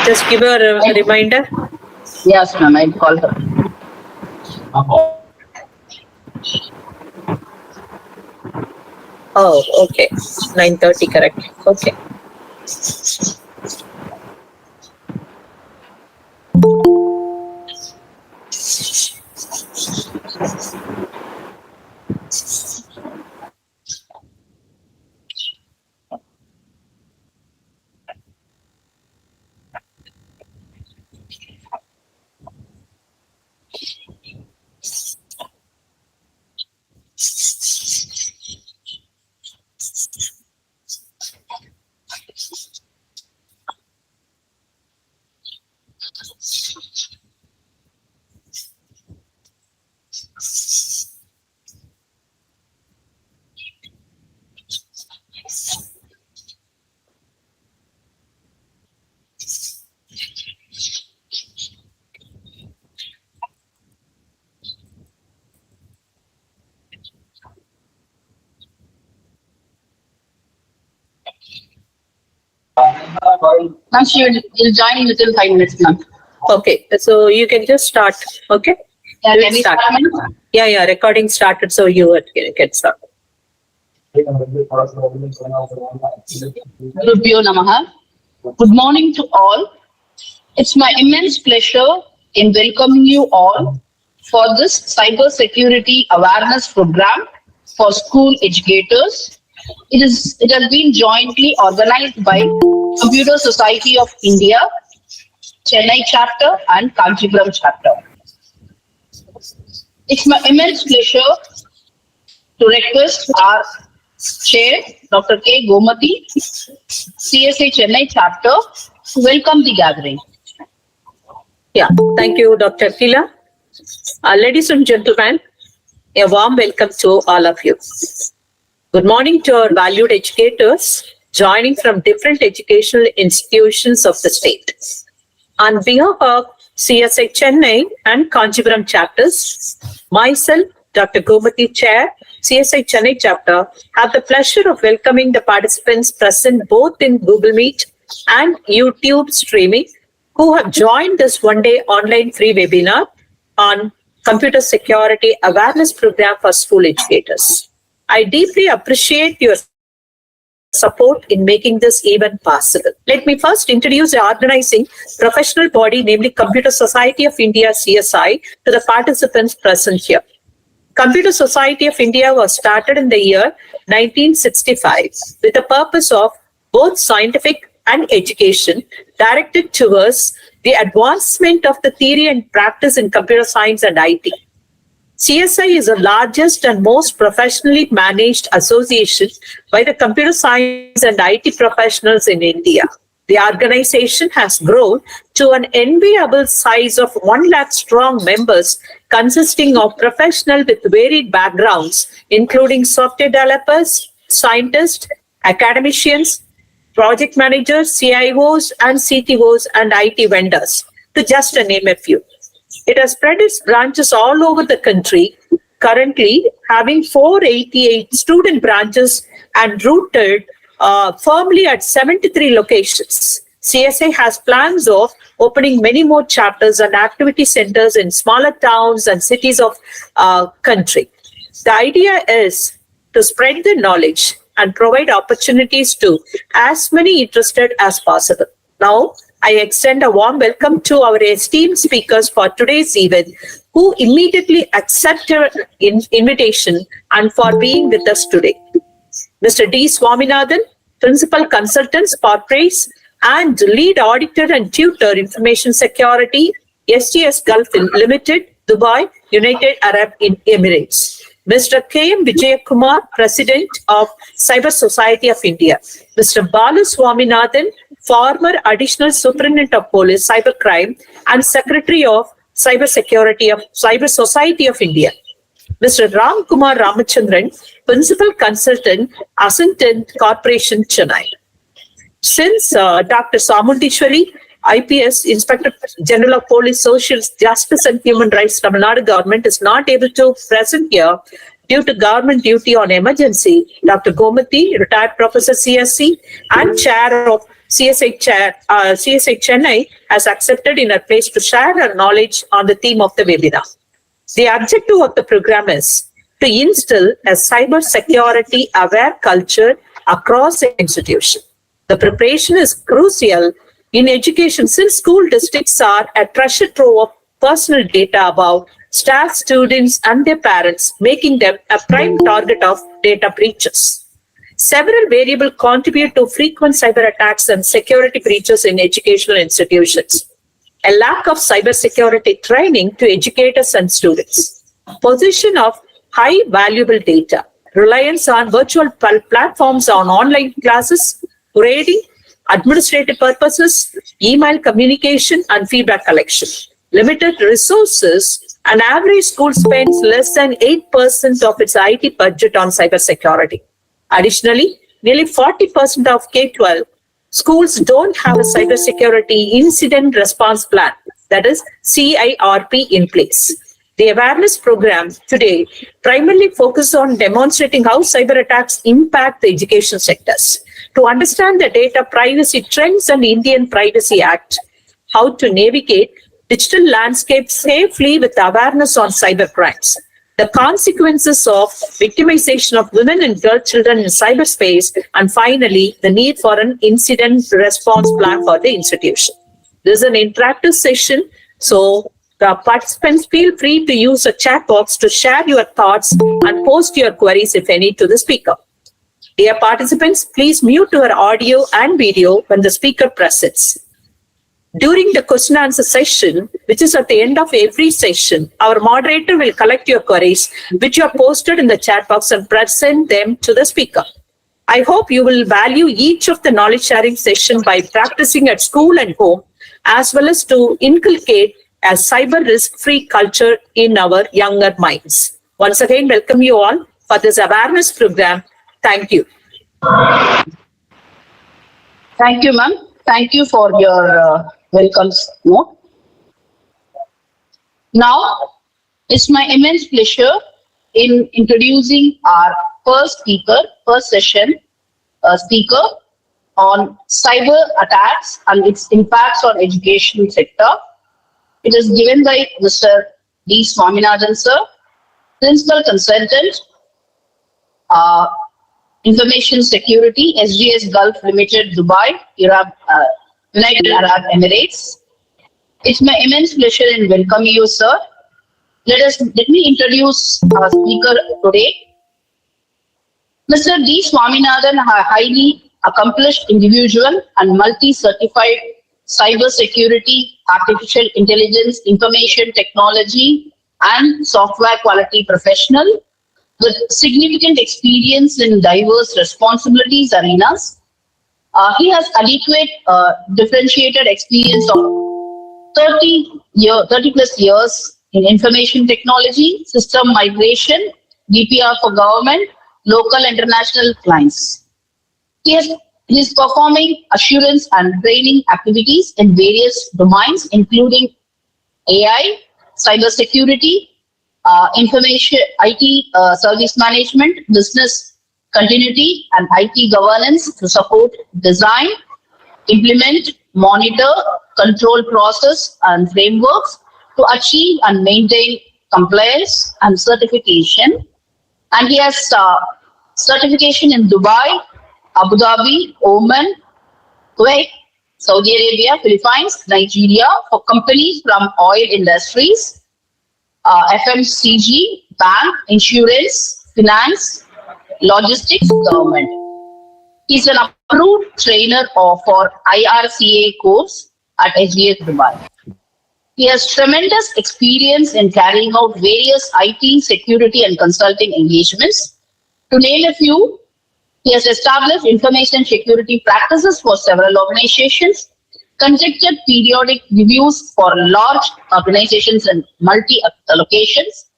Just give her a reminder. Yes, ma'am. I'll call her. Oh, okay. 9:30, correct. Okay. Ma'am, she will join within 5 minutes, ma'am. Okay. So you can just start. Okay. Yeah, You can we start. start, ma'am? Yeah. Recording started. So you can start. Gurubhyo Namaha. Good morning to all. It's my immense pleasure in welcoming you all for this cyber security awareness program for school educators. It has been jointly organized by Computer Society of India, Chennai chapter and Kancheepuram chapter. It's my immense pleasure to request our Chair, Dr. K. Komathy, CSA Chennai chapter, to welcome the gathering. Yeah. Thank you, Dr. Kila. Ladies and gentlemen, a warm welcome to all of you. Good morning to our valued educators joining from different educational institutions of the state. On behalf of CSI Chennai and Kancheepuram chapters, myself, Dr. Komathy, Chair, CSI Chennai chapter, have the pleasure of welcoming the participants present both in Google Meet and YouTube streaming who have joined this one-day online free webinar on Computer Security Awareness Program for School Educators. I deeply appreciate your support in making this event possible. Let me first introduce the organizing professional body, namely Computer Society of India, CSI, to the participants present here. Computer Society of India was started in the year 1965 with the purpose of both scientific and education directed towards the advancement of the theory and practice in computer science and IT. CSI is the largest and most professionally managed association by the computer science and IT professionals in India. The organization has grown to an enviable size of 1 lakh strong members consisting of professionals with varied backgrounds, including software developers, scientists, academicians, project managers, CIOs and CTOs and IT vendors, to just name a few. It has spread its branches all over the country, currently having 488 student branches and rooted firmly at 73 locations. CSA has plans of opening many more chapters and activity centers in smaller towns and cities of country. The idea is to spread the knowledge and provide opportunities to as many interested as possible. Now, I extend a warm welcome to our esteemed speakers for today's event, who immediately accepted invitation and for being with us today. Mr. D. Swaminathan, Principal Consultant, Sparkrays, and Lead Auditor and Tutor, Information Security, STS Gulf Limited, Dubai, United Arab Emirates. Mr. K. M. Vijaya Kumar, President of Cyber Society of India. Mr. Balu Swaminathan, former Additional Superintendent of Police, Cybercrime, and Secretary of Cyber Society of India. Mr. Ram Kumar Ramachandran, Principal Consultant, Ascendant Corporation, Chennai. Since Dr. Samundishwari, IPS, Inspector General of Police, Social Justice and Human Rights, Tamil Nadu government is not able to present here due to government duty on emergency, Dr. Komathy, retired Professor CSC and Chair of CSI Chennai has accepted in her place to share her knowledge on the theme of the webinar. The objective of the program is to instill a cyber security aware culture across the institution. The preparation is crucial in education since school districts are a treasure trove of personal data about staff, students, and their parents, making them a prime target of data breaches. Several variables contribute to frequent cyber attacks and security breaches in educational institutions. A lack of cybersecurity training to educators and students, possession of high valuable data, reliance on virtual platforms on online classes, grading, administrative purposes, email communication, and feedback collection. Limited resources, an average school spends less than 8% of its IT budget on cybersecurity. Additionally, nearly 40% of K-12 schools don't have a cybersecurity incident response plan, that is CIRP, in place. The awareness program today primarily focuses on demonstrating how cyber attacks impact the education sectors. To understand the data privacy trends and Indian Privacy Act, how to navigate digital landscape safely with awareness on cyber crimes, the consequences of victimization of women and girl children in cyberspace, and finally, the need for an incident response plan for the institution. This is an interactive session, so the participants feel free to use a chat box to share your thoughts and post your queries, if any, to the speaker. Dear participants, please mute your audio and video when the speaker presents. During the question and answer session, which is at the end of every session, our moderator will collect your queries, which are posted in the chat box, and present them to the speaker. I hope you will value each of the knowledge sharing session by practicing at school and home, as well as to inculcate a cyber risk-free culture in our younger minds. Once again, welcome you all for this awareness program. Thank you. Thank you, ma'am. Thank you for your welcome note. Now, it's my immense pleasure in introducing our first session speaker on cyber attacks and its impacts on education sector. It is given by Mr. D. Swaminathan, sir, Principal Consultant, Information Security, SGS Gulf Limited, Dubai, United Arab Emirates. It's my immense pleasure in welcoming you, sir. Let me introduce our speaker today. Mr. D. Swaminathan, a highly accomplished individual and multi-certified cybersecurity, artificial intelligence, information technology, and software quality professional with significant experience in diverse responsibilities arenas. He has adequate differentiated experience of 30 plus years in information technology, system migration, DPR for government, local international clients. He is performing assurance and training activities in various domains, including AI, cybersecurity, information, IT service management, business continuity, and IT governance to support design, implement, monitor, control process and frameworks to achieve and maintain compliance and certification. And he has certification in Dubai, Abu Dhabi, Oman, Kuwait, Saudi Arabia, Philippines, Nigeria for companies from oil industries, FMCG, bank, insurance, finance, logistics, government. He's an approved trainer for IRCA course at SGS Dubai. He has tremendous experience in carrying out various IT, security, and consulting engagements. To name a few, he has established information security practices for several organizations, conducted periodic reviews for large organizations and multi-locations,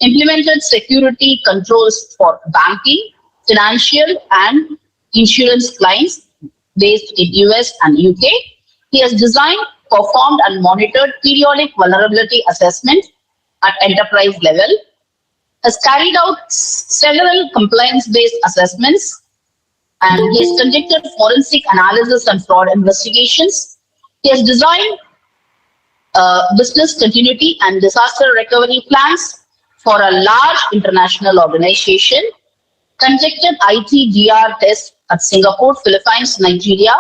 implemented security controls for banking, financial, and insurance clients based in US and UK. He has designed, performed, and monitored periodic vulnerability assessment at enterprise level, has carried out several compliance-based assessments, and he has conducted forensic analysis and fraud investigations. He has designed business continuity and disaster recovery plans for a large international organization, conducted IT/DR tests at Singapore, Philippines, Nigeria,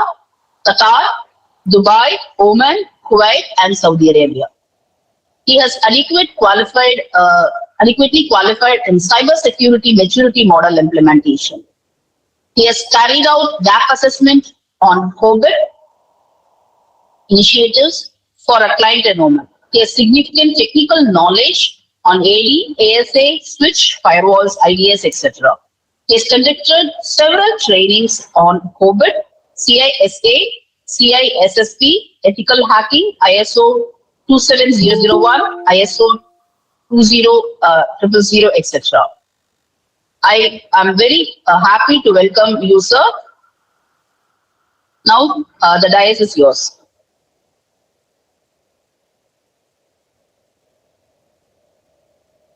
Qatar, Dubai, Oman, Kuwait, and Saudi Arabia. He has adequately qualified in cybersecurity maturity model implementation. He has carried out gap assessment on COVID initiatives for a client in Oman. He has significant technical knowledge on AD, ASA, switch, firewalls, IDS, etc. He has conducted several trainings on COVID, CISA, CISSP, ethical hacking, ISO 27001, ISO 20000, etc. I am very happy to welcome you, sir. Now, the dais is yours.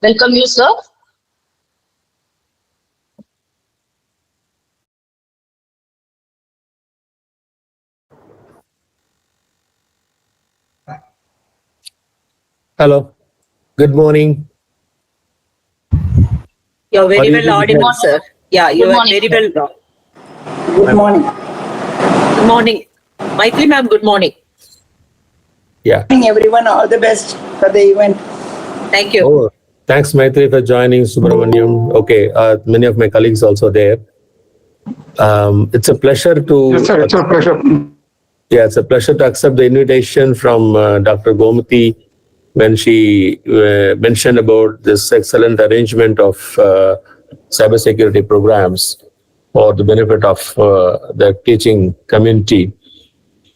Welcome you, sir. Hello. Good morning. You're very Audible, well audible, sir. Yeah, you Good are morning, very sir. well. Good morning. Good morning. Maitri ma'am, good morning. Yeah. Good morning, everyone. All the best for the event. Thank you. Oh, thanks, Maitri, for joining. Subramaniam. Okay. Many of my colleagues also there. It's a pleasure to. Yes, sir. It's a pleasure. Yeah, it's a pleasure to accept the invitation from Dr. Komathy when she mentioned about this excellent arrangement of cybersecurity programs for the benefit of the teaching community.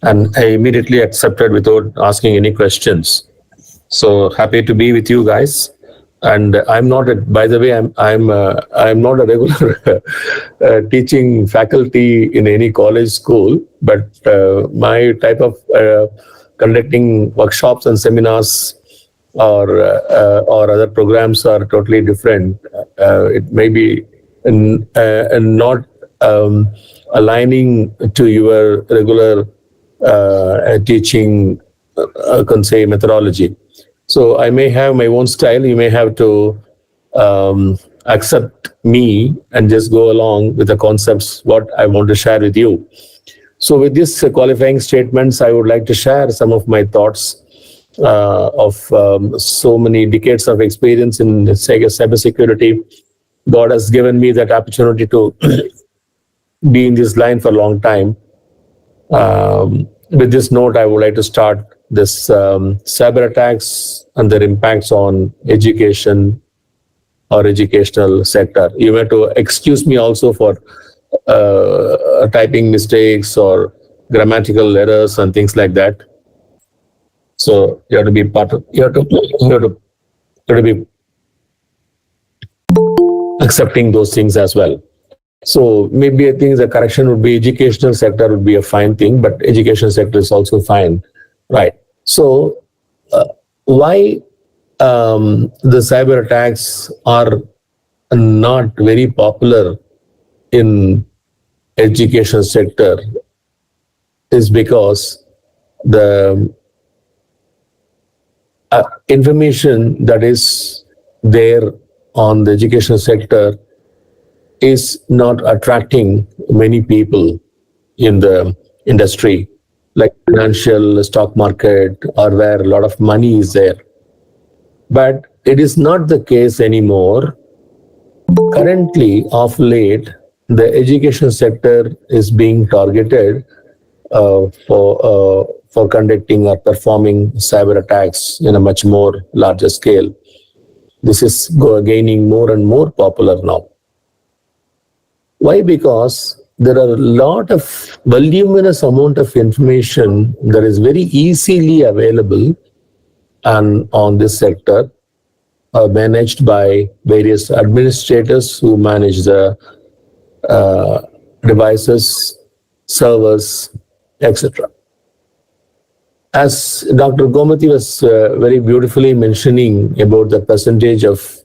And I immediately accepted without asking any questions. So happy to be with you guys. And I'm not, by the way, I'm not a regular teaching faculty in any college school, but my type of conducting workshops and seminars or other programs are totally different. It may be not aligning to your regular teaching, methodology. So I may have my own style. You may have to accept me and just go along with the concepts, what I want to share with you. So with these qualifying statements, I would like to share some of my thoughts of so many decades of experience in cybersecurity. God has given me that opportunity to be in this line for a long time. With this note, I would like to start this cyber attacks and their impacts on education or educational sector. You have to excuse me also for typing mistakes or grammatical errors and things like that. So you have to be part of, you have to be accepting those things as well. So maybe I think the correction would be educational sector would be a fine thing, but education sector is also fine, right? So why the cyber attacks are not very popular in education sector is because the information that is there on the education sector is not attracting many people in the industry, like financial stock market or where a lot of money is there. But it is not the case anymore. Currently, of late, the education sector is being targeted for conducting or performing cyber attacks in a much more larger scale. This is gaining more and more popular now. Why? Because there are a lot of voluminous amount of information that is very easily available and on this sector, managed by various administrators who manage the devices, servers, etc. As Dr. Komathy was very beautifully mentioning about the percentage of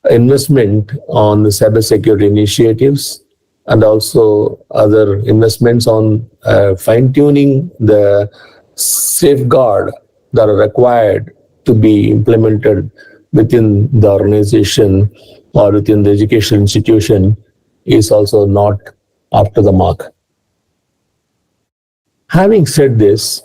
investment on the cybersecurity initiatives and also other investments on fine-tuning the safeguard that are required to be implemented within the organization or within the education institution is also not up to the mark. Having said this,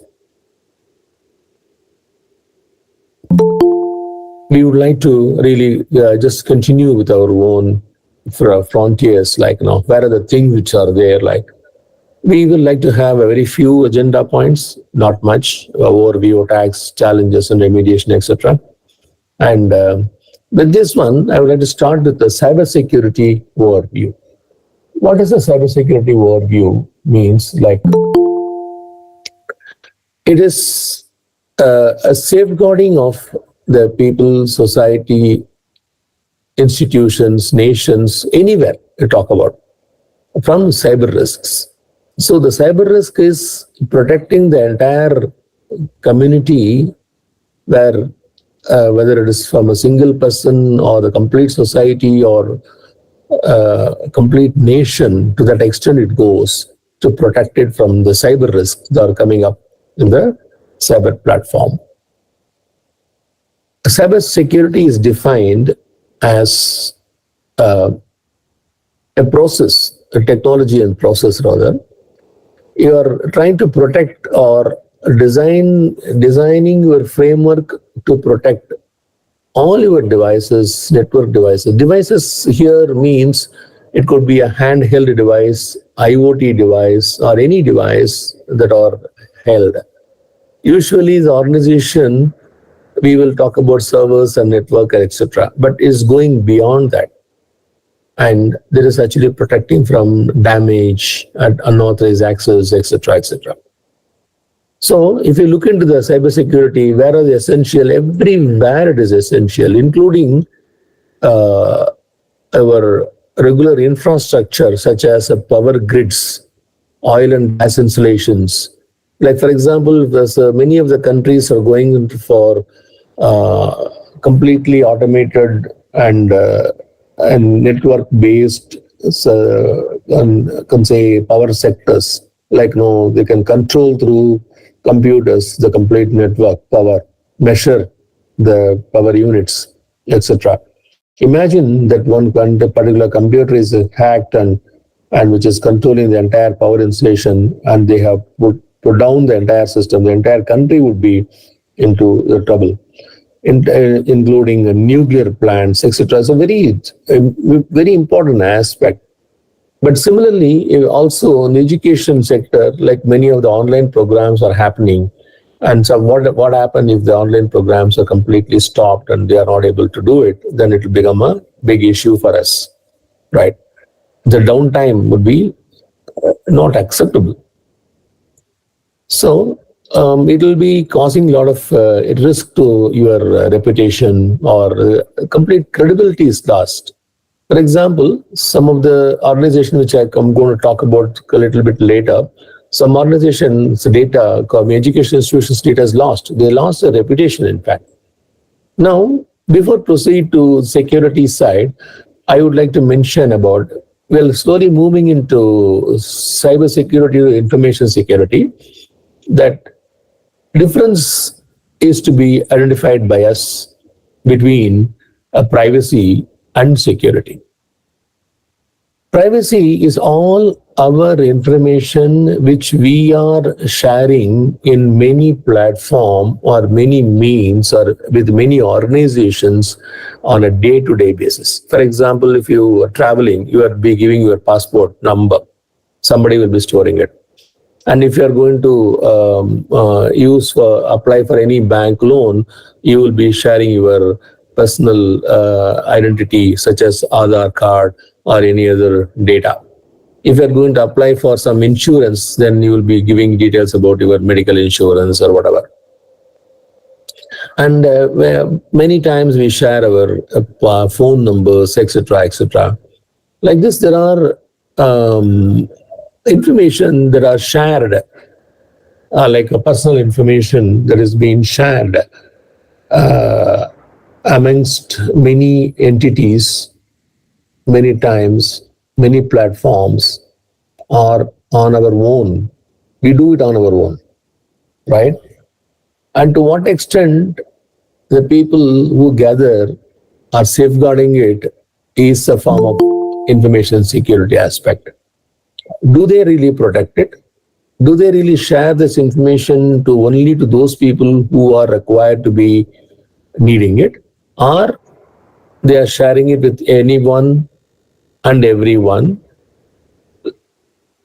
we would like to really just continue with our own frontiers, like, where are the things which are there, like, we would like to have a very few agenda points, not much, overview, attacks, challenges and remediation, etc. And with this one, I would like to start with the cybersecurity overview. What does a cybersecurity overview means? Like, it is a safeguarding of the people, society, institutions, nations, anywhere we talk about, from cyber risks. So the cyber risk is protecting the entire community, where whether it is from a single person or the complete society or complete nation, to that extent it goes to protect it from the cyber risks that are coming up in the cyber platform. Cyber security is defined as a process, a technology and process rather. You are trying to protect or designing your framework to protect all your devices, network devices. Devices here means it could be a handheld device, IoT device, or any device that are held. Usually the organization, we will talk about servers and network, etc., but is going beyond that. And there is actually protecting from damage and unauthorized access, etc., etc. So if you look into the cybersecurity, where are the essential? Everywhere it is essential, including our regular infrastructure, such as power grids, oil and gas installations. Like, for example, there's many of the countries are going into for completely automated and network-based, can say, power sectors. Like, they can control through computers the complete network power, measure the power units, etc. Imagine that one particular computer is hacked and which is controlling the entire power installation, and they have put down the entire system. The entire country would be into the trouble, including nuclear plants, etc. It's a very important aspect. But similarly, also in the education sector, like many of the online programs are happening. And so what happens if the online programs are completely stopped and they are not able to do it? Then it will become a big issue for us, right? The downtime would be not acceptable. So it will be causing a lot of risk to your reputation, or complete credibility is lost. For example, some of the organizations which I'm going to talk about a little bit later, some organizations' data, education institutions' data is lost. They lost their reputation, in fact. Now, before proceed to security side, I would like to mention about, slowly moving into cyber security or information security, that difference is to be identified by us between privacy and security. Privacy is all our information which we are sharing in many platforms or many means or with many organizations on a day-to-day basis. For example, if you are traveling, you are be giving your passport number. Somebody will be storing it. And if you are going to apply for any bank loan, you will be sharing your personal identity, such as Aadhaar card or any other data. If you are going to apply for some insurance, then you will be giving details about your medical insurance or whatever. And many times we share our phone numbers, etc., etc. Like this, there are information that are shared, like a personal information that is being shared amongst many entities, many times, many platforms are on our own. We do it on our own, right? And to what extent the people who gather are safeguarding it is a form of information security aspect. Do they really protect it? Do they really share this information to only to those people who are required to be needing it, or they are sharing it with anyone and everyone?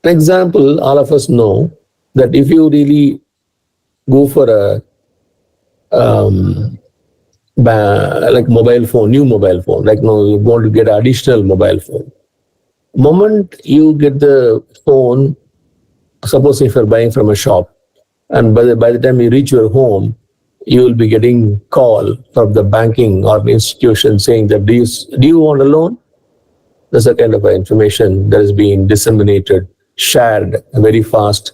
For example, all of us know that if you really go for a like mobile phone, new mobile phone, like no, you want to get additional mobile phone. Moment you get the phone, suppose if you're buying from a shop, and by the time you reach your home, you will be getting call from the banking or the institution saying that do you want a loan? There's a kind of information that is being disseminated, shared very fast,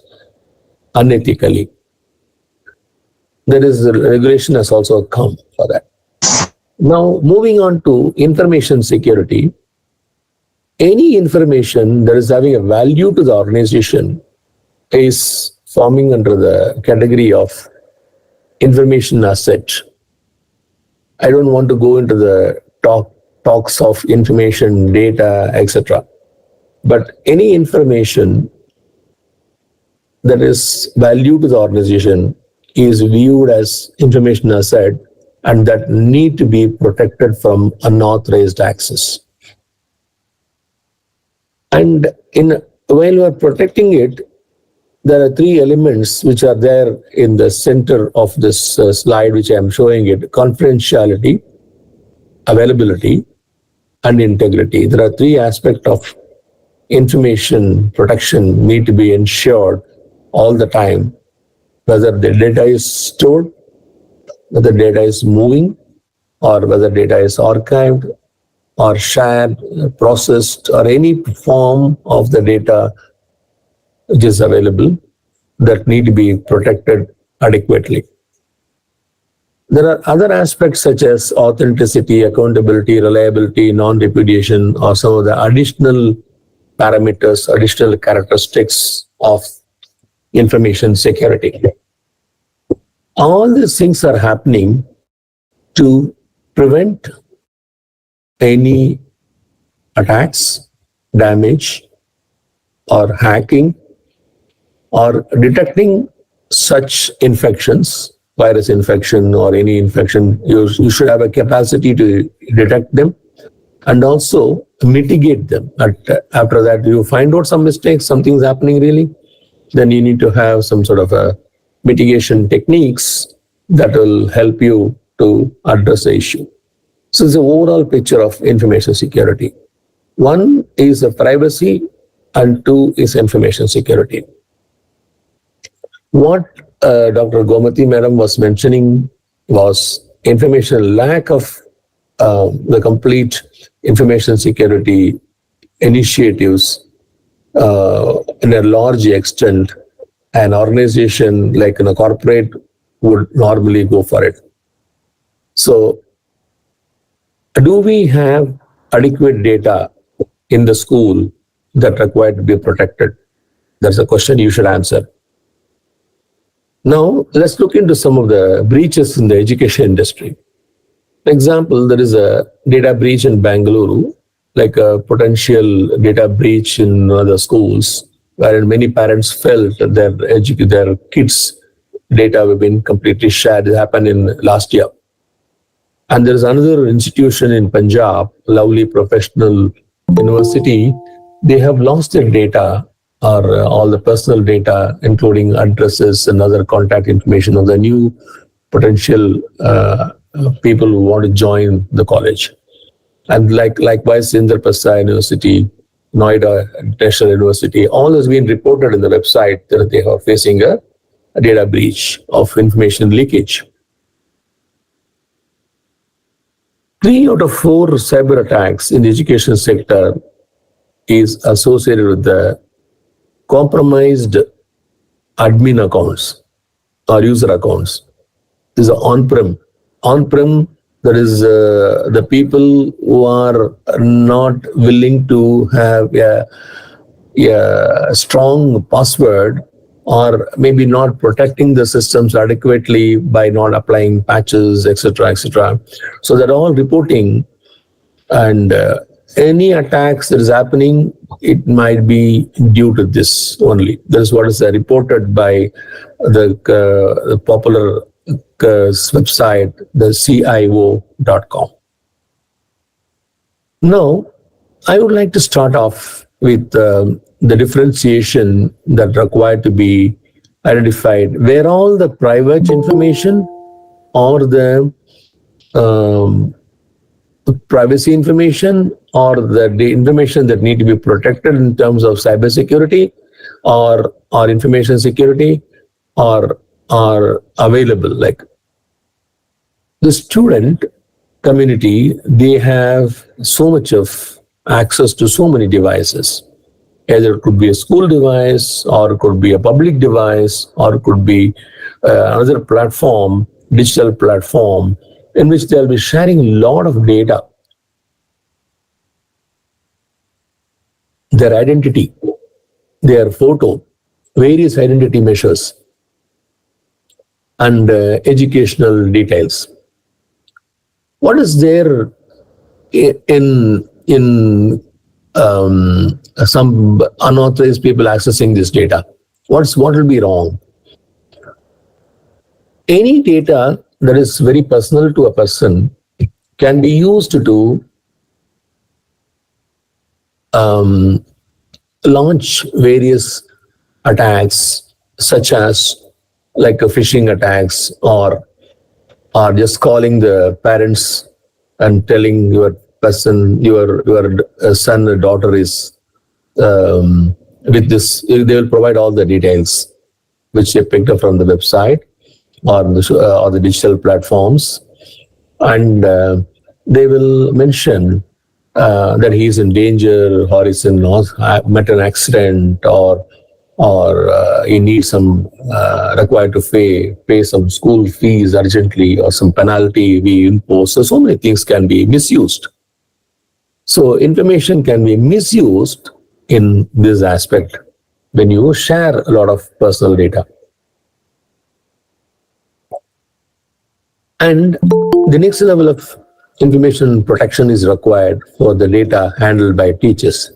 unethically. There is a regulation has also come for that. Now, moving on to information security, any information that is having a value to the organization is forming under the category of information asset. I don't want to go into the talks of information, data, etc. But any information that is value to the organization is viewed as information asset and that need to be protected from unauthorized access. And while we are protecting it, there are three elements which are there in the center of this slide, which I am showing it: confidentiality, availability, and integrity. There are three aspects of information protection need to be ensured all the time, whether the data is stored, whether data is moving, or whether data is archived or shared, processed, or any form of the data which is available that need to be protected adequately. There are other aspects such as authenticity, accountability, reliability, non-repudiation, or some of the additional parameters, additional characteristics of information security. All these things are happening to prevent any attacks, damage, or hacking, or detecting such infections, virus infection or any infection. You should have a capacity to detect them and also mitigate them. After that, you find out some mistakes, something's happening really, then you need to have some sort of a mitigation techniques that will help you to address the issue. So it's the overall picture of information security. One is the privacy and two is information security. What Dr. Komathy Madam was mentioning was lack of the complete information security initiatives in a large extent. An organization like a corporate would normally go for it. So, do we have adequate data in the school that required to be protected? That's a question you should answer. Now, let's look into some of the breaches in the education industry. For example, there is a data breach in Bangalore, like a potential data breach in other schools, wherein many parents felt that their kids' data have been completely shared. It happened in last year. And there is another institution in Punjab, Lovely Professional University. They have lost their data, or all the personal data, including addresses and other contact information of the new potential people who want to join the college. And likewise, Indraprastha University, Noida National University, all has been reported in the website that they are facing a data breach of information leakage. 3 out of 4 cyber attacks in the education sector is associated with the compromised admin accounts or user accounts. This is on-prem. On-prem That is, the people who are not willing to have a strong password, or maybe not protecting the systems adequately by not applying patches, etc., etc. So they're all reporting, and any attacks that is happening, it might be due to this only. That is what is reported by the popular website, the CIO.com. Now, I would like to start off with the differentiation that required to be identified, where all the private information or the privacy information or the information that need to be protected in terms of cybersecurity or information security are available. Like the student community, they have so much of access to so many devices. Either it could be a school device, or it could be a public device, or it could be another platform, digital platform, in which they'll be sharing a lot of data. Their identity, their photo, various identity measures, and educational details. What is there in some unauthorized people accessing this data? What will be wrong? Any data that is very personal to a person can be used to launch various attacks, such as like a phishing attacks, or just calling the parents and telling your person, your son or daughter is with this. They will provide all the details which they picked up from the website or the digital platforms, and they will mention that he is in danger, or is met an accident, or he needs some required to pay some school fees urgently, or some penalty we impose. So many things can be misused. So information can be misused in this aspect when you share a lot of personal data. And the next level of information protection is required for the data handled by teachers.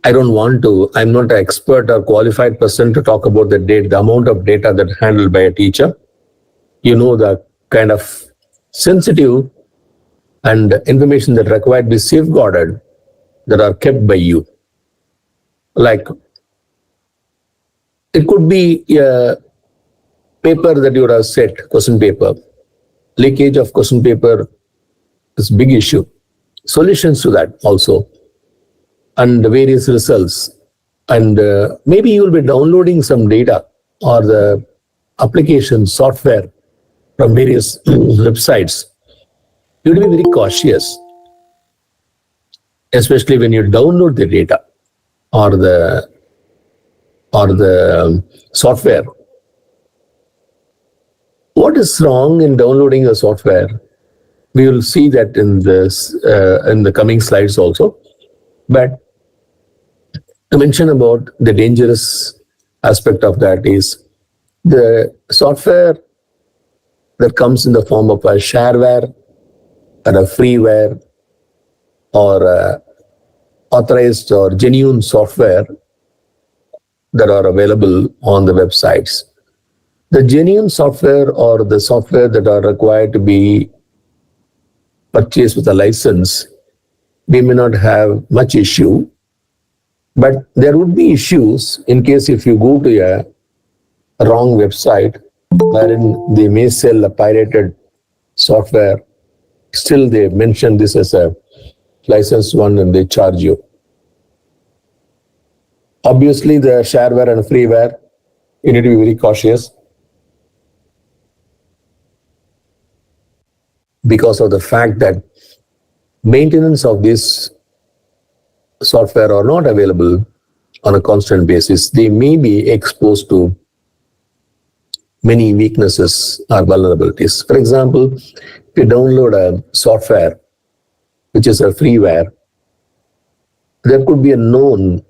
I'm not an expert or qualified person to talk about the amount of data that handled by a teacher. You know, the kind of sensitive and information that required to be safeguarded that are kept by you. Like, it could be a paper that you would have set, question paper. Leakage of question paper is a big issue. Solutions to that also, and the various results. And maybe you will be downloading some data or the application software from various websites. You will be very cautious, especially when you download the data or the software. What is wrong in downloading the software? We will see that in the coming slides also. But to mention about the dangerous aspect of that is the software that comes in the form of a shareware or a freeware or authorized or genuine software that are available on the websites. The genuine software or the software that are required to be purchased with a license, we may not have much issue, but there would be issues in case if you go to a wrong website wherein they may sell a pirated software. Still, they mention this as a licensed one and they charge you. Obviously, the shareware and freeware, you need to be very cautious because of the fact that maintenance of this software are not available on a constant basis. They may be exposed to many weaknesses or vulnerabilities. For example, you download a software, which is a freeware, there could be a known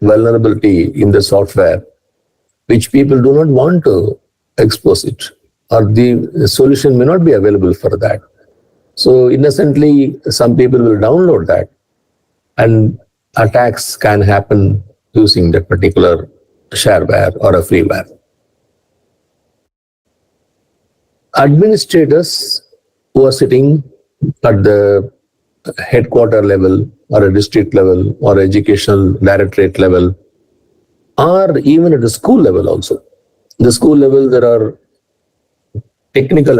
vulnerability in the software, which people do not want to expose it, or the solution may not be available for that. So innocently, some people will download that, and attacks can happen using that particular shareware or a freeware. Administrators who are sitting at the headquarter level or a district level or educational directorate level, or even at the school level also. The school level, there are technical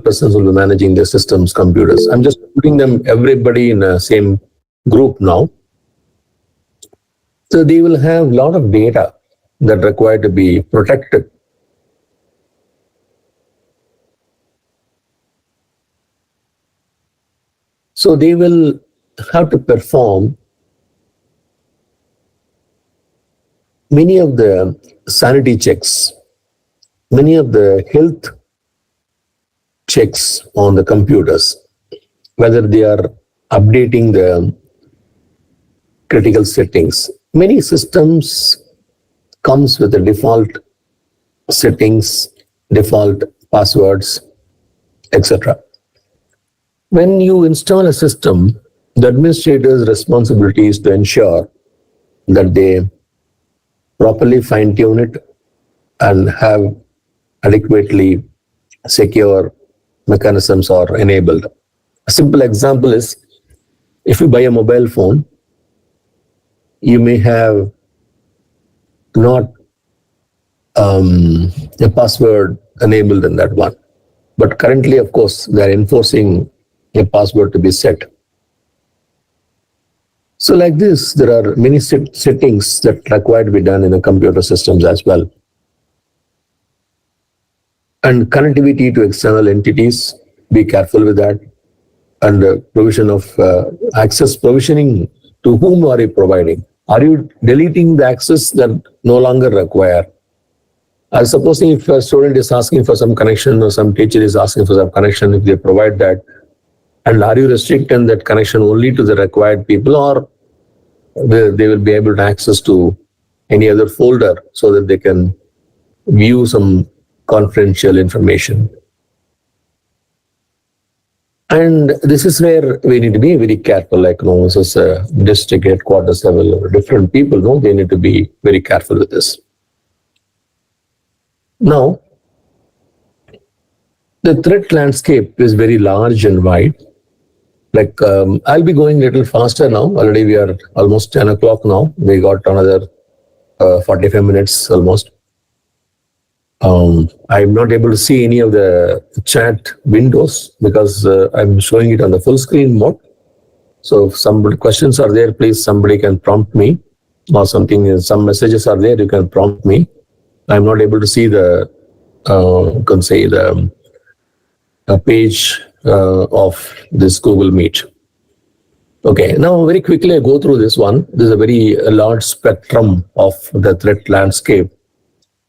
persons who will be managing their systems, computers. I'm just putting them, everybody in the same group now. So they will have a lot of data that require to be protected. So they will have to perform many of the sanity checks, many of the health checks on the computers, whether they are updating the critical settings. Many systems comes with the default settings, default passwords, etc. When you install a system, the administrator's responsibility is to ensure that they properly fine-tune it and have adequately secure mechanisms are enabled. A simple example is, if you buy a mobile phone, you may have not a password enabled in that one. But currently, of course, they are enforcing a password to be set. So like this, there are many settings that require to be done in the computer systems as well. And connectivity to external entities, be careful with that. And provision of access provisioning, to whom are you providing? Are you deleting the access that no longer require? Supposing if a student is asking for some connection or some teacher is asking for some connection, if they provide that, and are you restricting that connection only to the required people, or they will be able to access to any other folder so that they can view some confidential information? And this is where we need to be very careful, like, this is a district headquarters level, or different people, they need to be very careful with this. Now, the threat landscape is very large and wide. Like, I'll be going a little faster now. Already we are almost 10 o'clock now. We got another 45 minutes almost. I'm not able to see any of the chat windows because I'm showing it on the full screen mode. So if some questions are there, please somebody can prompt me, or something, some messages are there, you can prompt me. I'm not able to see the, page of this Google Meet. Okay, now very quickly I go through this one. This is a very large spectrum of the threat landscape.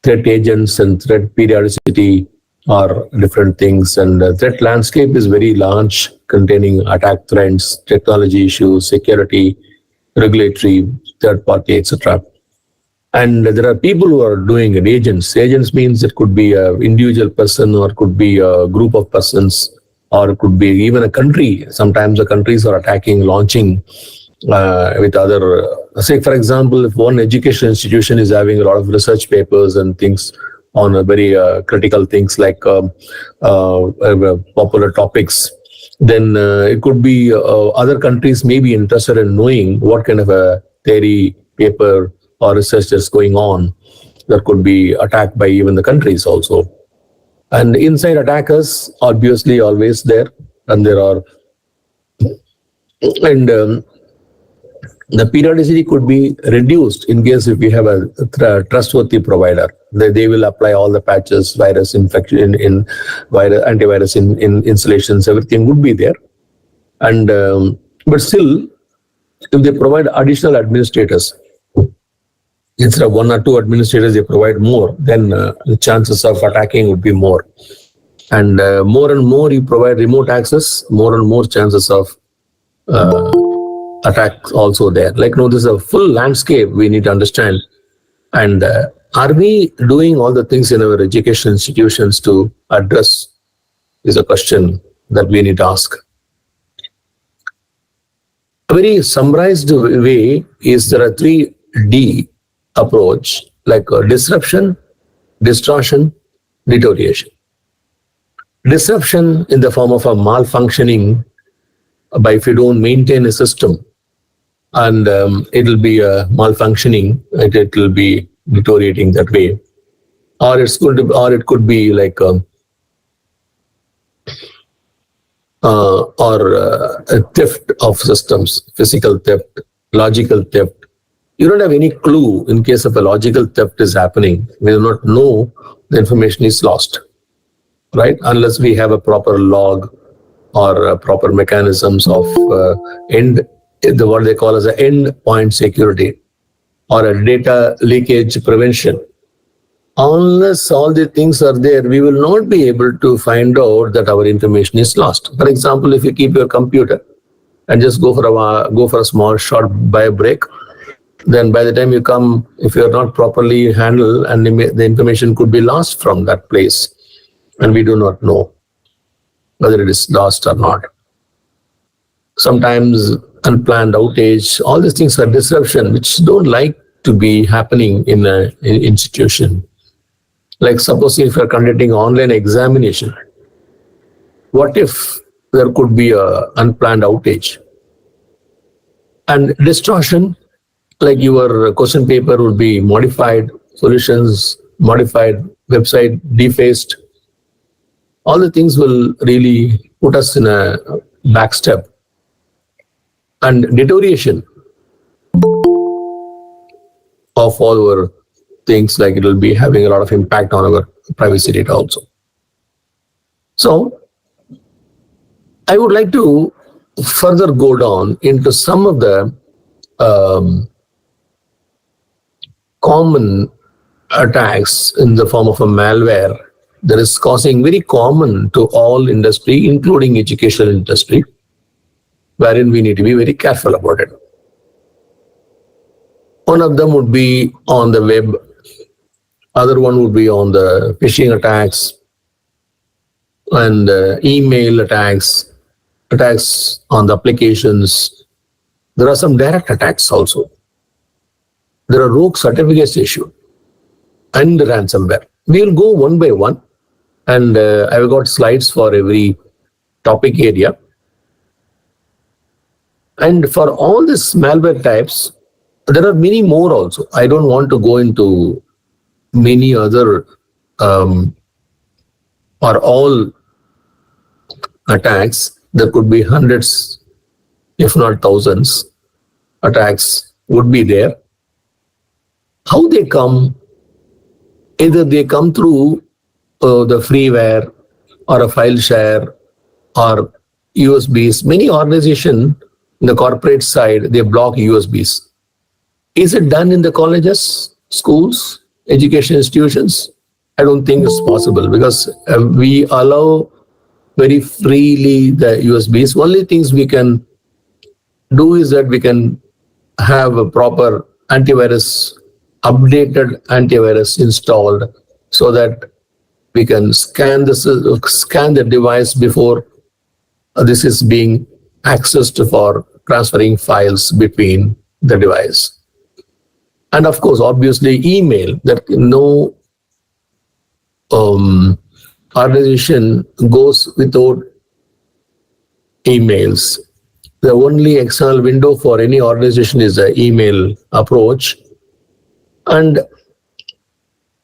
Threat agents and threat periodicity are different things, and the threat landscape is very large, containing attack threats, technology issues, security, regulatory, third party, etc. And there are people who are doing it, agents. Agents means it could be an individual person, or could be a group of persons, or it could be even a country. Sometimes the countries are attacking, launching with other, say for example, if one education institution is having a lot of research papers and things on a very critical things like popular topics, then it could be other countries may be interested in knowing what kind of a theory, paper or research is going on that could be attacked by even the countries also. And inside attackers, obviously always there, and there are, and the periodicity could be reduced in case if we have a trustworthy provider. They will apply all the patches, virus infection, antivirus installations, everything would be there. And but still, if they provide additional administrators, instead of one or two administrators, they provide more, then the chances of attacking would be more. And more and more you provide remote access, more and more chances of attacks also there. Like, no, this is a full landscape we need to understand. And are we doing all the things in our education institutions to address is a question that we need to ask. A very summarized way is there are 3D approach, like disruption, distortion, deterioration. Disruption in the form of a malfunctioning by if you don't maintain a system, and it'll be malfunctioning, it will be deteriorating that way, or it could be like a theft of systems, physical theft, logical theft. You don't have any clue in case of a logical theft is happening. We do not know the information is lost, right? Unless we have a proper log or proper mechanisms of what they call as an endpoint security or a data leakage prevention. Unless all the things are there, we will not be able to find out that our information is lost. For example, if you keep your computer and just go for a small short bio break, then by the time you come, if you are not properly handled, and the information could be lost from that place, and we do not know whether it is lost or not. Sometimes unplanned outage, all these things are disruption which don't like to be happening in an institution. Like suppose if you are conducting online examination, what if there could be a unplanned outage? And distortion, like your question paper would be modified, solutions modified, website defaced. All the things will really put us in a back step. And deterioration of all our things, like it will be having a lot of impact on our privacy data also. So I would like to further go down into some of the common attacks in the form of a malware that is causing very common to all industry, including educational industry, wherein we need to be very careful about it. One of them would be on the web, other one would be on the phishing attacks and email attacks, attacks on the applications. There are some direct attacks also. There are rogue certificates issued and ransomware. We will go one by one, and I've got slides for every topic area. And for all these malware types, there are many more also. I don't want to go into many other or all attacks. There could be hundreds, if not thousands, attacks would be there. How they come? Either they come through the freeware or a file share or USBs. Many organizations in the corporate side, they block USBs. Is it done in the colleges, schools, education institutions? I don't think it's possible, because we allow very freely the USBs. Only things we can do is that we can have a proper antivirus, updated antivirus installed, so that we can scan the device before this is being accessed for transferring files between the device. And of course, obviously, email, that no organization goes without emails. The only external window for any organization is the email approach. And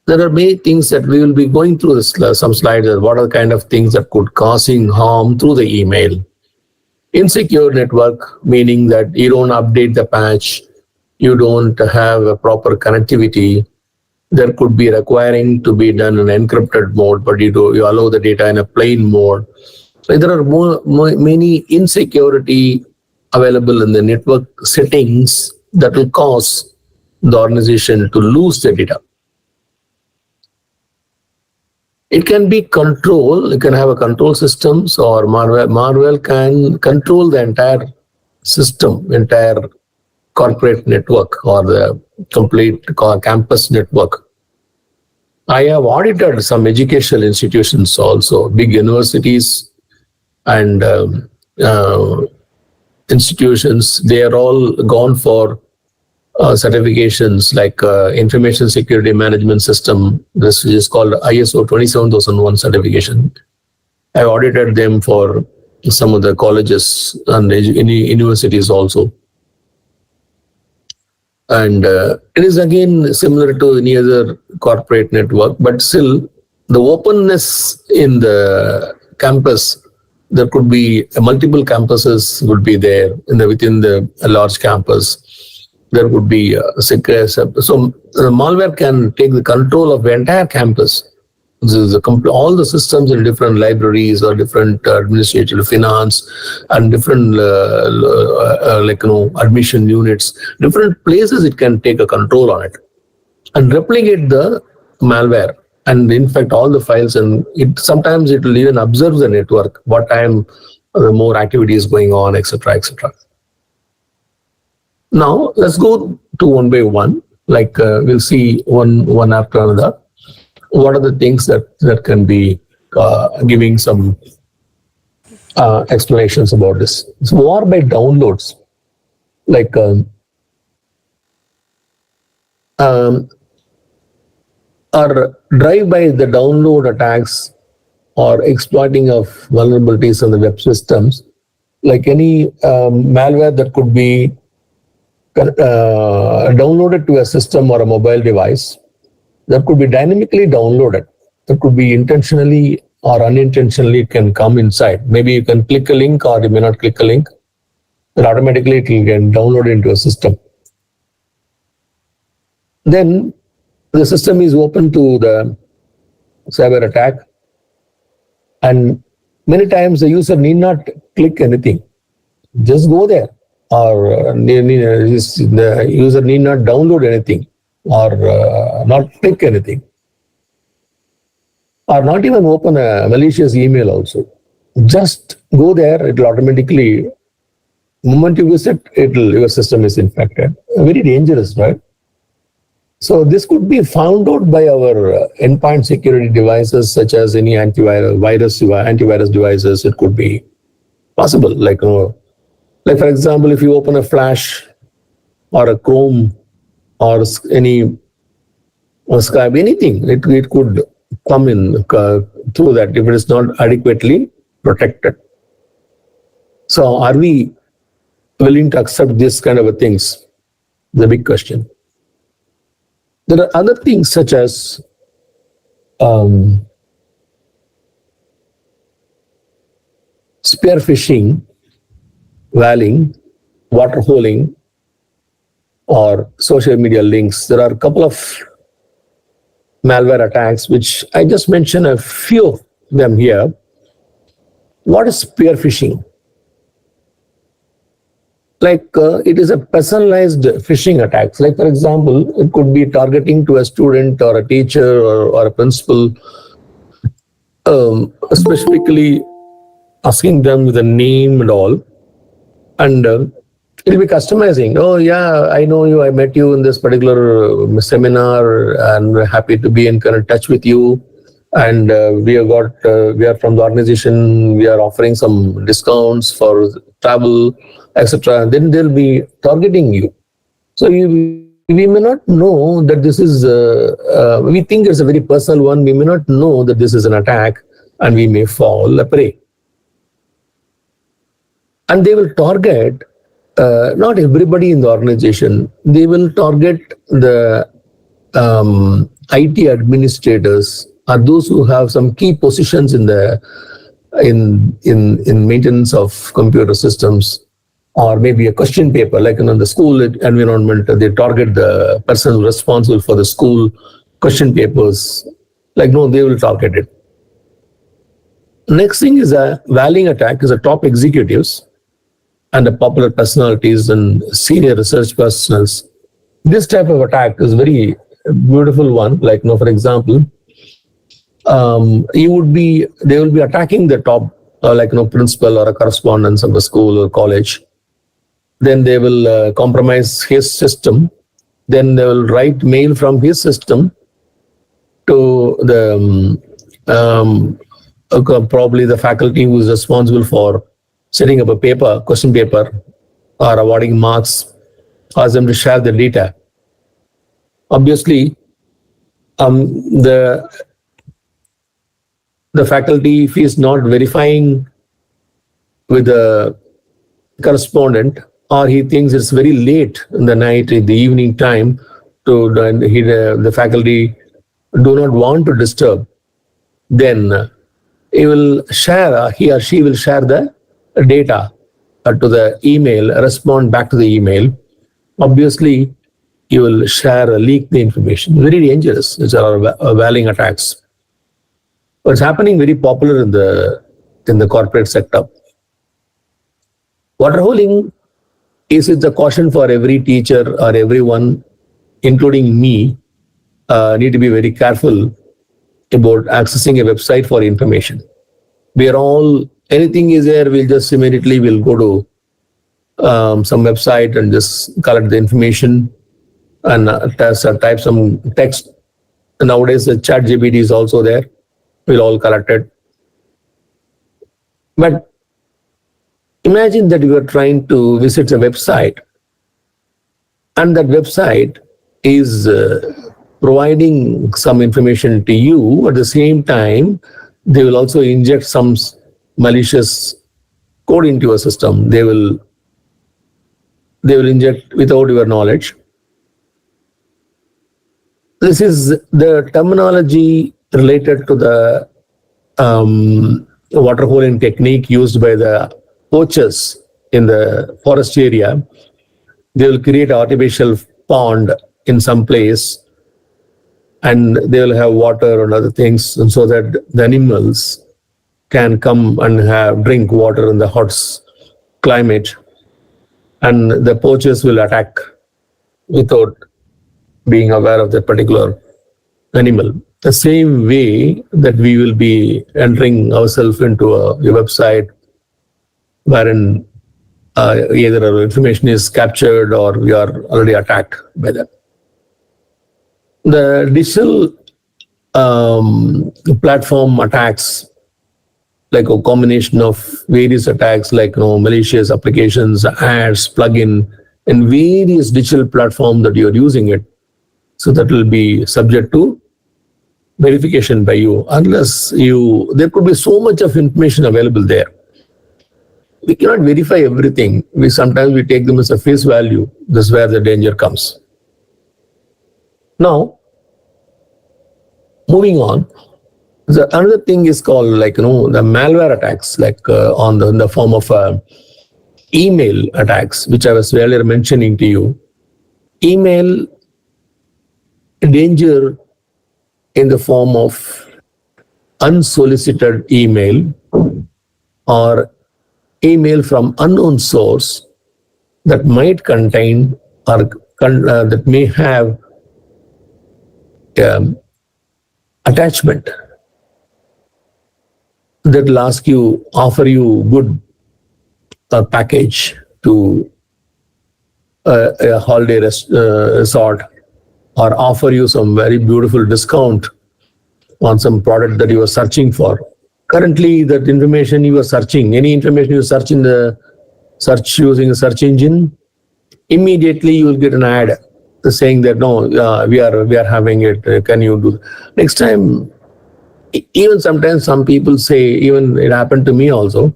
there are many things that we will be going through some slides. What are the kind of things that could causing harm through the email? Insecure network, meaning that you don't update the patch, you don't have a proper connectivity. There could be requiring to be done in encrypted mode, but you allow the data in a plain mode. So there are many insecurity available in the network settings that will cause the organization to lose the data. It can be control. You can have a control systems, or malware can control the entire system, entire corporate network, or the complete campus network. I have audited some educational institutions also, big universities and institutions. They are all gone for certifications like Information Security Management System. This is called ISO 27001 certification. I audited them for some of the colleges and universities also. And it is again similar to any other corporate network, but still the openness in the campus, there could be multiple campuses would be there within the large campus. There would be so the malware can take the control of the entire campus. All the systems in different libraries or different administrative finance and different admission units, different places it can take a control on it and replicate the malware and infect all the files, and sometimes it will even observe the network, what time more activity is going on, etc., etc. Now let's go to one by one, we'll see one after another. What are the things that can be giving some explanations about this? So, war by downloads, or drive by the download attacks or exploiting of vulnerabilities on the web systems, like any malware that could be downloaded to a system or a mobile device, that could be dynamically downloaded. That could be intentionally or unintentionally, it can come inside. Maybe you can click a link or you may not click a link, but automatically it will get downloaded into a system. Then the system is open to the cyber attack, and many times the user need not click anything. Just go there, or the user need not download anything, or not click anything, or not even open a malicious email also. Just go there, it will automatically, the moment you visit, your system is infected. Very dangerous, right? So this could be found out by our endpoint security devices, such as any antivirus devices. It could be possible. Like for example, if you open a Flash or a Chrome or any Skype, anything, it could come in through that if it is not adequately protected. So are we willing to accept this kind of things? The big question. There are other things such as spear phishing, valing, water holing, or social media links. There are a couple of malware attacks, which I just mentioned a few of them here. What is spear phishing? It is a personalized phishing attacks. Like, for example, it could be targeting to a student or a teacher or a principal, specifically asking them with a name and all. And it'll be customizing. Oh, yeah, I know you. I met you in this particular seminar and we're happy to be in touch with you. And we are from the organization. We are offering some discounts for travel, etc. Then they'll be targeting you. So we may not know that this is, we think it's a very personal one. We may not know that this is an attack and we may fall a prey. And they will target not everybody in the organization. They will target the IT administrators, are those who have some key positions in the in maintenance of computer systems, or maybe a question paper, like in the school environment, they target the person responsible for the school question papers. They will target it. Next thing is a valing attack, is a top executives and the popular personalities and senior research personnels. This type of attack is very beautiful one. For example, they will be attacking the top, principal or a correspondence of the school or college. Then they will compromise his system. Then they will write mail from his system to the probably the faculty who is responsible for setting up a question paper, or awarding marks, ask them to share the data. Obviously, the faculty, if he is not verifying with the correspondent, or he thinks it's very late in the night, in the evening time, the faculty do not want to disturb, then he or she will share the data to the email, respond back to the email. Obviously, you will leak the information. Very dangerous. It's valing attacks. It's happening very popular in the corporate sector. Waterholing is a caution for every teacher or everyone, including me, need to be very careful about accessing a website for information. Anything is there, we'll just immediately go to some website and just collect the information and type some text. Nowadays, the ChatGPT is also there. We'll all collect it. But imagine that you are trying to visit a website, and that website is providing some information to you. At the same time, they will also inject some malicious code into your system. They will inject without your knowledge. This is the terminology related to the water holing technique used by the poachers in the forest area. They will create an artificial pond in some place, and they will have water and other things, and so that the animals can come and drink water in the hot climate, and the poachers will attack without being aware of that particular animal. The same way that we will be entering ourselves into a website wherein either our information is captured or we are already attacked by them. The digital platform attacks, like a combination of various attacks, like malicious applications, ads, plugin, and various digital platforms that you are using it. So that will be subject to verification by you. There could be so much of information available there. We cannot verify everything. Sometimes we take them as a face value. This is where the danger comes. Now, moving on, another thing is called the malware attacks, on the form of email attacks, which I was earlier mentioning to you. Email danger in the form of unsolicited email or email from unknown source that might contain or that may have attachment that will offer you good package to a holiday resort, or offer you some very beautiful discount on some product that you are searching for. Currently, that information you are searching, any information you search in the search using a search engine, immediately you will get an ad saying that no, we are having it. Can you do? Next time, even sometimes some people say, even it happened to me also.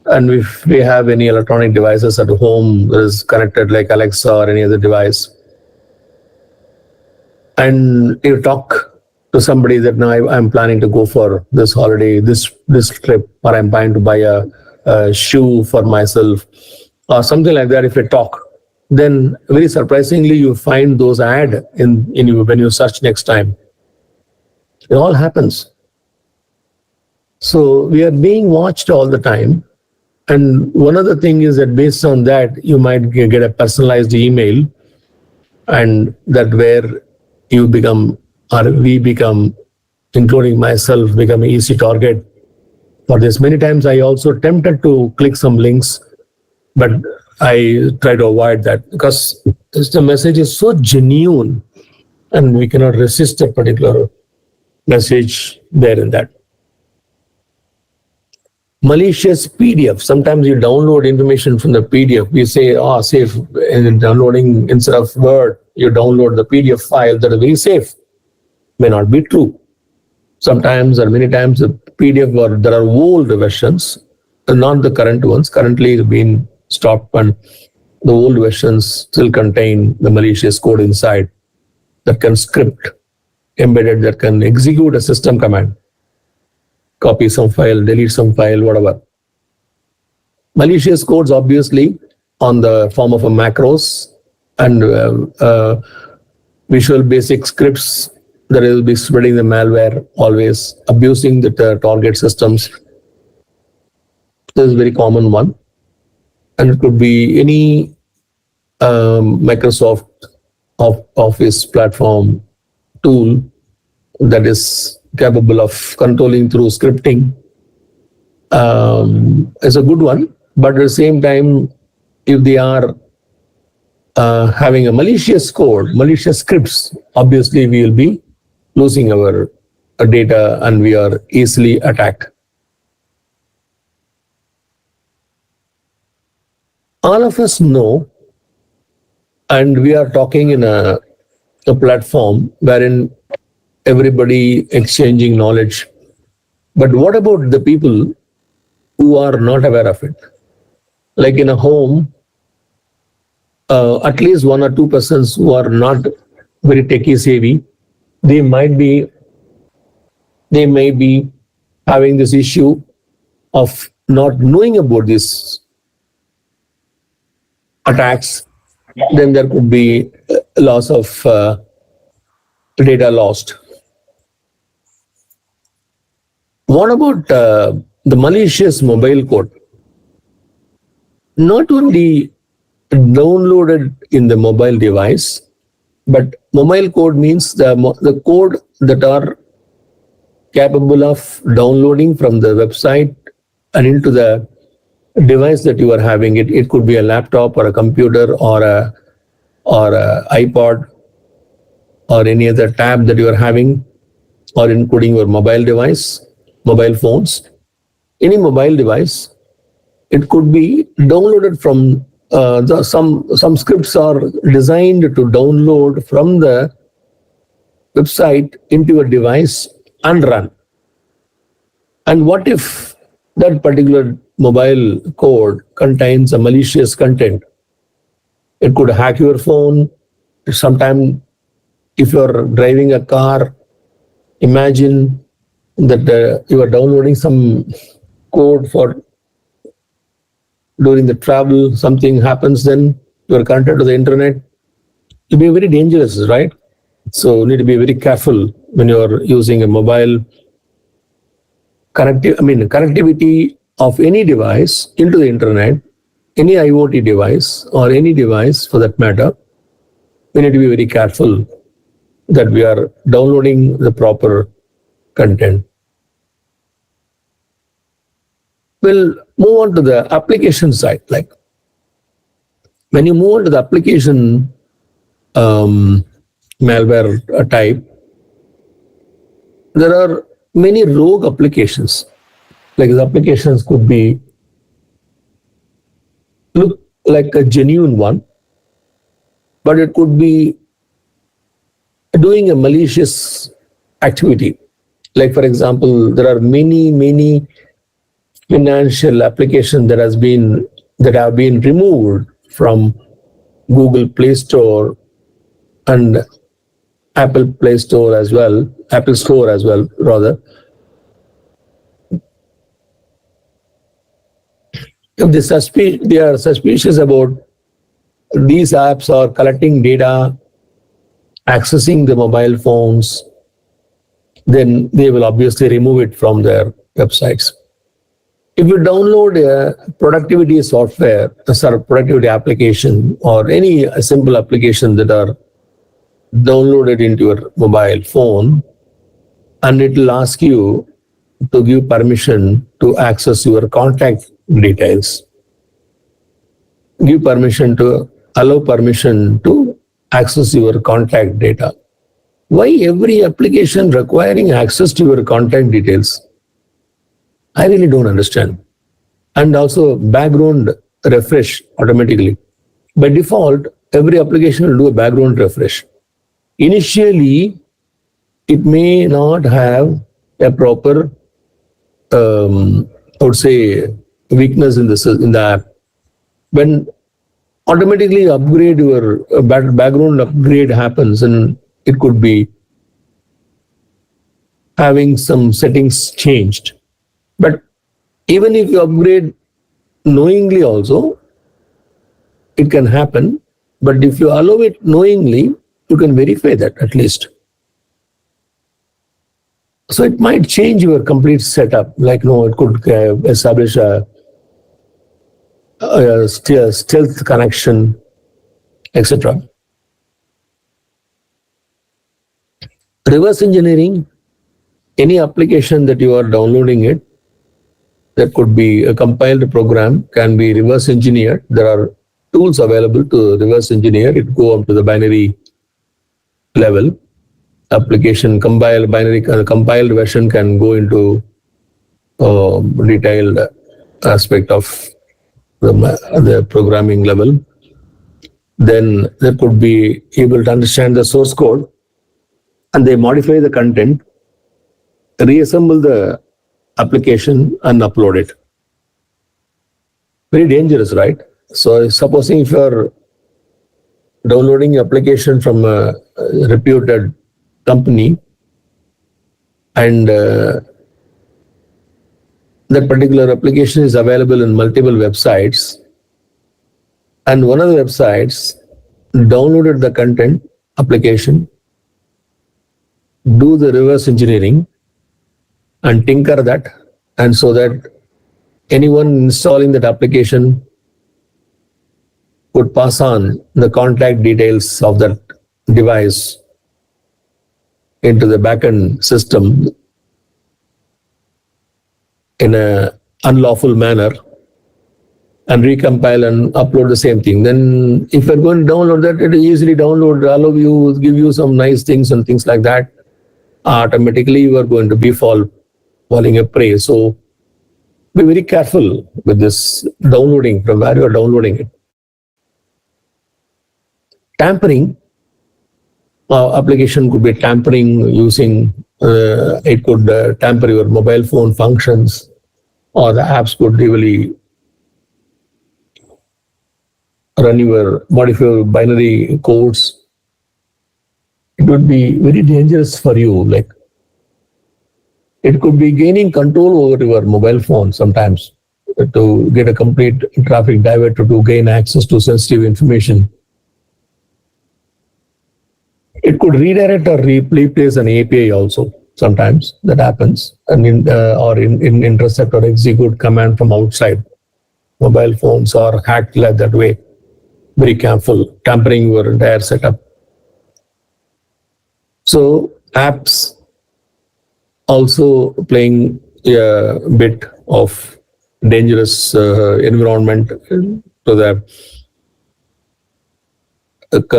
And if we have any electronic devices at home that is connected, like Alexa or any other device, and you talk to somebody that now I'm planning to go for this holiday, this trip, or I'm planning to buy a shoe for myself, or something like that. If you talk, then very surprisingly you find those ad in you when you search next time. It all happens. So we are being watched all the time. And one other thing is that based on that, you might get a personalized email, and that where you become, or we become including myself, become an easy target for this. Many times I also tempted to click some links, but I try to avoid that because the message is so genuine and we cannot resist a particular message there in that. Malicious PDF. Sometimes you download information from the PDF. We say, safe. And downloading instead of Word, you download the PDF file that is very safe. May not be true. Sometimes or many times the PDF or there are old versions, not the current ones. Currently it's been stopped, and the old versions still contain the malicious code inside that can script embedded, that can execute a system command, copy some file, delete some file, whatever. Malicious codes obviously on the form of a macros and Visual Basic scripts that will be spreading the malware, always abusing the target systems. This is a very common one. And it could be any Microsoft Office platform tool that is capable of controlling through scripting. Is a good one, but at the same time, if they are having a malicious code, malicious scripts, obviously we will be losing our data and we are easily attacked. All of us know, and we are talking in a platform wherein everybody exchanging knowledge. But what about the people who are not aware of it? Like in a home, at least one or two persons who are not very techie savvy, they may be having this issue of not knowing about these attacks. Then there could be a loss of data lost. What about the malicious mobile code? Not only downloaded in the mobile device, but mobile code means the code that are capable of downloading from the website and into the device that you are having. It could be a laptop or a computer or a iPod or any other tab that you are having, or including your mobile device, mobile phones, any mobile device. It could be downloaded from some scripts are designed to download from the website into your device and run. And what if that particular mobile code contains a malicious content? It could hack your phone. Sometimes if you're driving a car, imagine that you are downloading some code for during the travel, something happens, then you are connected to the internet. It will be very dangerous, right? So you need to be very careful when you are using a mobile connectivity of any device into the internet, any IoT device or any device for that matter. We need to be very careful that we are downloading the proper content. We'll move on to the application side. Like when you move on to the application malware type, there are many rogue applications. Like the applications could look like a genuine one, but it could be doing a malicious activity. Like for example, there are many financial applications that have been removed from Google Play Store and Apple Play Store as well, Apple Store as well, rather. If they are suspicious about these apps are collecting data, accessing the mobile phones, then they will obviously remove it from their websites. If you download a productivity software, a sort of productivity application, or any simple application that are downloaded into your mobile phone, and it will ask you to give permission to access your contact details. Give permission to allow permission to access your contact data. Why every application requiring access to your contact details? I really don't understand. And also background refresh automatically. By default, every application will do a background refresh. Initially, it may not have a proper, I would say, weakness in the app. When automatically upgrade your background upgrade happens, and it could be having some settings changed. But even if you upgrade knowingly also, it can happen. But if you allow it knowingly, you can verify that at least. So it might change your complete setup. Like, no, it could establish a stealth connection, etc. Reverse engineering, any application that you are downloading it, that could be a compiled program, can be reverse engineered. There are tools available to reverse engineer it, go up to the binary level. Application compiled version can go into detailed aspect of the programming level. Then there could be able to understand the source code, and they modify the content, reassemble the application and upload it. Very dangerous, right? So supposing if you're downloading application from a reputed company, and that particular application is available in multiple websites, and one of the websites downloaded the content application, do the reverse engineering and tinker that, and so that anyone installing that application could pass on the contact details of that device into the backend system in an unlawful manner and recompile and upload the same thing. Then if you're going to download that, it will easily download, allow you, give you some nice things and things like that. Automatically you are going to be falling a prey. So be very careful with this downloading, from where you are downloading it. Tampering, application could be tampering using, it could tamper your mobile phone functions, or the apps could really run your, modify your binary codes. It would be very dangerous for you. Like, it could be gaining control over your mobile phone sometimes to get a complete traffic diverted to gain access to sensitive information. It could redirect or replace an API also. Sometimes that happens, and intercept or execute command from outside. Mobile phones are hacked like that way. Very careful, tampering your entire setup. So apps also playing a bit of dangerous environment to the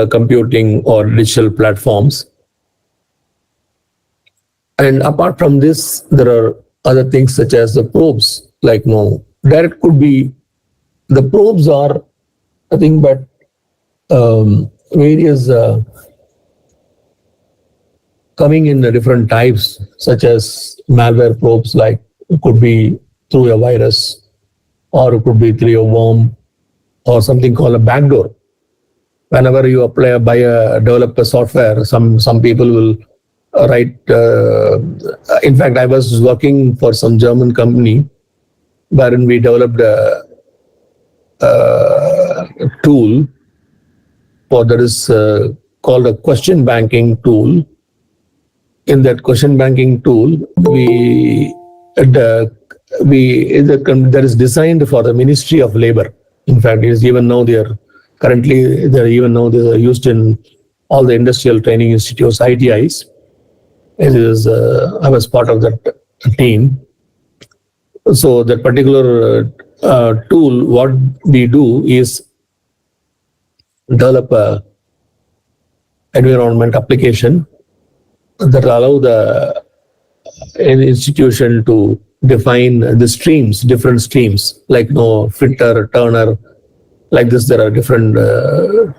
computing or digital platforms. And apart from this, there are other things such as the probes. Like, no, direct could be, the probes are nothing but various coming in different types, such as malware probes, like it could be through a virus, or it could be through a worm, or something called a backdoor. Whenever you develop a software, some people will write. In fact, I was working for some German company wherein we developed a tool for that is called a question banking tool. In that question banking tool, that is designed for the Ministry of Labor. In fact, it is even now they are used in all the industrial training institutes, ITIs. I was part of that team. So that particular tool, what we do is develop a environment application that allow the institution to define the streams, different streams, like fitter, turner, like this. There are different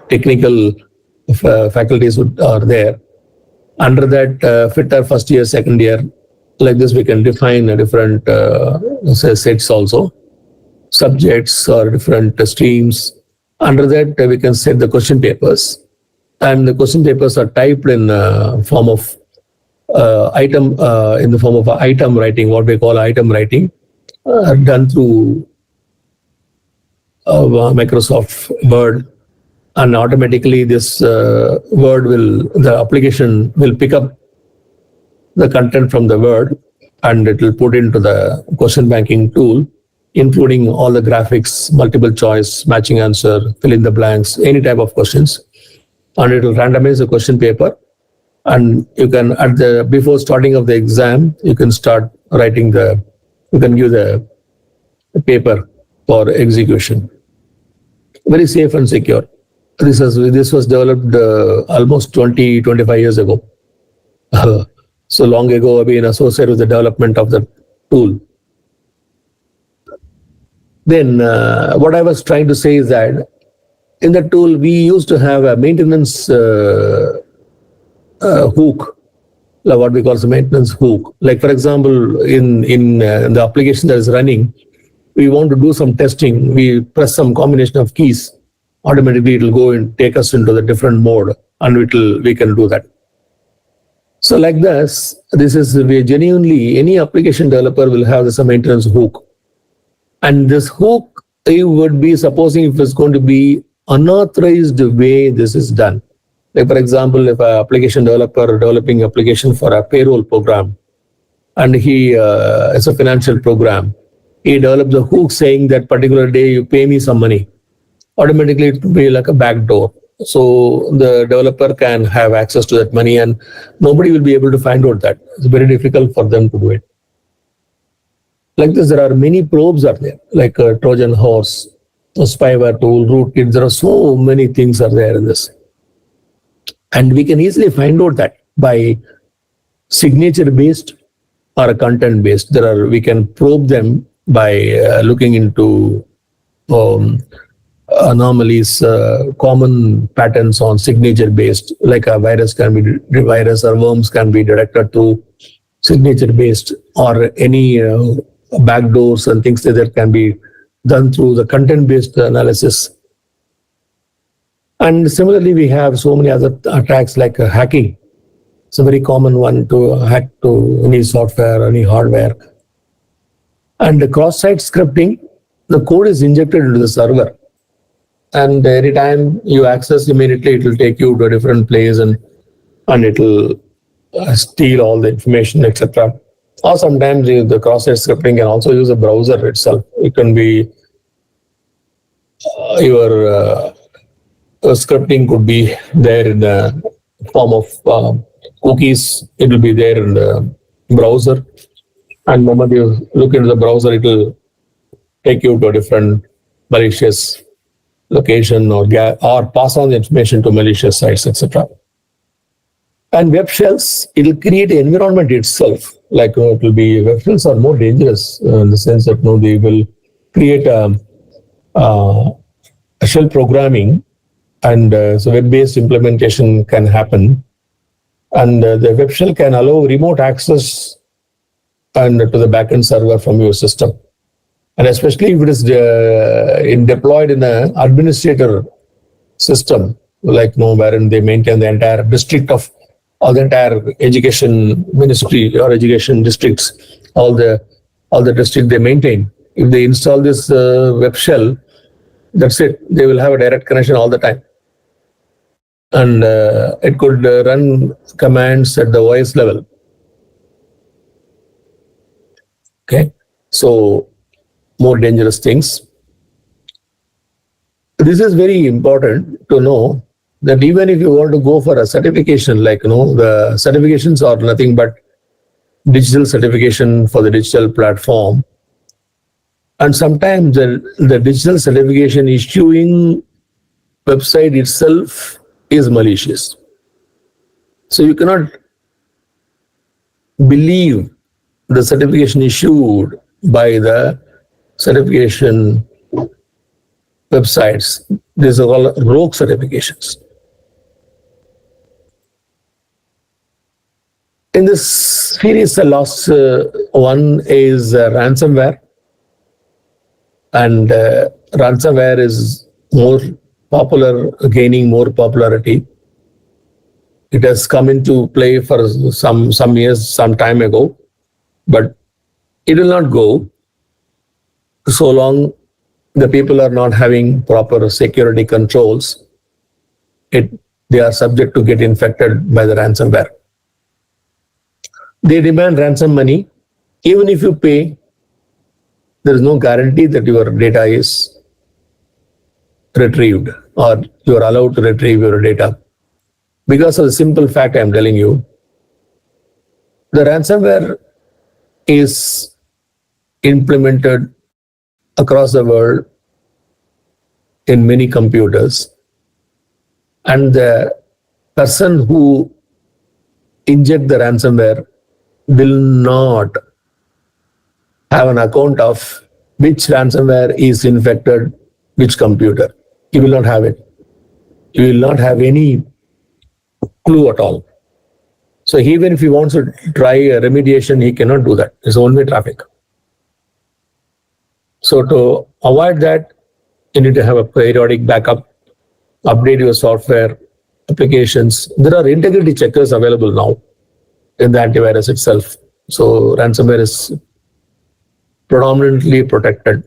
technical faculties are there. Under that fitter first year, second year, like this, we can define a different sets also, subjects or different streams. Under that, we can set the question papers, and the question papers are typed in form of item in the form of item writing, what we call item writing, done through Microsoft Word, and automatically this the application will pick up the content from the Word, and it will put into the question banking tool, including all the graphics, multiple choice, matching answer, fill in the blanks, any type of questions, and it will randomize the question paper. And you can, before starting of the exam, you can start writing you can give the paper for execution. Very safe and secure. This was developed almost 25 years ago. So long ago, I've been associated with the development of the tool. Then what I was trying to say is that in the tool, we used to have a maintenance hook, like what we call the maintenance hook. Like, for example, in the application that is running, we want to do some testing, we press some combination of keys, automatically it will go and take us into the different mode, and we can do that. So like this, we genuinely, any application developer will have this maintenance hook. And this hook, it would be, supposing if it's going to be unauthorized way this is done. Like, for example, if an application developer developing application for a payroll program, and it's a financial program, he develops a hook saying that particular day you pay me some money, automatically it will be like a backdoor. So the developer can have access to that money, and nobody will be able to find out that. It's very difficult for them to do it. Like this, there are many probes are there, like a Trojan horse, a spyware tool, rootkit. There are so many things are there in this. And we can easily find out that by signature based or a content based. We can probe them by looking into anomalies, common patterns on signature based, like a virus or worms can be detected through signature based, or any backdoors and things that can be done through the content based analysis. And similarly, we have so many other attacks like hacking. It's a very common one to hack to any software, any hardware. And the cross-site scripting, the code is injected into the server. And every time you access, immediately it will take you to a different place, and it will steal all the information, etc. Or sometimes the cross-site scripting can also use a browser itself. It can be your scripting could be there in the form of cookies. It will be there in the browser, and the moment you look into the browser, it will take you to a different malicious location, or pass on the information to malicious sites, etc. And web shells, it will create an environment itself. Like it will be, web shells are more dangerous in the sense that they will create a shell programming, and so web-based implementation can happen. And the web shell can allow remote access and to the backend server from your system. And especially if it is deployed in an administrator system, like wherein they maintain the entire district of, or the entire education ministry or education districts, all the district they maintain. If they install this web shell, that's it. They will have a direct connection all the time. And it could run commands at the OS level. Okay, so more dangerous things. This is very important to know that even if you want to go for a certification, like, the certifications are nothing but digital certification for the digital platform. And sometimes the digital certification issuing website itself is malicious. So you cannot believe the certification issued by the certification websites. These are all rogue certifications. In this series, the last one is ransomware. And ransomware is more popular, gaining more popularity. It has come into play for some years, some time ago, but it will not go so long the people are not having proper security controls. They are subject to get infected by the ransomware. They demand ransom money. Even if you pay, there is no guarantee that your data is retrieved or you are allowed to retrieve your data. Because of the simple fact I am telling you, the ransomware is implemented across the world in many computers, and the person who inject the ransomware will not have an account of which ransomware is infected which computer. He will not have it. He will not have any clue at all. So even if he wants to try a remediation, he cannot do that. It's one-way traffic. So to avoid that, you need to have a periodic backup, update your software, applications. There are integrity checkers available now in the antivirus itself. So ransomware is predominantly protected,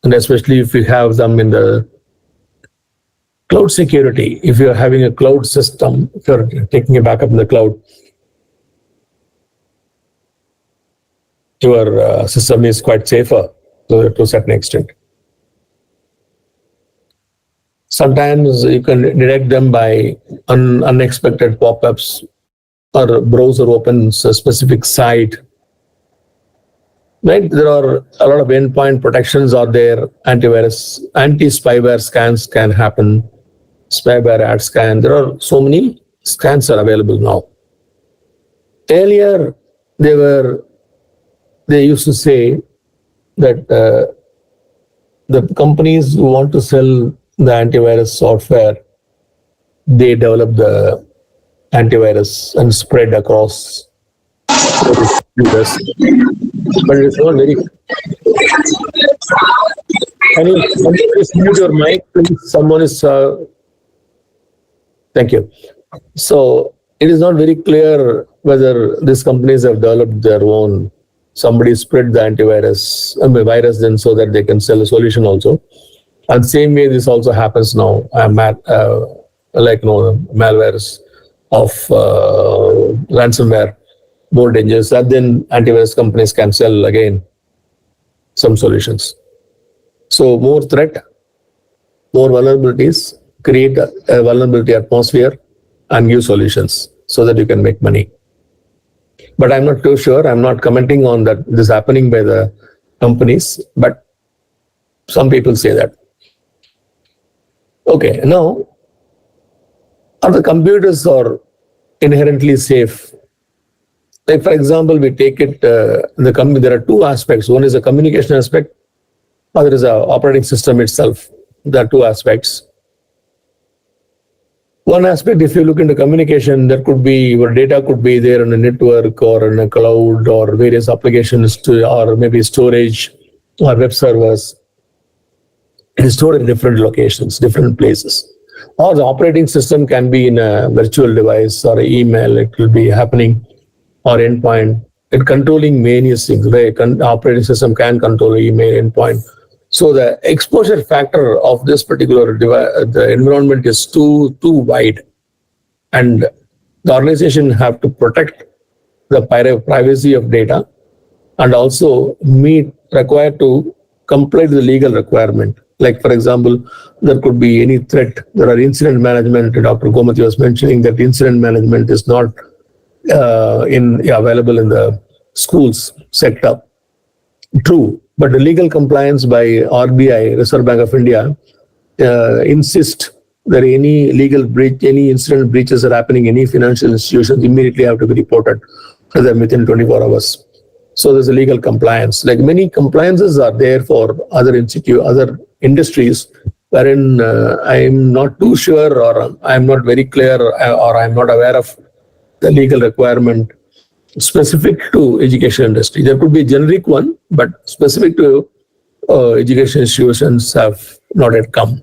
and especially if you have them in the cloud security. If you're having a cloud system, if you're taking a backup in the cloud, your system is quite safer to a certain extent. Sometimes you can detect them by unexpected pop-ups, or a browser opens a specific site. Right? There are a lot of endpoint protections are there. Antivirus, anti-spyware scans can happen. Spyware ad scan. There are so many scans are available now. Earlier, they used to say that the companies who want to sell the antivirus software, they develop the antivirus and spread across computers. But it's not very. Can you please mute your mic, please? Someone is. Thank you. So it is not very clear whether these companies have developed their own. Somebody spread the antivirus, virus then so that they can sell a solution also. And same way, this also happens now. Malwares of ransomware, more dangerous. And then antivirus companies can sell again some solutions. So more threat, more vulnerabilities, create a vulnerability atmosphere and give solutions so that you can make money. But I'm not too sure. I'm not commenting on that this happening by the companies, but some people say that. Okay, now, are the computers are inherently safe? Like, for example, we take it, there are two aspects. One is a communication aspect, other is a operating system itself. There are two aspects. One aspect, if you look into communication, there could be, your data could be there on a network or in a cloud or various applications or maybe storage or web servers. It is stored in different locations, different places. Or the operating system can be in a virtual device or an email, it will be happening, or endpoint. It controlling various things. The operating system can control email endpoint. So the exposure factor of this particular the environment is too wide, and the organization have to protect the privacy of data and also required to comply with the legal requirement. Like, for example, there could be any threat. There are incident management. Dr. Komathy was mentioning that incident management is not available in the schools sector. True, but the legal compliance by RBI, Reserve Bank of India, insist that any legal breach, any incident breaches are happening, any financial institutions immediately have to be reported to them within 24 hours. So there's a legal compliance. Like many compliances are there for other other industries, wherein I'm not too sure, or I'm not very clear, or I'm not aware of the legal requirement specific to education industry. There could be a generic one, but specific to education institutions have not yet come.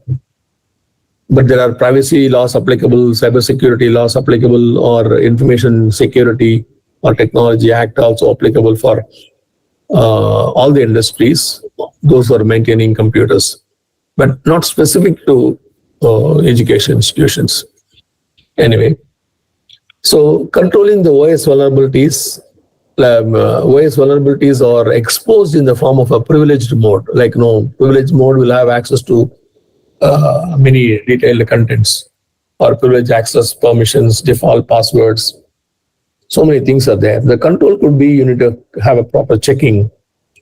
But there are privacy laws applicable, cybersecurity laws applicable, or information security or technology act also applicable for all the industries, those who are maintaining computers, but not specific to education institutions. Anyway, so controlling the OS vulnerabilities, OS vulnerabilities are exposed in the form of a privileged mode. Like, privileged mode will have access to many detailed contents, or privileged access permissions, default passwords. So many things are there. The control could be you need to have a proper checking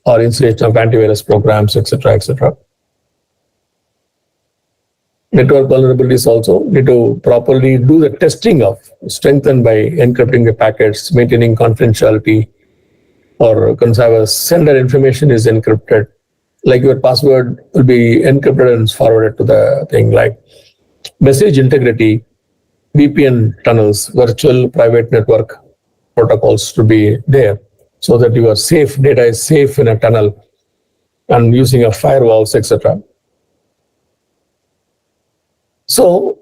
or installation of antivirus programs, etc., etc. Network vulnerabilities also need to properly do the testing of, strengthened by encrypting the packets, maintaining confidentiality, or conserve sender information is encrypted. Like your password will be encrypted and forwarded to the thing. Like message integrity, VPN tunnels, virtual private network protocols to be there so that your safe data is safe in a tunnel and using a firewalls, etc. So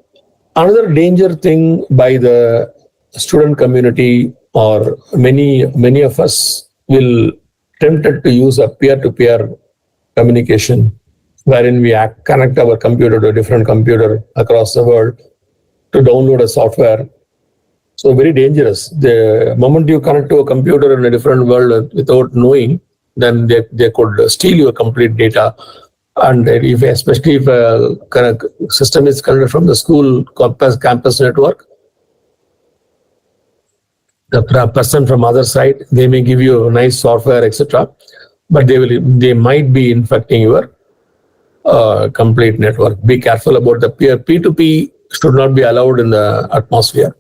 another danger thing by the student community, or many of us will tempted to use a peer-to-peer communication, wherein we connect our computer to a different computer across the world to download a software. So very dangerous. The moment you connect to a computer in a different world without knowing, then they could steal your complete data. And especially if a system is connected from the school campus network, the person from other side, they may give you a nice software, etc., but they might be infecting your complete network. Be careful about the P2P should not be allowed in the atmosphere.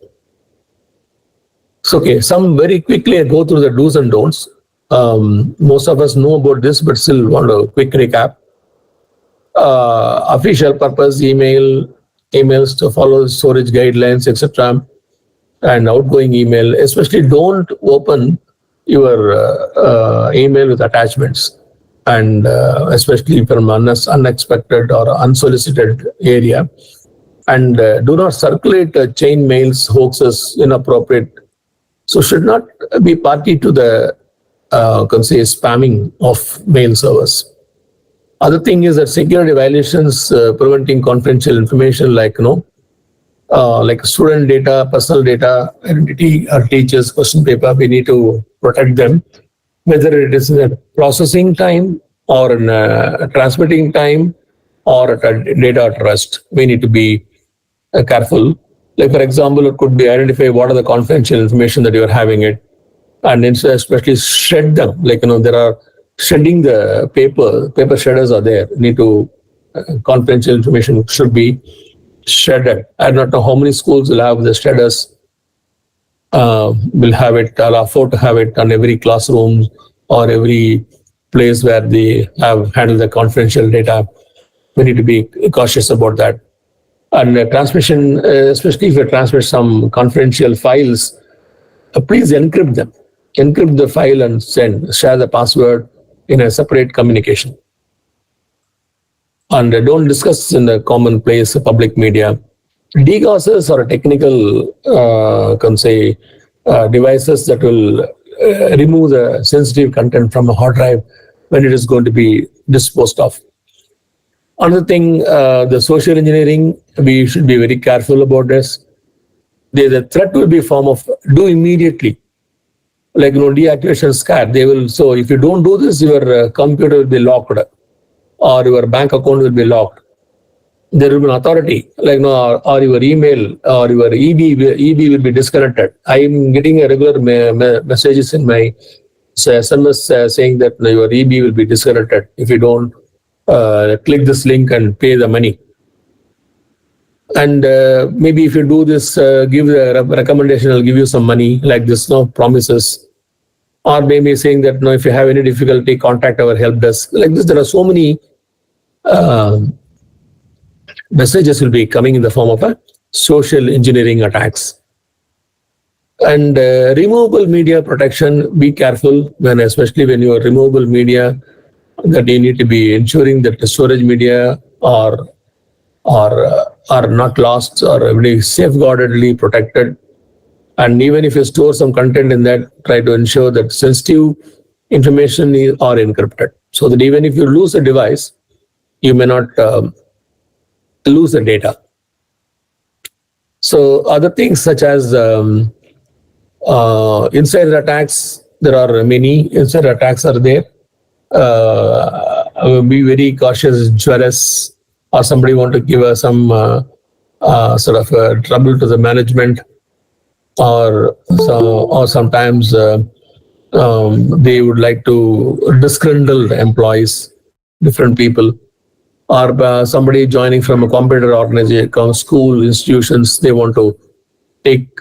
So, okay, some very quickly I go through the do's and don'ts. Most of us know about this, but still want a quick recap. Official purpose emails to follow storage guidelines, etc., and outgoing email. Especially don't open your email with attachments, and especially from unexpected or unsolicited area. And do not circulate chain mails, hoaxes, inappropriate. So should not be party to the spamming of mail servers. Other thing is that security violations preventing confidential information, like like student data, personal data, identity, or teachers' question paper. We need to protect them, whether it is in a processing time or in a transmitting time or at a data at rest. We need to be careful. Like, for example, it could be identify what are the confidential information that you are having it, and especially shred them. Like, there are shredding the paper shredders are there. Need to confidential information should be shredded. I don't know how many schools will have the shredders. Will have it, or afford to have it on every classroom or every place where they have handled the confidential data. We need to be cautious about that. And transmission, especially if you transmit some confidential files, please encrypt them. Encrypt the file and share the password in a separate communication. And don't discuss in the common place, public media. DGOSes are technical, devices that will remove the sensitive content from a hard drive when it is going to be disposed of. Another thing, the social engineering, we should be very careful about this. The threat will be a form of do immediately. Like, deactivation scare. They will, so if you don't do this, your computer will be locked. or your bank account will be locked. There will be an authority, like no, or your email or your EB will be disconnected. I am getting a regular messages in my SMS saying that your EB will be disconnected if you don't click this link and pay the money. And maybe if you do this, give a recommendation, I'll give you some money, like this, no promises. Or maybe saying that, no, if you have any difficulty, contact our help desk. Like this, there are so many messages will be coming in the form of a social engineering attacks. And removable media protection, be careful when, especially when you are removable media, that you need to be ensuring that the storage media are not lost or very safeguardedly protected. And even if you store some content in that, try to ensure that sensitive information are encrypted, so that even if you lose a device, you may not lose the data. So other things such as insider attacks, there are many insider attacks are there. Be very cautious, jealous, or somebody want to give us some sort of trouble to the management, or sometimes they would like to disgruntle the employees, different people, or somebody joining from a competitor organization, school, institutions, they want to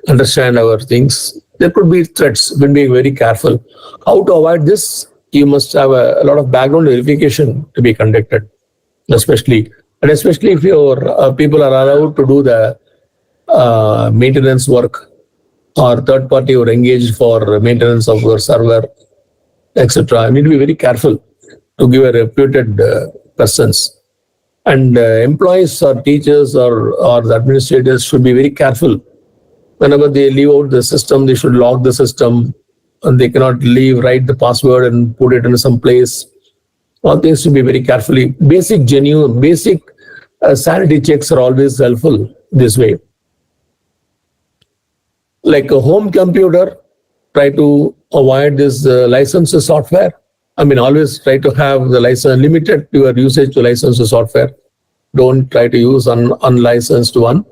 understand our things. There could be threats. When being very careful. How to avoid this? You must have a lot of background verification to be conducted, especially if your people are allowed to do the maintenance work, or third party or engaged for maintenance of your server, etc. You need to be very careful to give a reputed persons. And employees or teachers or the administrators should be very careful. Whenever they leave out the system, they should lock the system, and they cannot write the password and put it in some place. All things to be very carefully. Basic sanity checks are always helpful this way. Like a home computer, try to avoid this licensed software. I mean, always try to have the license limited to your usage to licensed software. Don't try to use unlicensed one.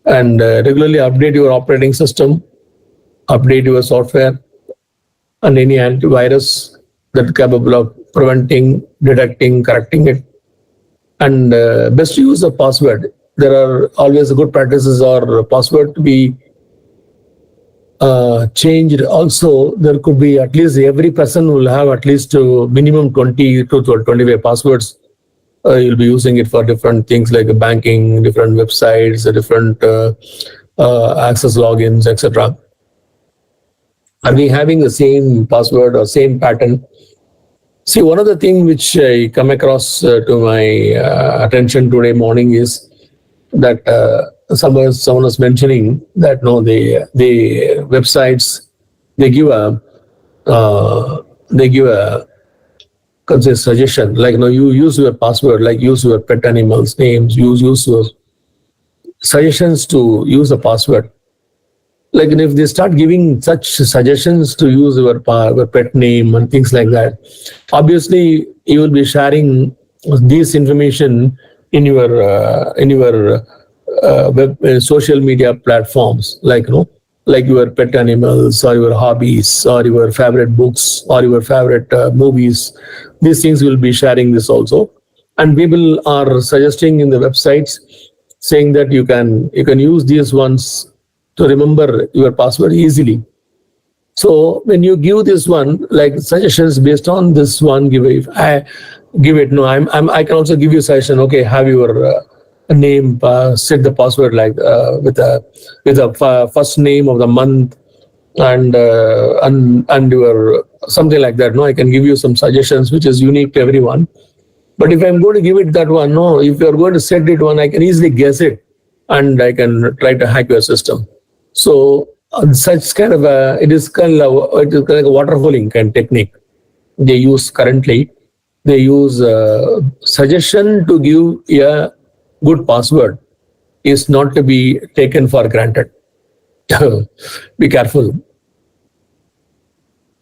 And regularly update your operating system, update your software, and any antivirus that is capable of preventing, detecting, correcting it. And best use of password. There are always good practices or password to be changed. Also, there could be at least every person will have at least minimum 20 to 25 passwords. You'll be using it for different things like banking, different websites, different access logins, etc. Are we having the same password or same pattern? See, one of the things which I come across to my attention today morning is that someone was mentioning that the websites they give a suggestion, like you use your password, like use your pet animals names, use your suggestions to use a password. Like if they start giving such suggestions to use your pet name and things like that, obviously you will be sharing this information in your social media platforms, like your pet animals or your hobbies or your favorite books or your favorite movies. These things will be sharing this also, and people are suggesting in the websites saying that you can use these ones to remember your password easily. So when you give this one, like suggestions based on this one, I can also give you a suggestion. Okay, have your name, set the password like with a first name of the month and your something like that. I can give you some suggestions which is unique to everyone. But if I'm going to give it that one, if you're going to set it one, I can easily guess it and I can try to hack your system. So such kind of it is kind of like a waterfalling kind of technique they use currently. They use suggestion to give a good password is not to be taken for granted. Be careful.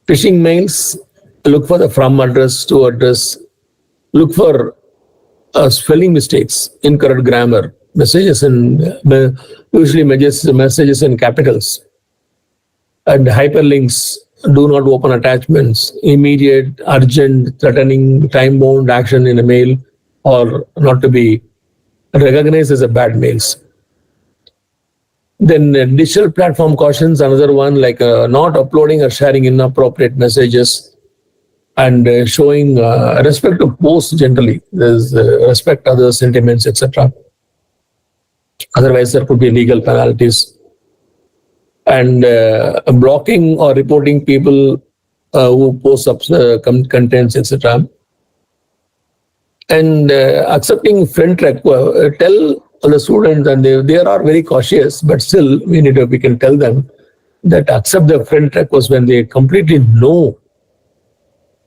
Phishing mails, look for the from address, to address, look for spelling mistakes, incorrect grammar, usually messages in capitals, and hyperlinks. Do not open attachments. Immediate, urgent, threatening, time-bound action in a mail, or not to be recognized as a bad mails. Then digital platform cautions, another one, like not uploading or sharing inappropriate messages, and showing respect to posts generally. There's respect other sentiments, etc. Otherwise, there could be legal penalties. And blocking or reporting people who post up contents, etc. And accepting friend request. Tell the students, and they are very cautious, but still we can tell them that accept the friend request when they completely know.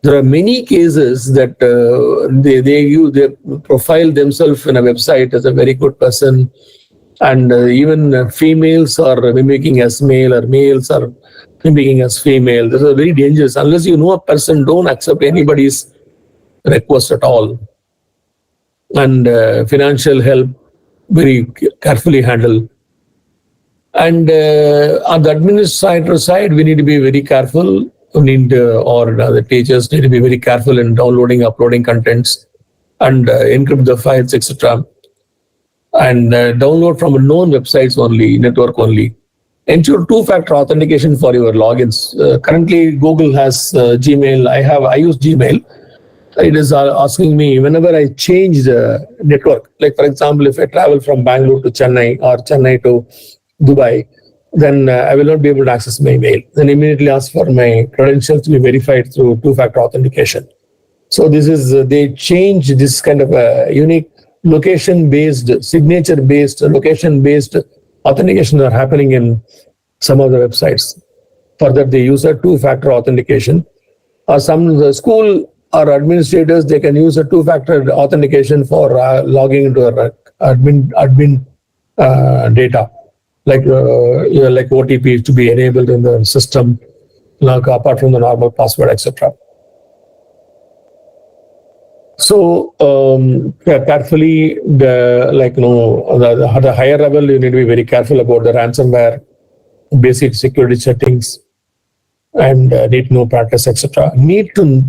There are many cases that they profile themselves in a website as a very good person, and even females are mimicking as male, or males are mimicking as female. This is very dangerous. Unless you know a person, don't accept anybody's request at all. And financial help, very carefully handle. And on the administrator side, we need to be very careful. The teachers need to be very careful in downloading, uploading contents, and encrypt the files, etc. And download from known websites only, network only. Ensure two-factor authentication for your logins. Currently, Google has Gmail. I use Gmail. It is asking me whenever I change the network, like for example, if I travel from Bangalore to Chennai or Chennai to Dubai, then I will not be able to access my mail. Then immediately ask for my credentials to be verified through two-factor authentication. So this is, they change this kind of a unique location-based, signature-based, location-based authentication are happening in some of the websites. For that, they use a two-factor authentication. Some school or administrators, they can use a two-factor authentication for logging into admin data, like OTP to be enabled in the system, like apart from the normal password, etc. So carefully, the higher level, you need to be very careful about the ransomware, basic security settings, and need to know practice, etc. Need to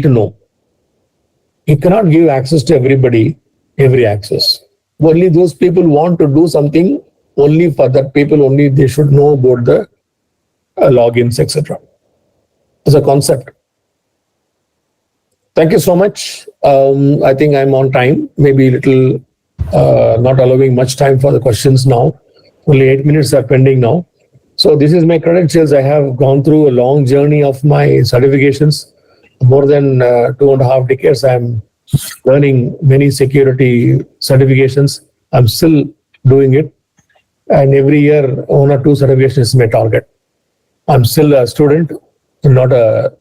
know. You cannot give access to everybody, every access. Only those people want to do something, only for that people only they should know about the logins, etc. It's a concept. Thank you so much. I think I'm on time, maybe a little not allowing much time for the questions now. Only 8 minutes are pending now. So this is my credentials. I have gone through a long journey of my certifications. More than 2.5 decades, I'm learning many security certifications. I'm still doing it. And every year, 1 or 2 certifications is my target. I'm still a student, not a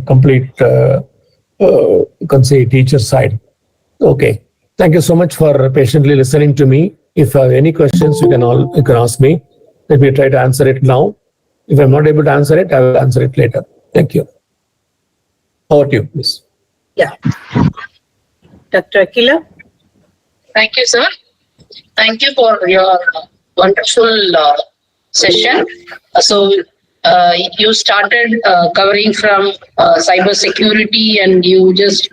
complete, you can say, teacher side. Okay. Thank you so much for patiently listening to me. If you have any questions, you can ask me. Let me try to answer it now. If I'm not able to answer it, I will answer it later. Thank you. Over to you, please. Yeah. Dr. Akila? Thank you, sir. Thank you for your wonderful session. So you started covering from cyber security, and you just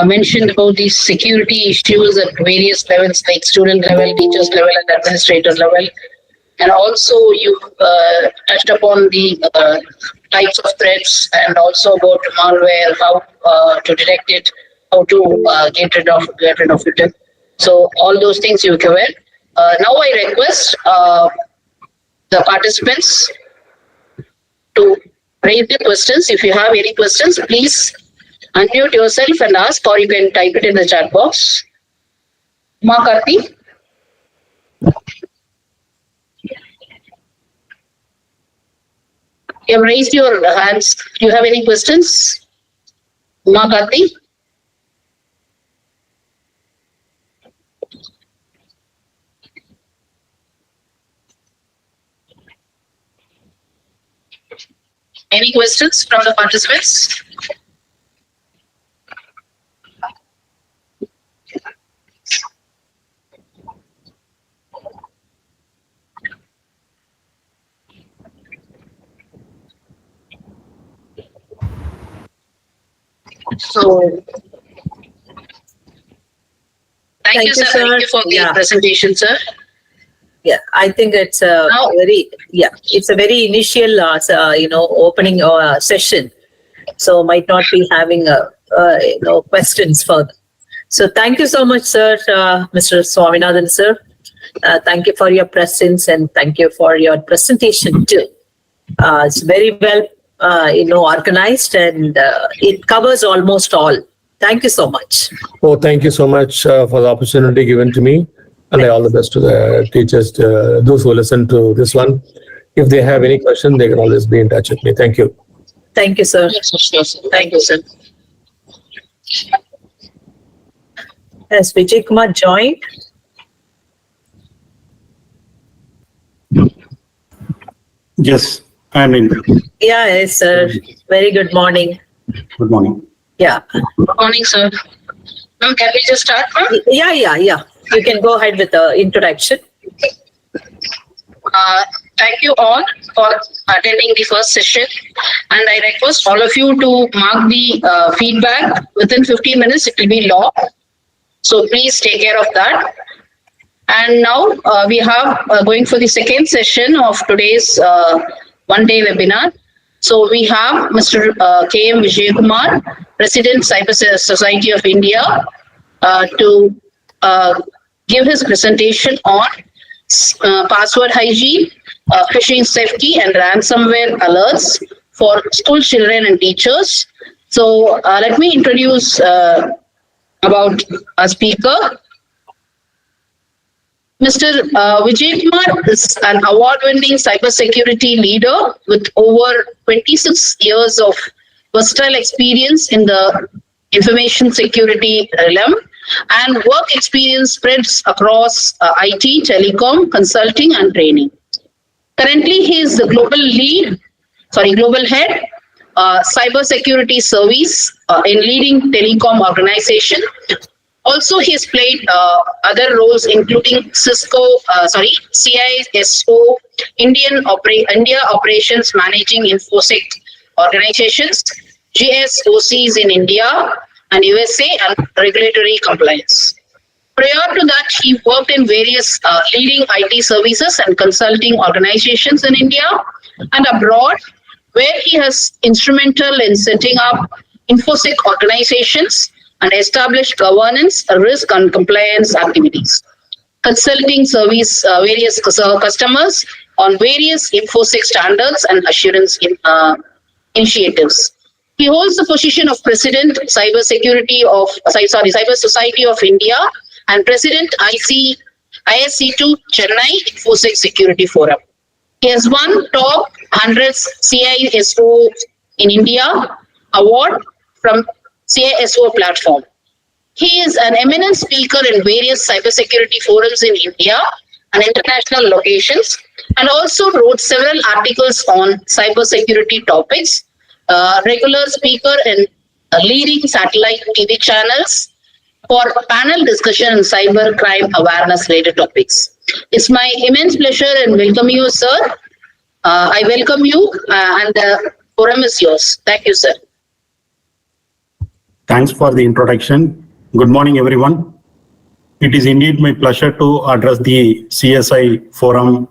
mentioned about these security issues at various levels, like student level, teachers level, and administrator level. And also you touched upon the types of threats, and also about malware, how to detect it, how to get rid of it. So all those things you covered. Now I request the participants to raise the questions. If you have any questions, please unmute yourself and ask, or you can type it in the chat box. Makati? You have raised your hands. Do you have any questions? Makati? Any questions from the participants? So, thank you, sir. Thank you for the presentation, sir. Yeah, I think it's a it's a very initial, opening session. So might not be having questions further. So thank you so much, sir, Mr. Swaminathan, sir. Thank you for your presence and thank you for your presentation too. It's very well, organized and it covers almost all. Thank you so much. Oh, thank you so much for the opportunity given to me. And all the best to the teachers, those who listen to this one. If they have any question, they can always be in touch with me. Thank you. Thank you, sir. Yes, thank you, sir. Has Vijaya Kumar joined? Yes, I'm in. Yeah, yes, sir. Very good morning. Good morning. Yeah. Good morning, sir. Ma'am, can we just start, ma'am? Yeah. You can go ahead with the introduction. Thank you all for attending the first session. And I request all of you to mark the feedback within 15 minutes. It will be long. So please take care of that. And now we have going for the second session of today's one-day webinar. So we have Mr. K.M. Vijaya Kumar, President, Cyber Society of India, to give his presentation on password hygiene, phishing safety and ransomware alerts for school children and teachers. So let me introduce about a speaker. Mr. Vijay Kumar is an award-winning cybersecurity leader with over 26 years of versatile experience in the information security realm, and work experience spreads across IT, telecom, consulting, and training. Currently, he is the global head, cybersecurity service in leading telecom organization. Also, he has played other roles including CISO, India Operations Managing InfoSec organizations, GSOCs in India and USA, and regulatory compliance. Prior to that, he worked in various leading IT services and consulting organizations in India and abroad, where he has instrumental in setting up InfoSec organizations and established governance, risk, and compliance activities. Consulting service various customers on various InfoSec standards and assurance initiatives. He holds the position of President, Cyber Society of India, and President ISC2 Chennai InfoSec Security Forum. He has won top 100 CISO in India award from CISO platform. He is an eminent speaker in various cybersecurity forums in India and international locations, and also wrote several articles on cybersecurity topics, regular speaker in leading satellite TV channels for panel discussion on cyber crime awareness related topics. It's my immense pleasure and welcome you, sir. I welcome you and the forum is yours. Thank you, sir. Thanks for the introduction. Good morning, everyone. It is indeed my pleasure to address the CSI forum,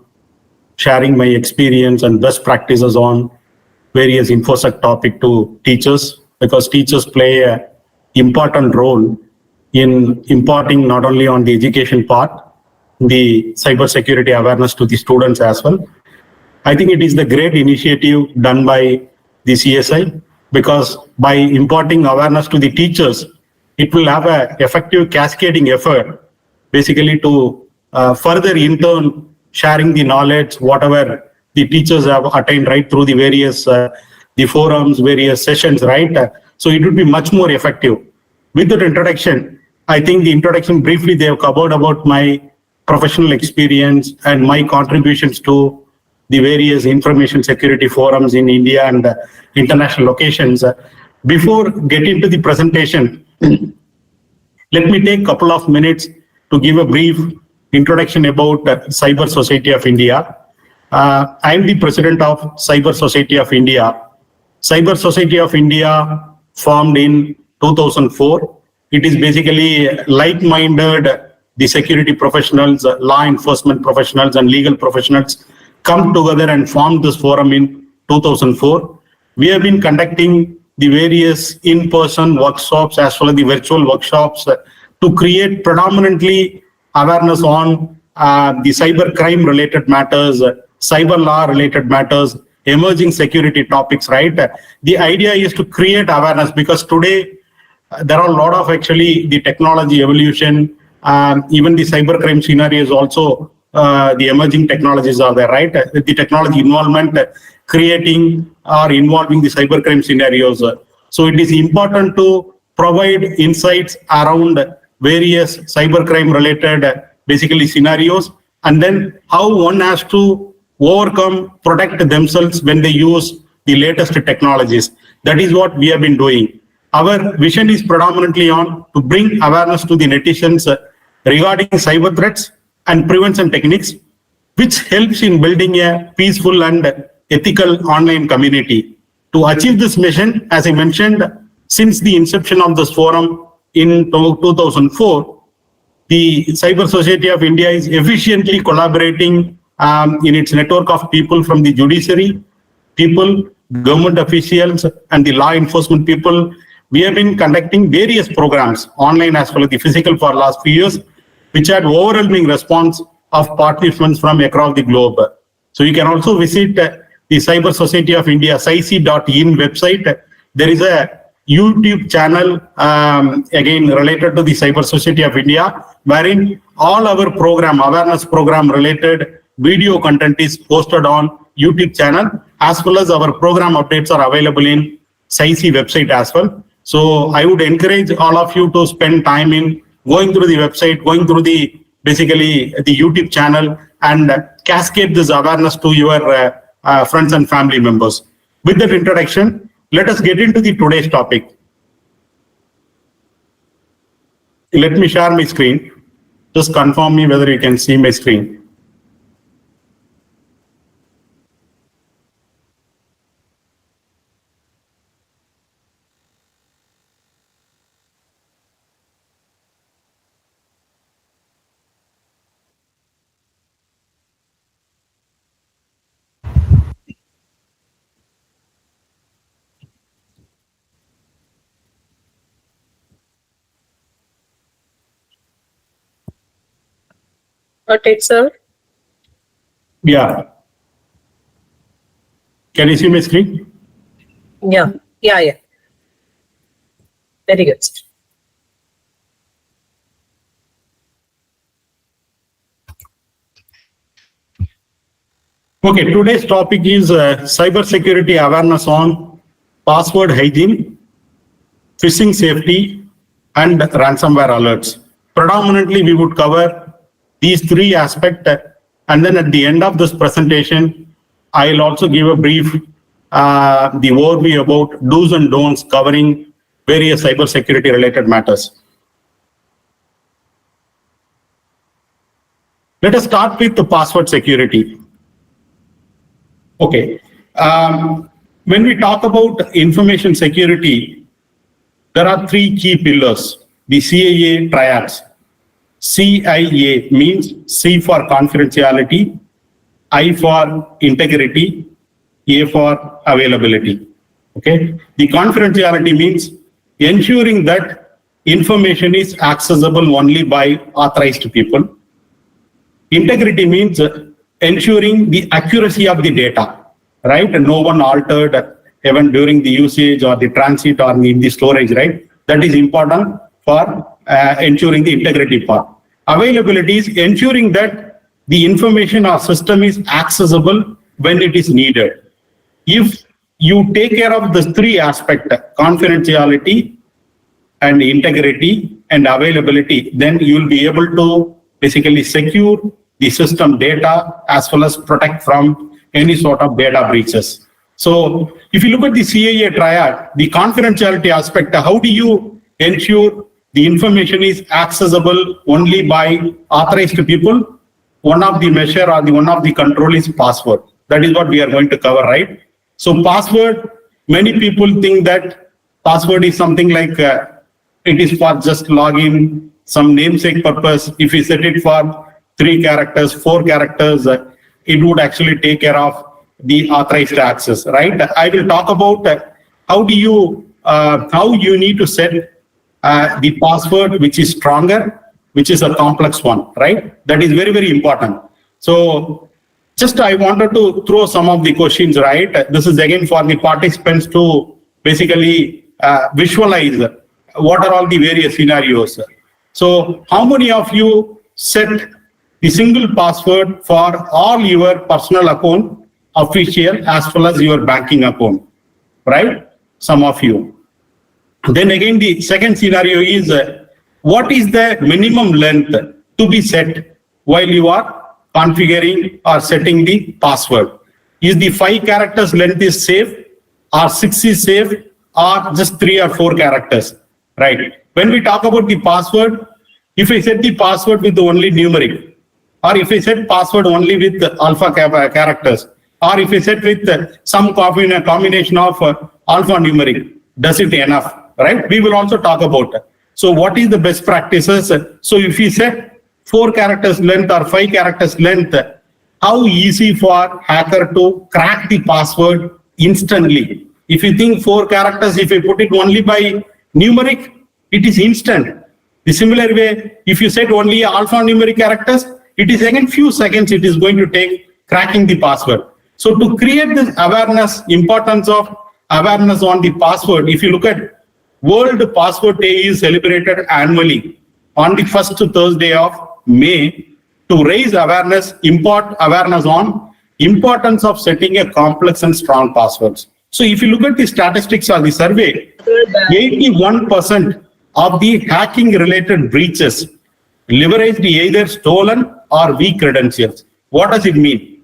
sharing my experience and best practices on various InfoSec topic to teachers, because teachers play an important role in imparting not only on the education part, the cybersecurity awareness to the students as well. I think it is the great initiative done by the CSI, because by imparting awareness to the teachers, it will have an effective cascading effort, basically to further in turn sharing the knowledge, whatever the teachers have attained right through the various the forums, various sessions, right? So it would be much more effective. With that introduction, I think the introduction briefly they have covered about my professional experience and my contributions to the various information security forums in India and international locations. Before getting to the presentation, let me take a couple of minutes to give a brief introduction about Cyber Society of India. I am the president of Cyber Society of India. Cyber Society of India formed in 2004. It is basically like-minded, the security professionals, law enforcement professionals, and legal professionals come together and form this forum in 2004. We have been conducting the various in-person workshops as well as the virtual workshops to create predominantly awareness on the cyber crime related matters, cyber law related matters, emerging security topics, right? The idea is to create awareness because today there are a lot of actually the technology evolution, even the cyber crime scenarios also, the emerging technologies are there, right? The technology involvement creating or involving the cyber crime scenarios. So it is important to provide insights around various cyber crime related basically scenarios, and then how one has to overcome, protect themselves when they use the latest technologies. That is what we have been doing. Our vision is predominantly on to bring awareness to the netizens regarding cyber threats and prevention techniques, which helps in building a peaceful and ethical online community. To achieve this mission, as I mentioned, since the inception of this forum in 2004, the Cyber Society of India is efficiently collaborating in its network of people from the judiciary, people, government officials, and the law enforcement people. We have been conducting various programs, online as well as the physical, for last few years, which had overwhelming response of participants from across the globe. So you can also visit the Cyber Society of India, cyc.in website. There is a YouTube channel, again related to the Cyber Society of India, wherein all our program, awareness program related video content is posted on YouTube channel, as well as our program updates are available in CIC website as well. So I would encourage all of you to spend time in going through the website, going through the basically the YouTube channel, and cascade this awareness to your friends and family members. With that introduction, let us get into the today's topic. Let me share my screen. Just confirm me whether you can see my screen. Got it, sir. Yeah. Can you see my screen? Yeah. Very good. Okay, today's topic is cybersecurity awareness on password hygiene, phishing safety, and ransomware alerts. Predominantly, we would cover these three aspects, and then at the end of this presentation, I'll also give a brief the overview about do's and don'ts covering various cybersecurity related matters. Let us start with the password security. Okay. When we talk about information security, there are three key pillars, the CIA triads. CIA means C for confidentiality, I for integrity, A for availability. Okay. The confidentiality means ensuring that information is accessible only by authorized people. Integrity means ensuring the accuracy of the data, right? And no one altered even during the usage or the transit or in the storage, right? That is important for ensuring the integrity part. Availability is ensuring that the information or system is accessible when it is needed. If you take care of the three aspects, confidentiality and integrity and availability, then you will be able to basically secure the system data as well as protect from any sort of data breaches. So if you look at the CIA triad, the confidentiality aspect, how do you ensure the information is accessible only by authorized people? One of the measure or the one of the control is password. That is what we are going to cover, right? So password, many people think that password is something like it is for just login, some namesake purpose. If you set it for 3 characters, 4 characters, it would actually take care of the authorized access, right? I will talk about how you need to set the password which is stronger, which is a complex one, right? That is very, very important. So just I wanted to throw some of the questions, right? This is again for the participants to basically visualize what are all the various scenarios. So how many of you set the single password for all your personal account, official, as well as your banking account, right? Some of you. Then again, the second scenario is what is the minimum length to be set while you are configuring or setting the password? Is the 5 characters length is safe, or 6 is safe, or just 3 or 4 characters, right? When we talk about the password, if I set the password with only numeric, or if I set password only with alpha characters, or if I set with some combination of alphanumeric, does it enough, right? We will also talk about it. So what is the best practices? So if you set 4 characters length or 5 characters length, how easy for hacker to crack the password instantly? If you think 4 characters, if you put it only by numeric, it is instant. The similar way, if you set only alphanumeric characters, it is again few seconds it is going to take cracking the password. So to create this awareness, importance of awareness on the password, if you look at World Password Day is celebrated annually on the first Thursday of May to raise awareness, impart awareness on importance of setting a complex and strong passwords. So if you look at the statistics of the survey, 81% of the hacking related breaches leveraged either stolen or weak credentials. What does it mean?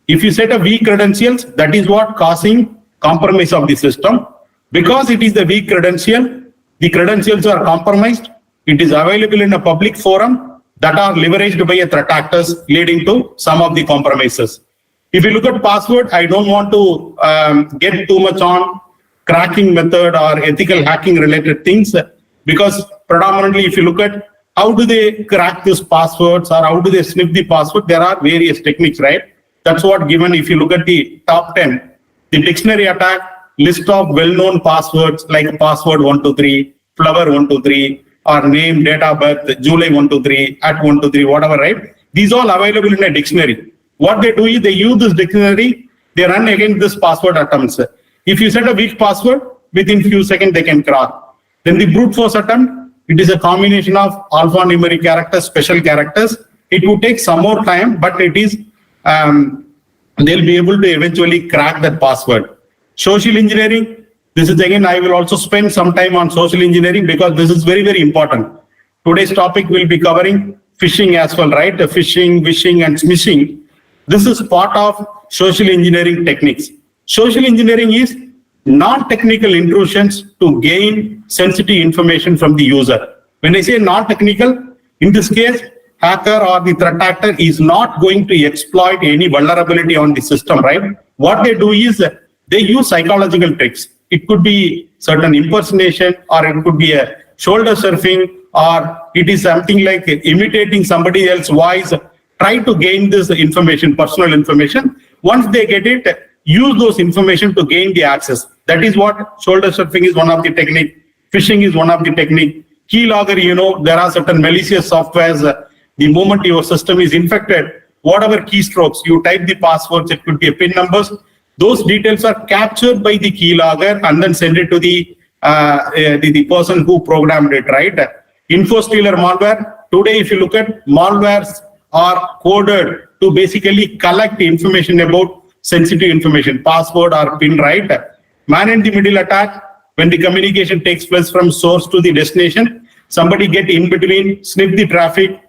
If you set a weak credentials, that is what causing compromise of the system. Because it is the weak credential, the credentials are compromised. It is available in a public forum that are leveraged by a threat actors, leading to some of the compromises. If you look at password, I don't want to get too much on cracking method or ethical hacking related things, because predominantly if you look at how do they crack these passwords or how do they sniff the password, there are various techniques, right? That's what given. If you look at the top 10, the dictionary attack, list of well-known passwords like password 123, flower 123, or name, date of birth, July 123, at 123, whatever, right? These all available in a dictionary. What they do is they use this dictionary, they run against this password attempts. If you set a weak password, within few seconds they can crack. Then the brute force attempt, it is a combination of alphanumeric characters, special characters. It would take some more time, but it is they'll be able to eventually crack that password. Social engineering, this is again, I will also spend some time on social engineering because this is very, very important. Today's topic will be covering phishing as well, right? The phishing, wishing, and smishing. This is part of social engineering techniques. Social engineering is non-technical intrusions to gain sensitive information from the user. When I say non-technical, in this case, hacker or the threat actor is not going to exploit any vulnerability on the system, right? What they do is they use psychological tricks. It could be certain impersonation, or it could be a shoulder surfing, or it is something like imitating somebody else's voice, try to gain this information, personal information. Once they get it, use those information to gain the access. That is what shoulder surfing is one of the technique. Phishing is one of the technique. Keylogger, there are certain malicious softwares. The moment your system is infected, whatever keystrokes, you type the passwords, it could be a PIN numbers. Those details are captured by the keylogger and then send it to the person who programmed it, right? Infostealer malware. Today, if you look at malwares are coded to basically collect information about sensitive information, password or PIN, right? Man-in-the-middle attack, when the communication takes place from source to the destination, somebody get in between, sniff the traffic,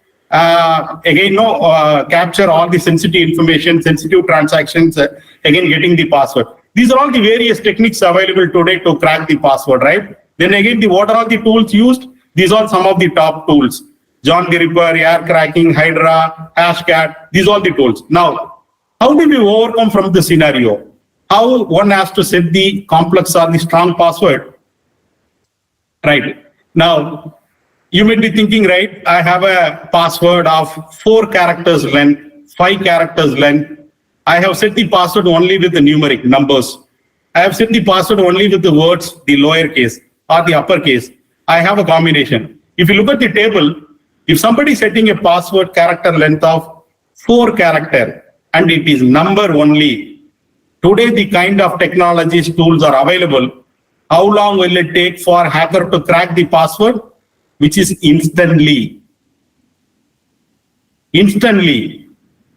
capture all the sensitive information, sensitive transactions, again getting the password. These are all the various techniques available today to crack the password, right? Then again, what are all the tools used? These are some of the top tools. John the Ripper, air cracking, Hydra, Hashcat, these are the tools. Now, how do we overcome from the scenario? How one has to set the complex or the strong password? Right. Now, you may be thinking, right, I have a password of 4 characters length, 5 characters length. I have set the password only with the numeric numbers. I have set the password only with the words, the lowercase or the uppercase. I have a combination. If you look at the table, if somebody is setting a password character length of 4 character and it is number only, today the kind of technologies tools are available, how long will it take for hacker to crack the password? Which is instantly. Instantly.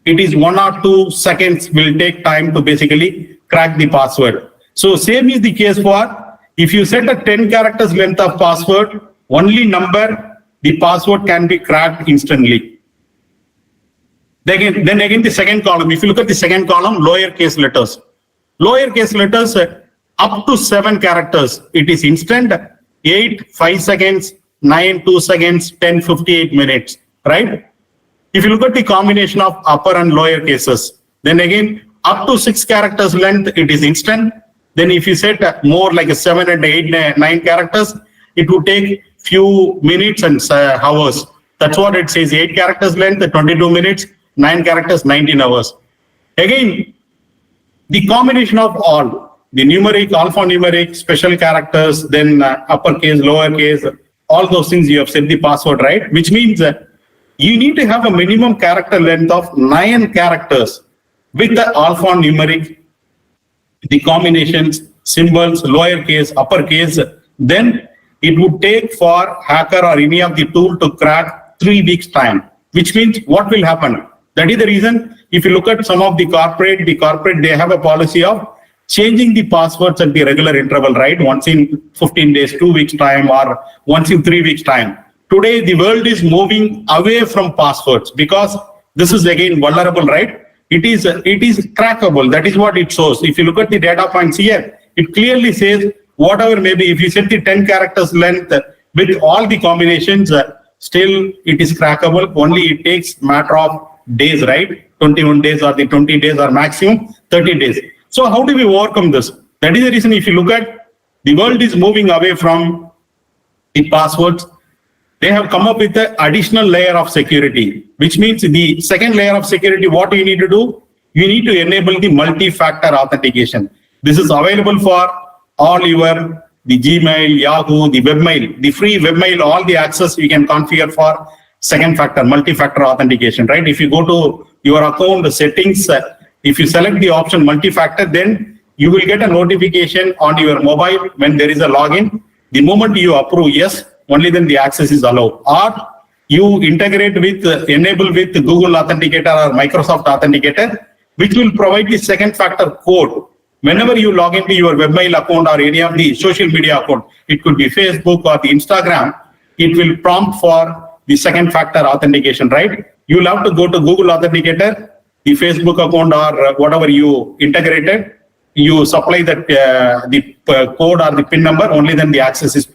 It is 1 or 2 seconds will take time to basically crack the password. So same is the case for if you set a 10 characters length of password, only number, the password can be cracked instantly. Then again the second column, if you look at the second column, lowercase letters. Lowercase letters up to 7 characters, it is instant, 8, 5 seconds, 9, 2 seconds, 10, 58 minutes, right? If you look at the combination of upper and lower cases, then again, up to 6 characters length, it is instant. Then if you set more like a 7 and 8, 9 characters, it would take few minutes and hours. That's what it says, 8 characters length, 22 minutes, 9 characters, 19 hours. Again, the combination of all, the numeric, alphanumeric, special characters, then uppercase, lowercase, all those things you have set the password, right? Which means you need to have a minimum character length of 9 characters with the alphanumeric, the combinations, symbols, lowercase, uppercase. Then it would take for hacker or any of the tool to crack 3 weeks time, which means what will happen? That is the reason if you look at some of the corporate, they have a policy of changing the passwords at the regular interval, right? Once in 15 days, 2 weeks time, or once in 3 weeks time. Today, the world is moving away from passwords because this is again vulnerable, right? It is crackable. That is what it shows. If you look at the data points here, it clearly says whatever maybe, if you set the 10 characters length with all the combinations, still it is crackable. Only it takes matter of days, right? 21 days or the 20 days or maximum 30 days. So how do we overcome this? That is the reason if you look at the world is moving away from the passwords, they have come up with an additional layer of security, which means the second layer of security, what you need to do? You need to enable the multi-factor authentication. This is available for all the Gmail, Yahoo, the webmail, the free webmail, all the access you can configure for second factor, multi-factor authentication, right? If you go to your account, the settings, if you select the option multi-factor, then you will get a notification on your mobile when there is a login. The moment you approve yes, only then the access is allowed. Or you integrate with, enable with Google Authenticator or Microsoft Authenticator, which will provide the second factor code. Whenever you log into your webmail account or any of the social media account, it could be Facebook or the Instagram, it will prompt for the second factor authentication, right? You'll have to go to Google Authenticator, the Facebook account or whatever you integrated, you supply that the code or the PIN number, only then the access is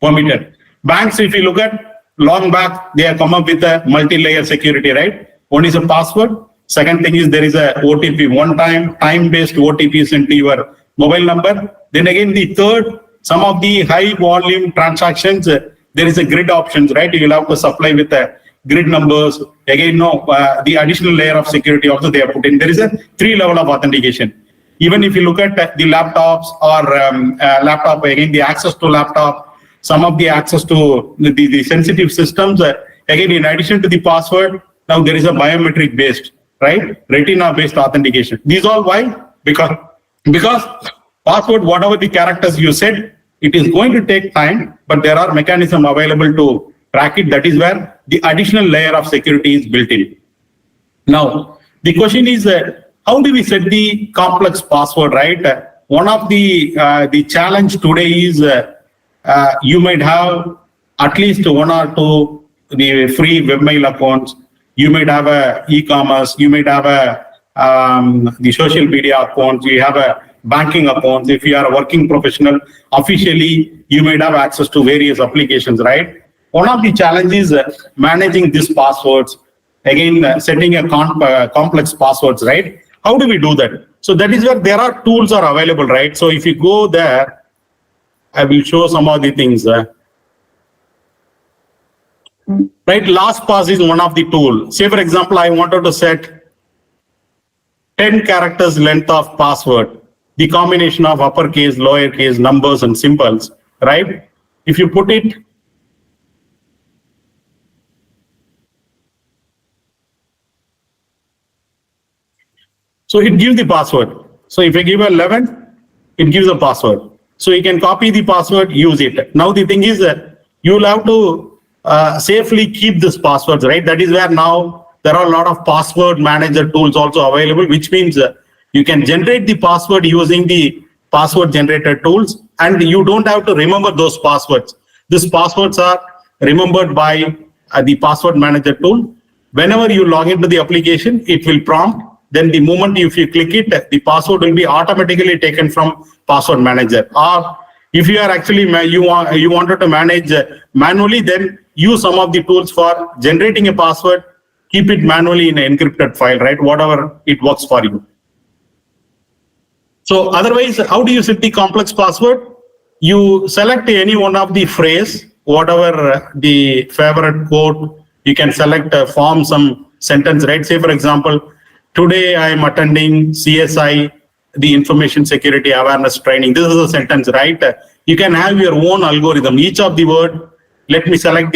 permitted. Banks, if you look at long back, they have come up with a multi-layer security, right? One is a password. Second thing is there is a OTP, time-based OTP sent to your mobile number. Then again, the third, some of the high volume transactions, there is a grid options, right? You will have to supply with grid numbers. Again, the additional layer of security also they have put in. There is a 3 level of authentication. Even if you look at the laptops or laptop, again, the access to laptop, some of the access to the sensitive systems, again, in addition to the password, now there is a biometric based, right? Retina based authentication. These all why? Because password, whatever the characters you said, it is going to take time, but there are mechanisms available to track it. That is where the additional layer of security is built in. Now, the question is, how do we set the complex password, right? One of the challenge today is you might have at least 1 or 2 the free webmail accounts. You might have a e-commerce. You might have the social media accounts. You have a banking accounts. If you are a working professional, officially you might have access to various applications, right? One of the challenges managing these passwords, again, setting a complex passwords, right? How do we do that? So that is where there are tools are available, right? So if you go there, I will show some of the things. right? LastPass is one of the tool. Say, for example, I wanted to set 10 characters length of password, the combination of uppercase, lowercase, numbers, and symbols, right? If you put it, so it gives the password. So if I give 11, it gives a password. So you can copy the password, use it. Now the thing is that you'll have to safely keep this passwords, right? That is where now there are a lot of password manager tools also available, which means you can generate the password using the password generator tools, and you don't have to remember those passwords. These passwords are remembered by the password manager tool. Whenever you log into the application, it will prompt. Then the moment if you click it, the password will be automatically taken from password manager. Or if you are actually you wanted to manage manually, then use some of the tools for generating a password. Keep it manually in an encrypted file, right? Whatever it works for you. So otherwise, how do you set the complex password? You select any one of the phrase, whatever the favorite quote. You can select form some sentence, right? Say for example, today I am attending CSI, the information security awareness training. This is a sentence, right? You can have your own algorithm. Each of the word, let me select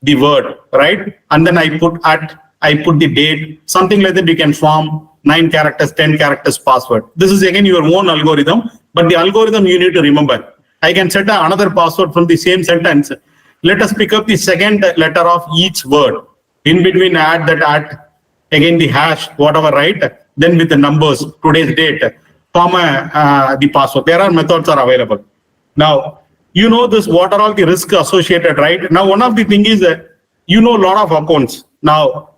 the word, right? And then I put the date, something like that. You can form 9 characters, 10 characters password. This is again your own algorithm, but the algorithm you need to remember. I can set another password from the same sentence. Let us pick up the second letter of each word. In between add that again the hash, whatever, right? Then with the numbers, today's date, comma, the password. There are methods are available. Now, you know this, what are all the risks associated, right? Now, one of the thing is that you know a lot of accounts. Now,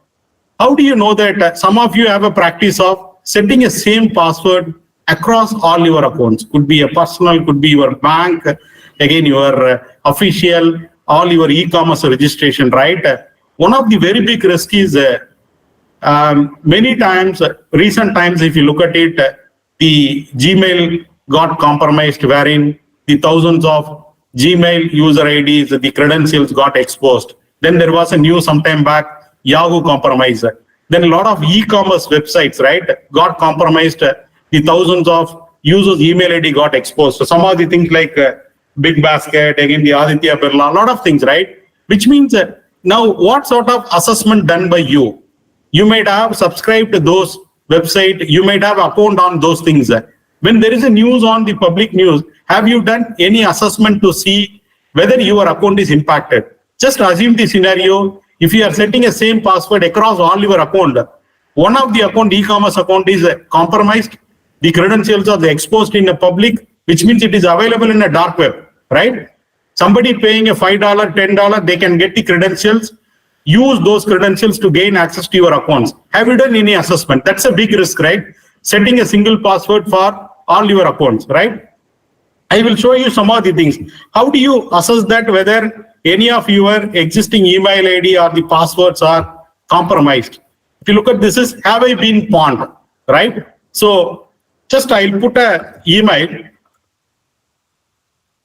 how do you know that some of you have a practice of setting a same password across all your accounts? Could be a personal, could be your bank, again, your official, all your e-commerce registration, right? One of the very big risks is many times, recent times, if you look at it, the Gmail got compromised, wherein the thousands of Gmail user IDs, the credentials got exposed. Then there was a news sometime back, Yahoo compromised. Then a lot of e-commerce websites, right, got compromised. The thousands of users' email ID got exposed. So some of the things like Big Basket, again the Aditya Birla, a lot of things, right? Which means now what sort of assessment done by you? You might have subscribed to those websites. You might have account on those things. When there is a news on the public news, have you done any assessment to see whether your account is impacted? Just assume the scenario. If you are setting a same password across all your account, one of the account, e-commerce account, is compromised. The credentials are exposed in the public, which means it is available in a dark web, right? Somebody paying a $5, $10, they can get the credentials, use those credentials to gain access to your accounts. Have you done any assessment? That's a big risk, right? Setting a single password for all your accounts, right? I will show you some of the things. How do you assess that whether any of your existing email ID or the passwords are compromised? If you look at this, is have I been pawned, right? So just I'll put a email.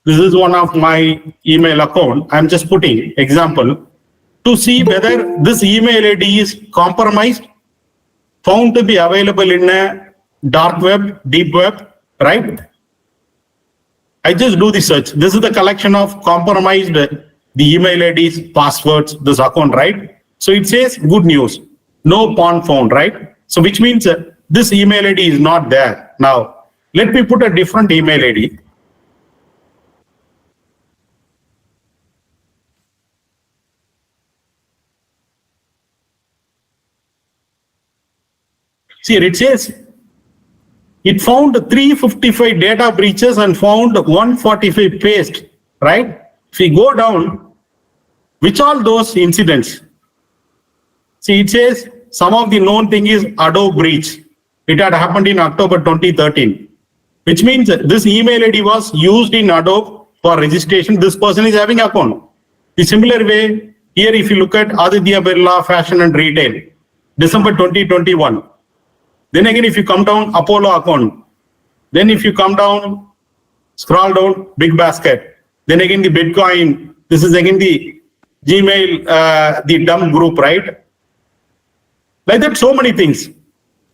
This is one of my email account. I'm just putting example to see whether this email ID is compromised, found to be available in a dark web, deep web, right? I just do the search. This is the collection of compromised the email IDs, passwords, this account, right? So it says good news, no pawn found, right? So which means this email ID is not there. Now, let me put a different email ID. See, it says it found 355 data breaches and found 145 paste, right? If we go down, which all those incidents? See, it says some of the known thing is Adobe breach. It had happened in October 2013, which means this email ID was used in Adobe for registration. This person is having account. The similar way, here if you look at Aditya Birla Fashion and Retail, December 2021. Then again, if you come down, Apollo account. Then if you come down, scroll down, Big Basket. Then again, the Bitcoin. This is again the Gmail, the dumb group, right? Like that, so many things.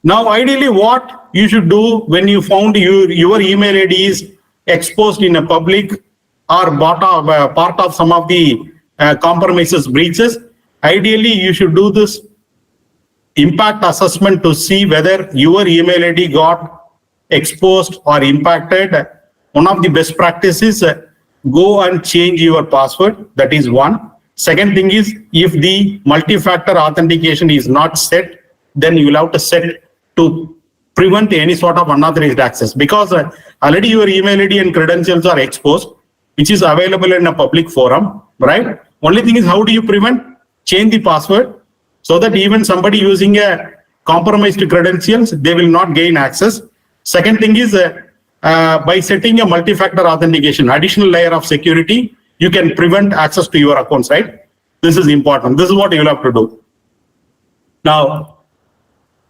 Now, ideally, what you should do when you found your email ID is exposed in a public or part of some of the compromises breaches, ideally, you should do this impact assessment to see whether your email ID got exposed or impacted. One of the best practices, go and change your password. That is one. Second thing is, if the multi-factor authentication is not set, then you will have to set to prevent any sort of unauthorized access, because already your email ID and credentials are exposed, which is available in a public forum, right? Only thing is, how do you prevent? Change the password so that even somebody using a compromised credentials, they will not gain access. Second thing is, by setting a multi-factor authentication, additional layer of security, you can prevent access to your accounts, right? This is important. This is what you will have to do. Now,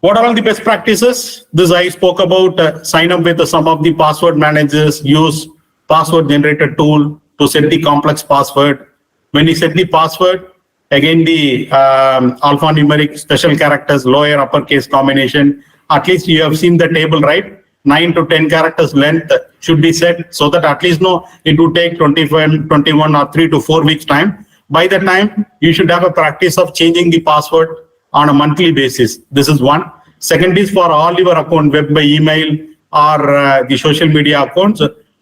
what are all the best practices? This I spoke about. Sign up with some of the password managers, use password generator tool to set the complex password. When you set the password, again, the alphanumeric special characters, lower uppercase combination, at least you have seen the table, right? 9 to 10 characters length should be set, so that at least it would take 21 or 3 to 4 weeks time. By the time, you should have a practice of changing the password on a monthly basis. This is one. Second is, for all your account, web by email or the social media accounts,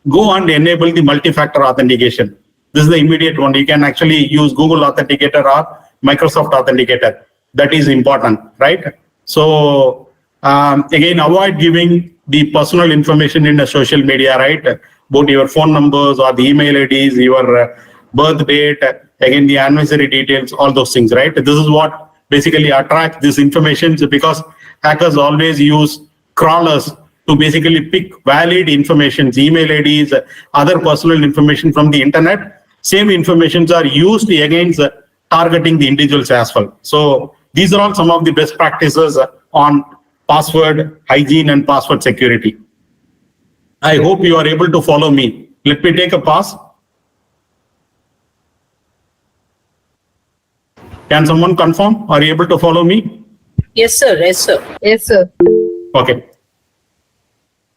go and enable the multi-factor authentication. This is the immediate one. You can actually use Google Authenticator or Microsoft Authenticator. That is important, right? So again, avoid giving the personal information in a social media, right? Both your phone numbers or the email IDs, your birth date, again, the anniversary details, all those things, right? This is what basically attract this information, because hackers always use crawlers to basically pick valid information, email IDs, other personal information from the internet. Same informations are used against targeting the individuals as well. So these are all some of the best practices on password hygiene and password security. I hope you are able to follow me. Let me take a pause. Can someone confirm? Are you able to follow me? Yes, sir. Yes, sir. Yes, sir. Okay.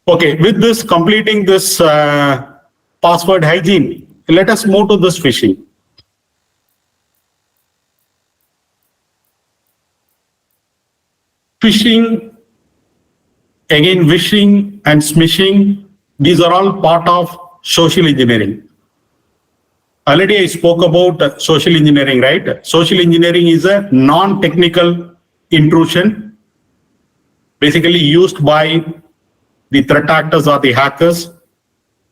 Okay, with this, completing this password hygiene, let us move to this phishing. Phishing, again, wishing and smishing, these are all part of social engineering. Already I spoke about social engineering, right? Social engineering is a non-technical intrusion, basically used by the threat actors or the hackers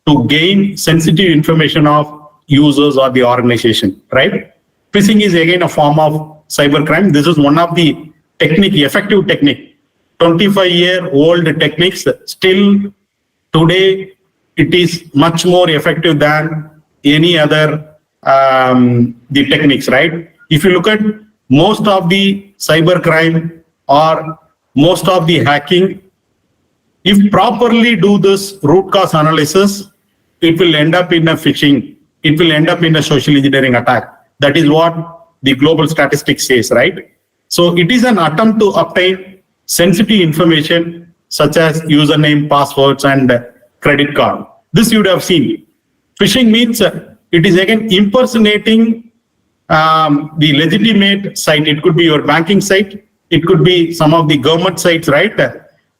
to gain sensitive information of users or the organization, right? Phishing is again a form of cybercrime. This is one of the effective technique, 25-year-old techniques. Still today, it is much more effective than any other the techniques, right? If you look at most of the cybercrime or most of the hacking, if properly do this root cause analysis, it will end up in a phishing. It will end up in a social engineering attack. That is what the global statistics says, right? So it is an attempt to obtain sensitive information such as username, passwords, and credit card. This you would have seen. Phishing means it is again impersonating the legitimate site. It could be your banking site. It could be some of the government sites, right?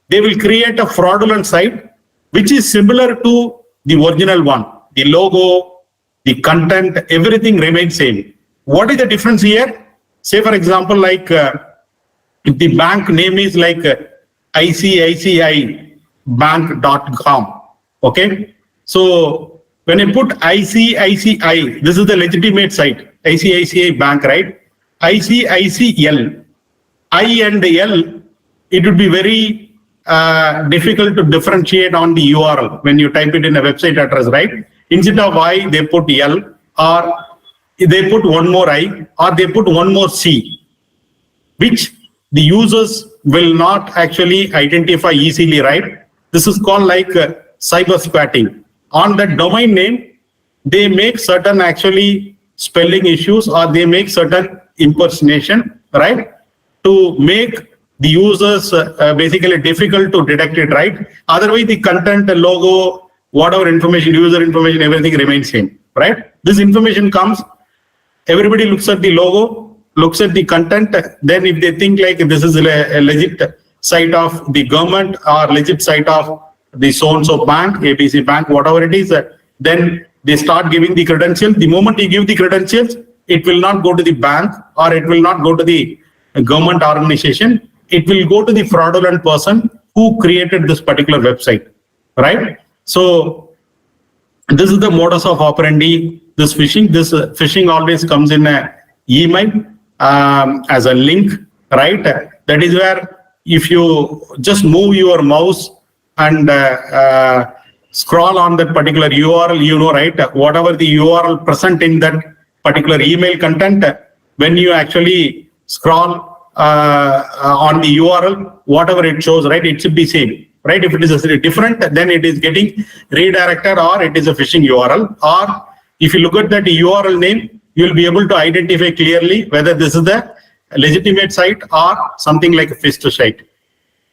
They will create a fraudulent site which is similar to the original one. The logo, the content, everything remains same. What is the difference here? Say, for example, like if the bank name is like ICICIbank.com. Okay. So when I put ICICI, this is the legitimate site, ICICI Bank, right? ICICL, I and L, it would be very difficult to differentiate on the URL when you type it in a website address, right? Instead of I, they put L, or they put one more I, or they put one more C, which the users will not actually identify easily, right? This is called like cyber squatting. On the domain name, they make certain actually spelling issues, or they make certain impersonation, right? To make the users basically difficult to detect it, right? Otherwise, the content, the logo, whatever information, user information, everything remains same, right? This information comes, everybody looks at the logo, looks at the content, then if they think like this is a legit site of the government or legit site of the so-and-so bank, ABC bank, whatever it is, then they start giving the credentials. The moment you give the credentials, it will not go to the bank or it will not go to the government organization. It will go to the fraudulent person who created this particular website, right? So this is the modus of operandi, this phishing. This phishing always comes in an email as a link, right? That is where if you just move your mouse and scroll on that particular URL, you know, right? Whatever the URL present in that particular email content, when you actually scroll on the URL, whatever it shows, right? It should be same, right? If it is different, then it is getting redirected or it is a phishing URL. Or if you look at that URL name, you will be able to identify clearly whether this is the legitimate site or something like a phished site.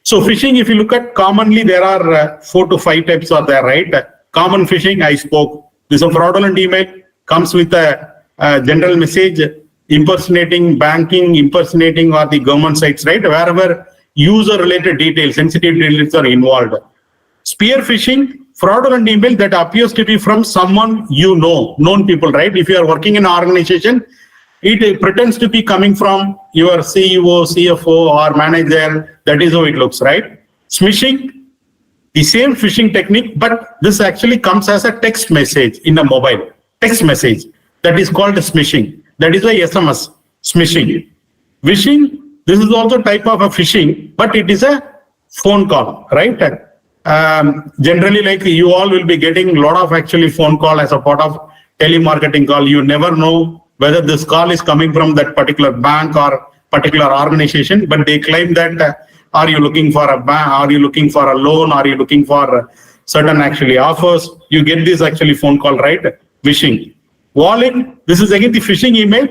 So phishing, if you look at commonly, there are 4 to 5 types are there, right? Common phishing, I spoke. This is a fraudulent email, comes with a general message, impersonating banking, impersonating or the government sites, right? Wherever user-related details, sensitive details are involved. Spear phishing, fraudulent email that appears to be from someone you know, known people, right? If you are working in an organization, it pretends to be coming from your CEO, CFO, or manager. That is how it looks, right? Smishing, the same phishing technique, but this actually comes as a text message in a mobile. Text message. That is called smishing. That is a SMS, smishing. Phishing, this is also type of a phishing, but it is a phone call, right? Generally, like you all will be getting a lot of actually phone call as a part of telemarketing call. You never know whether this call is coming from that particular bank or particular organization, but they claim that are you looking for a bank, are you looking for a loan, are you looking for certain actually offers? You get this actually phone call, right? Phishing. Wallet, this is again the phishing email,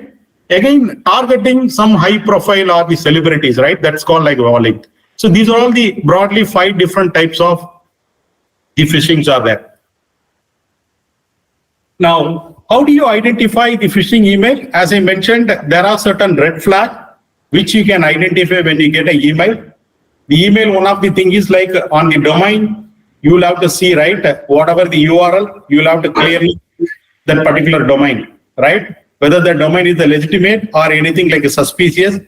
again targeting some high profile or the celebrities, right? That's called like wallet. So these are all the broadly 5 different types of the phishings are there. Now, how do you identify the phishing email? As I mentioned, there are certain red flags which you can identify when you get an email. The email, one of the things is like on the domain, you will have to see, right? Whatever the URL, you will have to clearly that particular domain, right? Whether the domain is the legitimate or anything like a suspicious.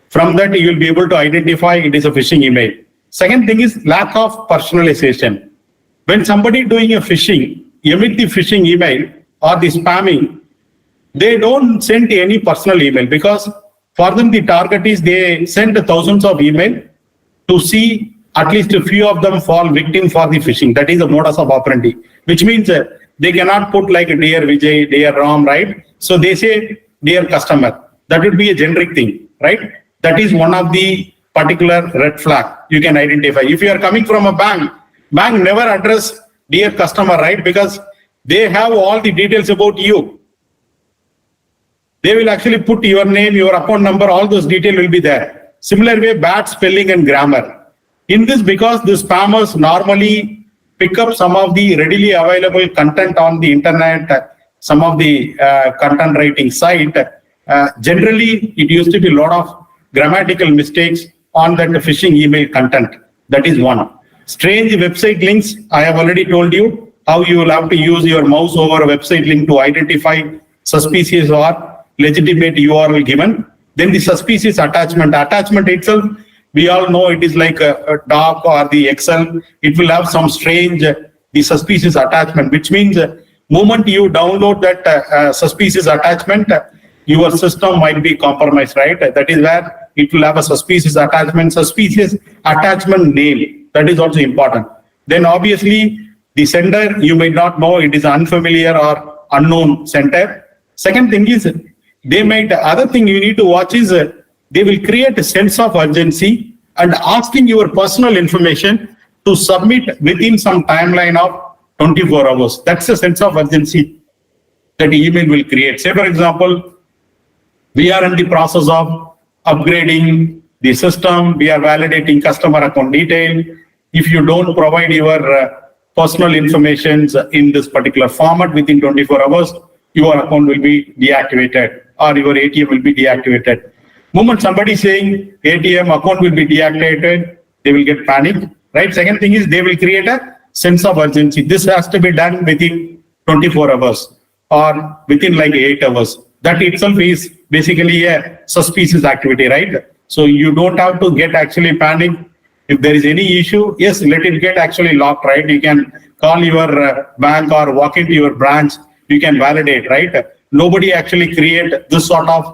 From that, you will be able to identify it is a phishing email. Second thing is lack of personalization. When somebody doing a phishing, emit the phishing email or the spamming, they don't send any personal email because for them the target is they send thousands of email to see at least a few of them fall victim for the phishing. That is the modus of operandi, which means they cannot put like dear Vijay, dear Ram, right? So they say dear customer. That would be a generic thing, right? That is one of the particular red flag you can identify. If you are coming from a bank never address dear customer, right? Because they have all the details about you. They will actually put your name, your account number, all those details will be there. Similar way, bad spelling and grammar. In this, because the spammers normally pick up some of the readily available content on the internet, some of the content writing site. Generally, it used to be a lot of grammatical mistakes on that phishing email content. That is one. Strange website links, I have already told you how you will have to use your mouse over a website link to identify suspicious or legitimate URL given. Then the suspicious attachment. Attachment itself, we all know it is like a doc or the Excel. It will have some strange, the suspicious attachment, which means moment you download that suspicious attachment, your system might be compromised, right? That is where it will have a suspicious attachment name. That is also important. Then obviously the sender, you may not know, it is unfamiliar or unknown sender. Second thing is, other thing you need to watch is they will create a sense of urgency and asking your personal information to submit within some timeline of 24 hours. That's a sense of urgency. that email will create. Say, for example, we are in the process of upgrading the system. We are validating customer account detail. If you don't provide your personal information in this particular format within 24 hours, your account will be deactivated or your ATM will be deactivated. Moment somebody saying ATM account will be deactivated, they will get panic, right? Second thing is they will create a sense of urgency. This has to be done within 24 hours or within like 8 hours. That itself is basically a suspicious activity, right? So you don't have to get actually panic. If there is any issue, yes, let it get actually locked, right? You can call your bank or walk into your branch. You can validate, right? Nobody actually create this sort of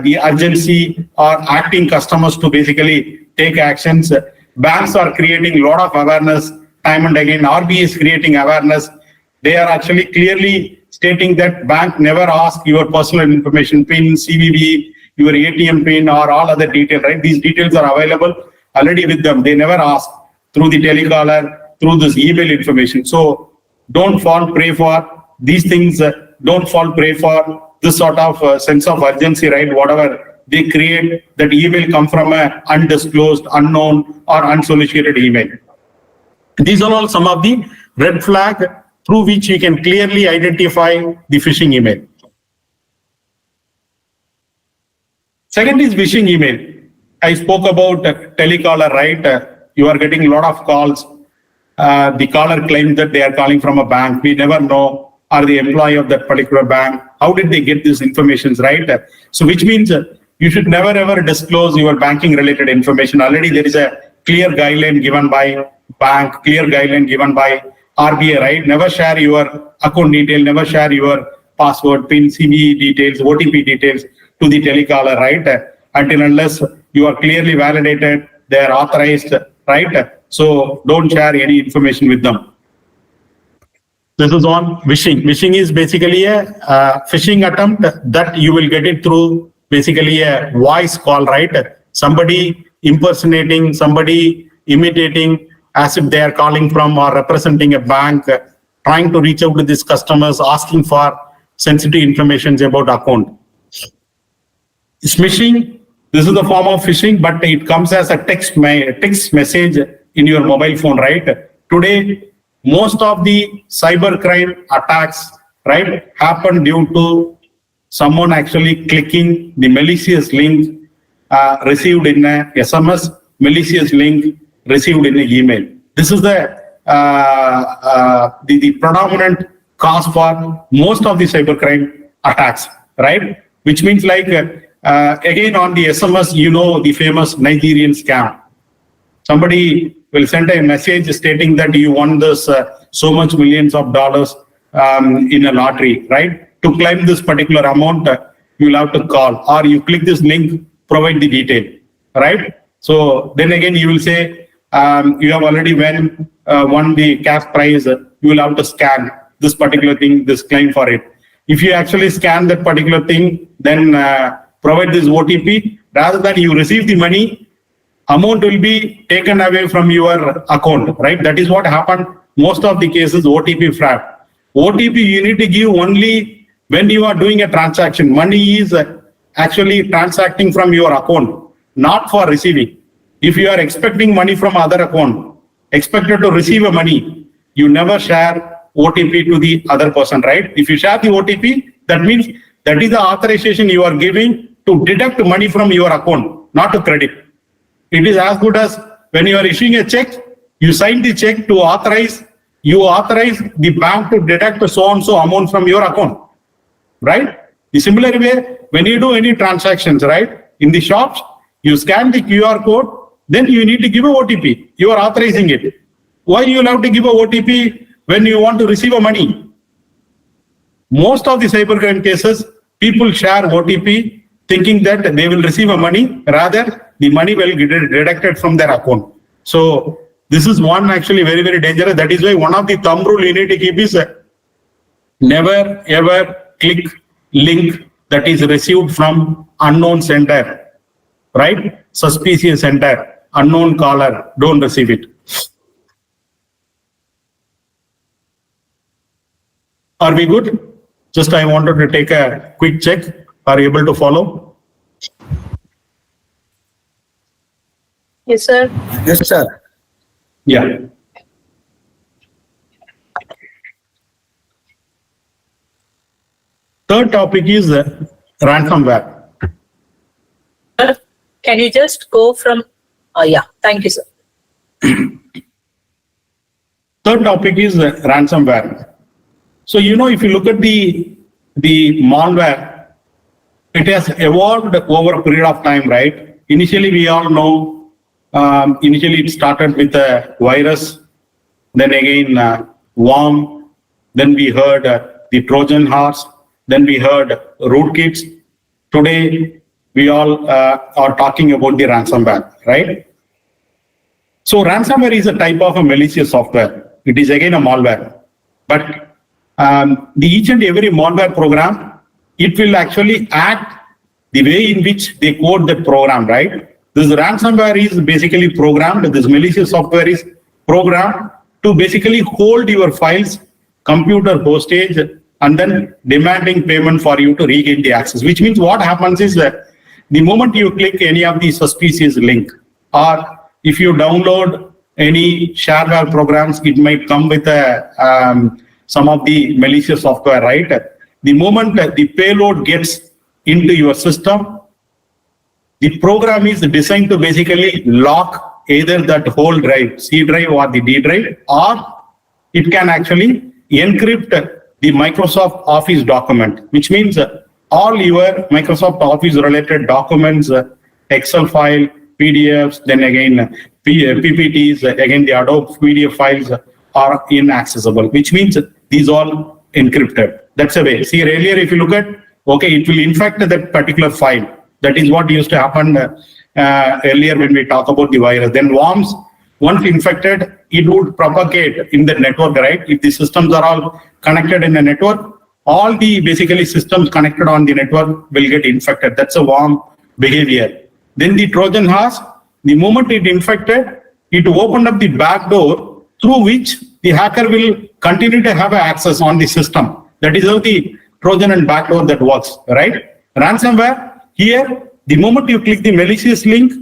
the urgency or acting customers to basically take actions. Banks are creating a lot of awareness time and again. RBI is creating awareness. They are actually clearly stating that bank never ask your personal information, PIN, CVV, your ATM PIN or all other details, right? These details are available already with them. They never ask through the telecaller, through this email information. So don't fall prey for these things. Don't fall prey for this sort of sense of urgency, right? Whatever they create, that email come from a undisclosed, unknown or unsolicited email. These are all some of the red flag through which you can clearly identify the phishing email. Second is phishing email. I spoke about telecaller, right? You are getting a lot of calls. The caller claims that they are calling from a bank. We never know, are the employee of that particular bank? How did they get these informations, right? So which means you should never ever disclose your banking related information. Already there is a clear guideline given by bank, clear guideline given by RBI, right? Never share your account detail, never share your password, PIN, CVE details, OTP details to the telecaller, right? Until unless you are clearly validated, they are authorized, right? So don't share any information with them. This is on phishing. Phishing is basically a phishing attempt that you will get it through basically a voice call, right? Somebody impersonating, somebody imitating as if they are calling from or representing a bank, trying to reach out to these customers, asking for sensitive information about account. Phishing, this is the form of phishing, but it comes as a text message in your mobile phone, right? Today, most of the cybercrime attacks, right, happen due to someone actually clicking the malicious link received in a SMS, malicious link received in an email. This is the predominant cause for most of the cybercrime attacks, right? Which means like, again on the SMS, you know, the famous Nigerian scam. Somebody will send a message stating that you won this so much millions of dollars in a lottery, right? To claim this particular amount, you will have to call or you click this link, provide the detail, right? So then again, you will say, you have already won the cash prize, you will have to scan this particular thing, this claim for it. If you actually scan that particular thing, then provide this OTP, rather than you receive the money, amount will be taken away from your account, right? That is what happened. Most of the cases, OTP fraud. OTP you need to give only when you are doing a transaction. Money is actually transacting from your account, not for receiving. If you are expecting money from other account, expected to receive a money, you never share OTP to the other person, right? If you share the OTP, that means that is the authorization you are giving to deduct money from your account, not to credit. It is as good as when you are issuing a check, you sign the check to authorize, you authorize the bank to deduct so-and-so amount from your account, right? The similar way, when you do any transactions, right, in the shops, you scan the QR code, then you need to give a OTP. You are authorizing it. Why you have to give a OTP when you want to receive a money? Most of the cybercrime cases, people share OTP thinking that they will receive a money, rather the money will get deducted from their account. So this is one actually very, very dangerous. That is why one of the thumb rule you need to keep is never ever click link that is received from unknown sender, right? Suspicious sender, unknown caller, don't receive it. Are we good? Just I wanted to take a quick check. Are you able to follow? Yes, sir. Yes, sir. Yeah. Third topic is ransomware. Can you just go from, yeah, thank you, sir. Third topic is ransomware. So, if you look at the malware, it has evolved over a period of time, right? Initially, we all know, initially it started with a virus, then again worm, then we heard the Trojan horse, then we heard rootkits. Today, we all are talking about the ransomware, right? So ransomware is a type of a malicious software. It is again a malware. But the each and every malware program, it will actually act the way in which they code the program, right? This ransomware is basically programmed, this malicious software is programmed to basically hold your files, computer hostage, and then demanding payment for you to regain the access, which means what happens is that the moment you click any of the suspicious link, or if you download any shareware programs, it might come with some of the malicious software, right? The moment that the payload gets into your system, the program is designed to basically lock either that whole drive, C drive or the D drive, or it can actually encrypt the Microsoft Office document, which means all your Microsoft Office related documents, Excel file, PDFs, then again PPTs, again the Adobe PDF files are inaccessible, which means these all encrypted. That's the way. See, earlier if you look at, okay, it will infect that particular file. That is what used to happen earlier when we talk about the virus. Then worms, once infected, it would propagate in the network, right? If the systems are all connected in a network, all the basically systems connected on the network will get infected. That's a worm behavior. Then the Trojan horse, the moment it infected, it opened up the back door through which the hacker will continue to have access on the system. That is how the Trojan and backdoor that works, right? Ransomware, here, the moment you click the malicious link,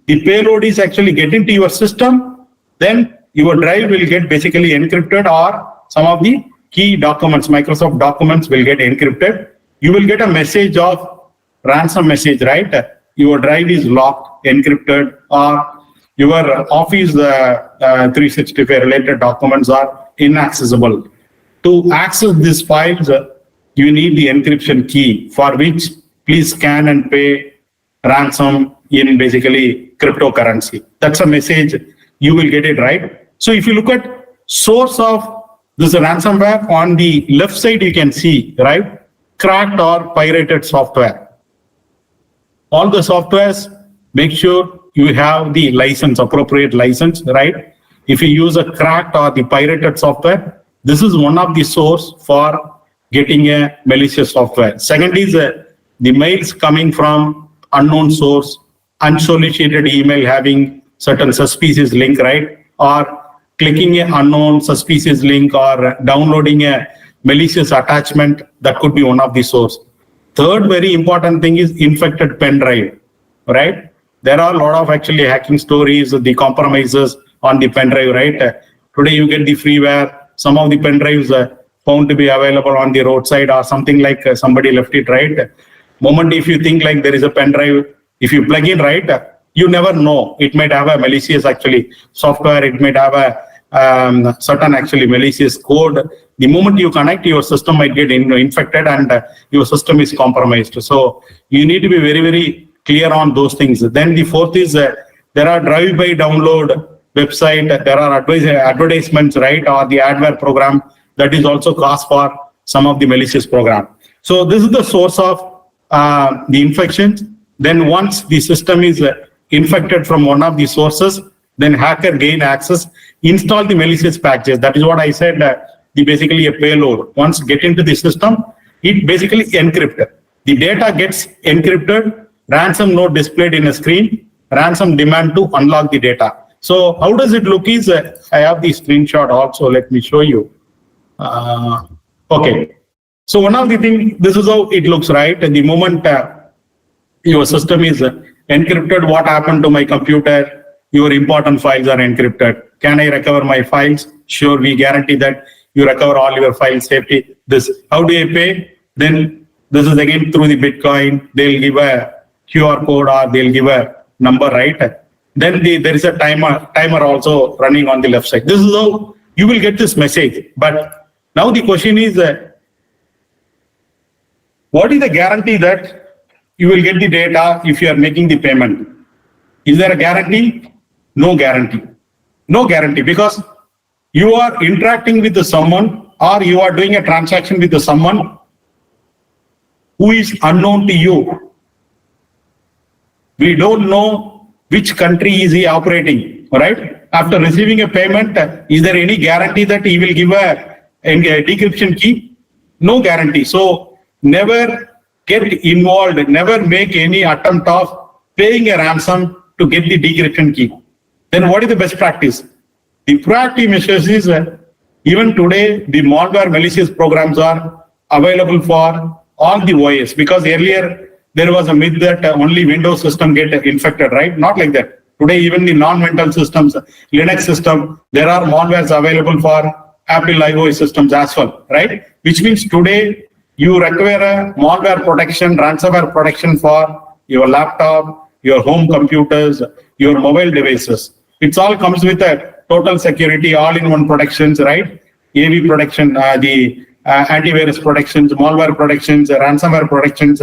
the payload is actually getting to your system, then your drive will get basically encrypted, or some of the key documents, Microsoft documents will get encrypted. You will get a message of ransom message, right? Your drive is locked, encrypted, or your Office 365 related documents are inaccessible. To access these files, you need the encryption key, for which please scan and pay ransom in basically cryptocurrency. That's a message, you will get it, right? So if you look at source of this ransomware, on the left side you can see, right, cracked or pirated software. All the softwares, make sure you have the license, appropriate license, right? If you use a cracked or the pirated software, this is one of the source for getting a malicious software. Second is the mails coming from unknown source, unsolicited email having certain suspicious link, right? Or clicking an unknown suspicious link, or downloading a malicious attachment, that could be one of the source. Third very important thing is infected pen drive, right? There are a lot of actually hacking stories, the compromises on the pen drive, right? Today you get the freeware, some of the pen drives found to be available on the roadside, or something like somebody left it, right? Moment if you think like there is a pen drive, if you plug in, right, you never know. It might have a malicious actually software, it might have a certain actually malicious code. The moment you connect, your system might get infected and your system is compromised. So you need to be very, very clear on those things. Then the fourth is there are drive-by download website, there are advertisements, right, or the adware program that is also cause for some of the malicious program. So this is the source of the infections. Then once the system is infected from one of the sources, then hacker gain access, install the malicious packages. That is what I said, the basically a payload. Once get into the system, it basically encrypted. The data gets encrypted, ransom note displayed in a screen, ransom demand to unlock the data. So how does it look is, I have the screenshot also, let me show you. Okay, So one of the things, this is how it looks, right? And the moment your system is encrypted, what happened to my computer? Your important files are encrypted. Can I recover my files? Sure, we guarantee that you recover all your files safety. This, how do I pay? Then this is again through the Bitcoin. They'll give a QR code or they'll give a number, right? Then there is a timer also running on the left side. This is how you will get this message. But now the question is, what is the guarantee that you will get the data if you are making the payment? Is there a guarantee? No guarantee. No guarantee, because you are interacting with someone or you are doing a transaction with someone who is unknown to you. We don't know which country is he operating, right? After receiving a payment, is there any guarantee that he will give a decryption key? No guarantee. So never get involved, never make any attempt of paying a ransom to get the decryption key. Then what is the best practice? The proactive measures is, even today, the malware malicious programs are available for all the OS, because earlier there was a myth that only Windows system get infected, right? Not like that. Today, even the non-Windows systems, Linux system, there are malwares available for Apple iOS systems as well, right? Which means today you require a malware protection, ransomware protection for your laptop, your home computers, your mobile devices. It all comes with a total security, all-in-one protections, right? AV protection, the antivirus protections, malware protections, ransomware protections.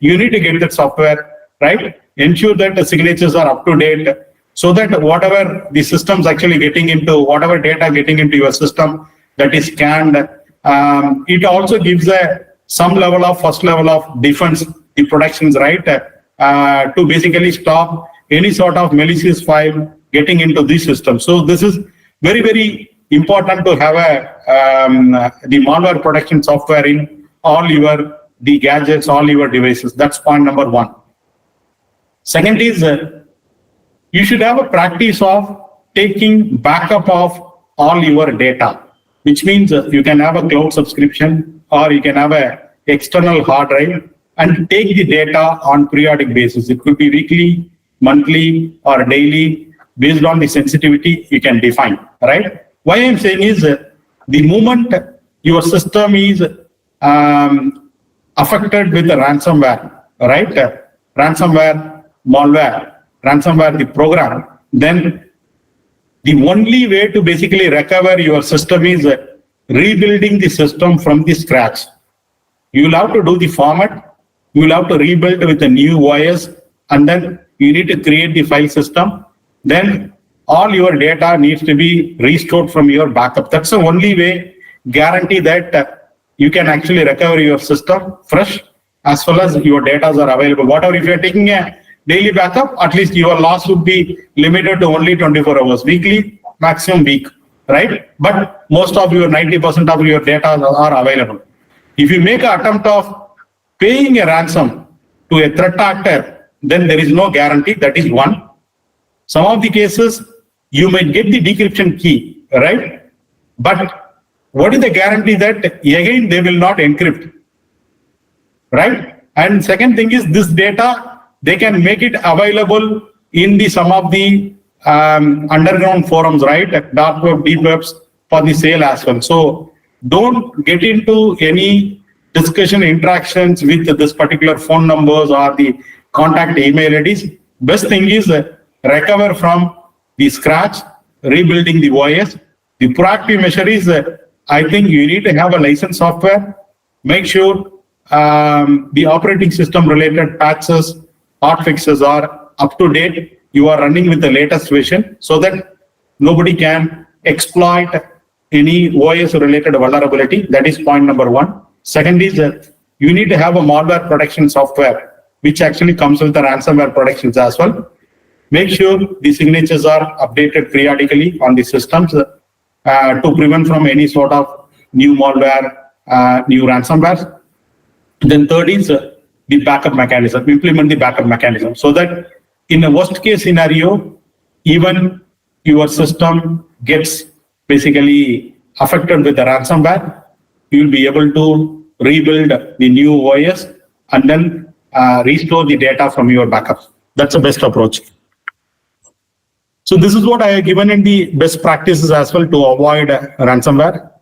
You need to get that software, right? Ensure that the signatures are up to date, so that whatever the system's actually getting into, whatever data getting into your system that is scanned, it also gives some level of first level of defense, the protections, right? To basically stop any sort of malicious file getting into the system. So this is very, very important to have the malware protection software in all the gadgets, all your devices. That's point number one. Second is, you should have a practice of taking backup of all your data, which means you can have a cloud subscription or you can have an external hard drive and take the data on periodic basis. It could be weekly, monthly, or daily, based on the sensitivity you can define, right? Why I'm saying is, the moment your system is affected with the ransomware, right? Ransomware, malware, ransomware, the program, then the only way to basically recover your system is rebuilding the system from the scratch. You will have to do the format, you will have to rebuild with a new OS, and then you need to create the file system. Then all your data needs to be restored from your backup. That's the only way guarantee that you can actually recover your system fresh, as well as your data are available. Whatever, if you're taking a daily backup, at least your loss would be limited to only 24 hours, weekly, maximum week, right? But most of your 90% of your data are available. If you make an attempt of paying a ransom to a threat actor, then there is no guarantee. That is one. Some of the cases, you might get the decryption key, right? But what is the guarantee that again they will not encrypt, right? And second thing is, this data, they can make it available in some of the underground forums, right? Dark web, deep webs for the sale as well. So don't get into any discussion interactions with this particular phone numbers or the contact email IDs. Best thing is recover from the scratch, rebuilding the OS. The proactive measure is, I think you need to have a licensed software. Make sure the operating system related patches, hotfixes are up to date. You are running with the latest version, so that nobody can exploit any OS related vulnerability. That is point number one. Second is, you need to have a malware protection software, which actually comes with the ransomware protections as well. Make sure the signatures are updated periodically on the systems to prevent from any sort of new malware, new ransomware. Then third is the backup mechanism, implement the backup mechanism, so that in a worst case scenario, even your system gets basically affected with the ransomware, you will be able to rebuild the new OS, and then restore the data from your backup. That's the best approach. So this is what I have given in the best practices as well to avoid ransomware.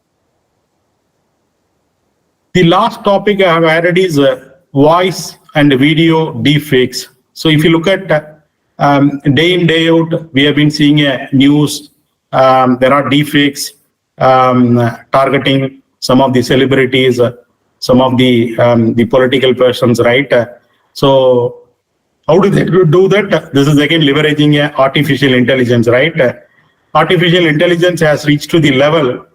The last topic I have added is voice and video deepfakes. So if you look at day in, day out, we have been seeing news. There are deepfakes targeting some of the celebrities, some of the political persons, right? So how do they do that? This is again leveraging artificial intelligence, right? Artificial intelligence has reached to the level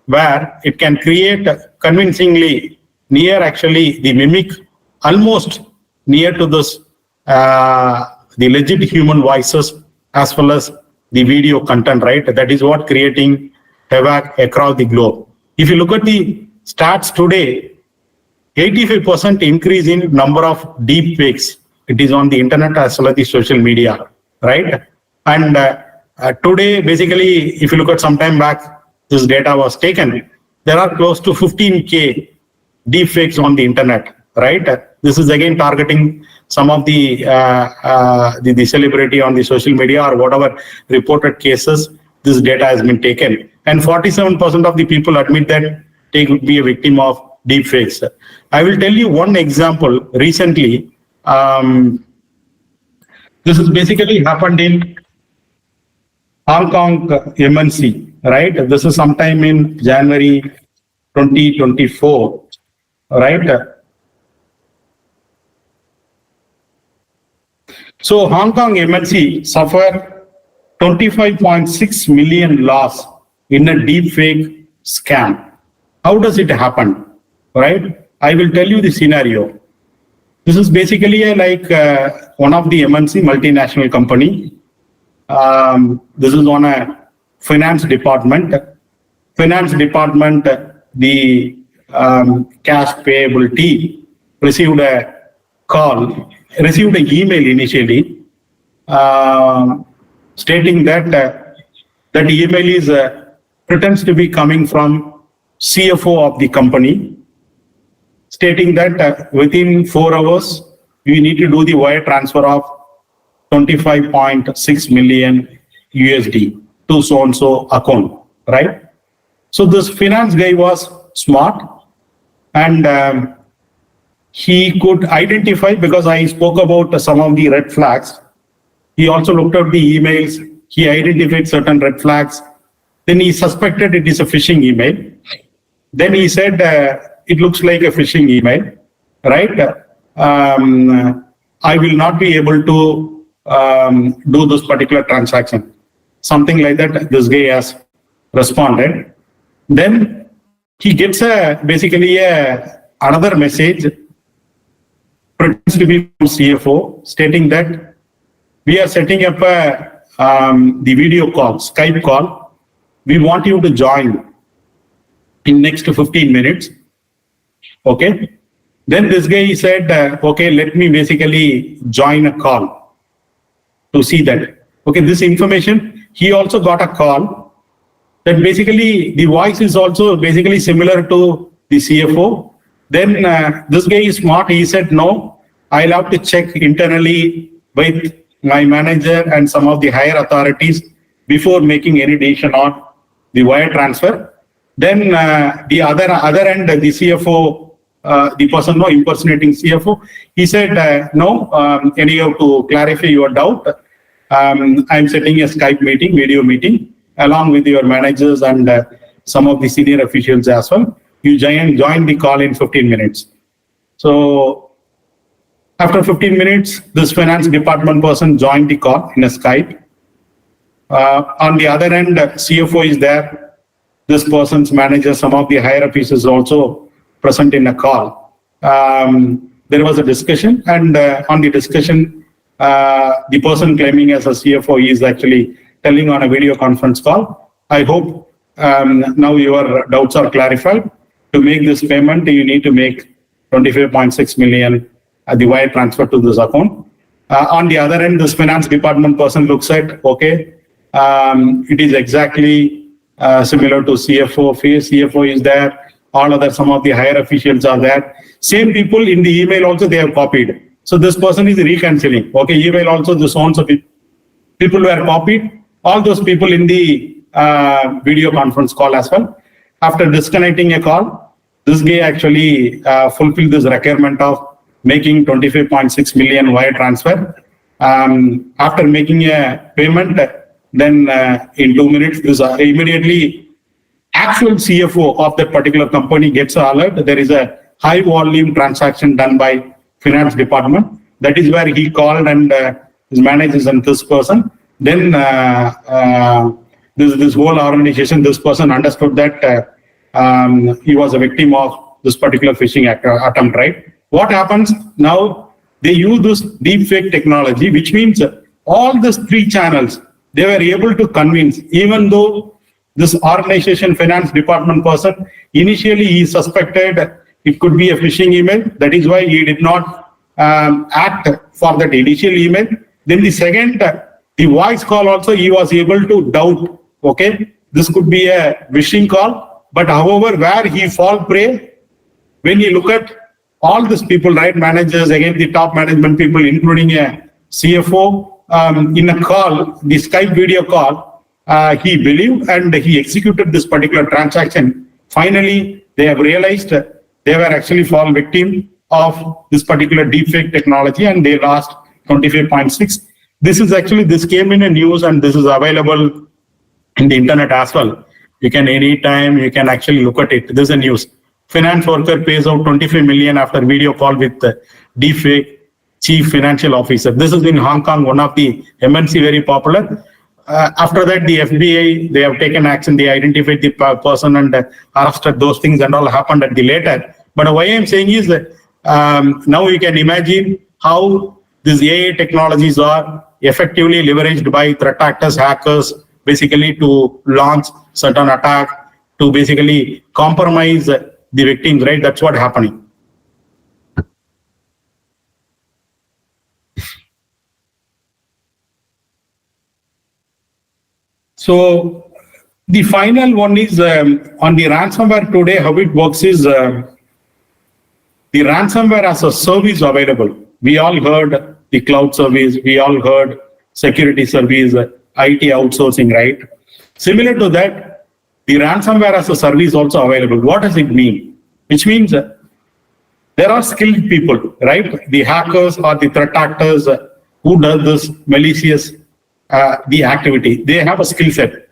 where it can create convincingly near actually the mimic, almost near to this, the legit human voices as well as the video content, right? That is what creating havoc across the globe. If you look at the stats today, 85% increase in number of deep fakes. It is on the internet as well as the social media, right? And today, basically, if you look at some time back, this data was taken. There are close to 15K deep fakes on the internet, right? This is again targeting some of the celebrity on the social media or whatever reported cases. This data has been taken, and 47% of the people admit that they could be a victim of deep fakes. I will tell you one example recently. This is basically happened in Hong Kong MNC, right? This is sometime in January 2024, right? So Hong Kong MNC suffered 25.6 million loss in a deepfake scam. How does it happen, right? I will tell you the scenario. This is basically like one of the MNC multinational company. This is on a finance department. Finance department, the cash payable team received a call, received an email initially stating that that email is pretends to be coming from CFO of the company, stating that within 4 hours, you need to do the wire transfer of 25.6 million USD to so-and-so account, right? So this finance guy was smart, and he could identify, because I spoke about some of the red flags. He also looked at the emails. He identified certain red flags. Then he suspected it is a phishing email. Then he said, it looks like a phishing email, right? I will not be able to do this particular transaction. Something like that, this guy has responded. Then he gets basically another message, pretends to be from CFO, stating that we are setting up the video call, Skype call. We want you to join in next 15 minutes. Okay. Then this guy said, okay, let me basically join a call to see that. Okay, this information, he also got a call that basically the voice is also basically similar to the CFO. Then this guy is smart. He said, no, I'll have to check internally with my manager and some of the higher authorities before making any decision on the wire transfer. Then the other end, the CFO, the person impersonating CFO, he said, no, anyhow, to clarify your doubt, I'm setting a Skype meeting, video meeting, along with your managers and some of the senior officials as well. You join the call in 15 minutes. So after 15 minutes, this finance department person joined the call in a Skype. On the other end, CFO is there. This person's manager, some of the higher officials also present in a call. There was a discussion, and on the discussion, the person claiming as a CFO is actually telling on a video conference call, I hope now your doubts are clarified. To make this payment, you need to make 25.6 million at the wire transfer to this account. On the other end, this finance department person looks at, okay, it is exactly similar to CFO. CFO is there. all other, some of the higher officials are there. Same people in the email also they have copied. So this person is reconciling. Okay, email also the so-and-so people were copied. All those people in the video conference call as well. After disconnecting a call, this guy actually fulfilled this requirement of making 25.6 million wire transfer. After making a payment, then in 2 minutes, this immediately actual CFO of that particular company gets an alert. There is a high volume transaction done by finance department. That is where he called and his managers and this person. Then this whole organization, this person understood that he was a victim of this particular phishing attempt, right? What happens now? They use this deep fake technology, which means all these 3 channels, they were able to convince, even though this organization finance department person, initially he suspected it could be a phishing email. That is why he did not act for that initial email. Then the second, the voice call also, he was able to doubt, okay, this could be a phishing call. But however, where he fall prey, when you look at all these people, right, managers, again, the top management people, including a CFO, in a call, the Skype video call, he believed and he executed this particular transaction. Finally, they have realized they were actually fall victim of this particular deepfake technology and they lost 25.6. This is actually, this came in a news and this is available in the internet as well. You can anytime, you can actually look at it. This is a news. Finance worker pays out 25 million after video call with deepfake chief financial officer. This is in Hong Kong, one of the MNC, very popular. After that, the FBI, they have taken action. They identified the person and arrested. Those things and all happened at the later. But why I'm saying is that now you can imagine how these AI technologies are effectively leveraged by threat actors, hackers, basically to launch certain attack, to basically compromise the victims, right? That's what's happening. So the final one is on the ransomware today, how it works is the ransomware as a service available. We all heard the cloud service, we all heard security service, IT outsourcing, right? Similar to that, the ransomware as a service also available. What does it mean? Which means there are skilled people, right? The hackers or the threat actors who does this malicious the activity. They have a skill set.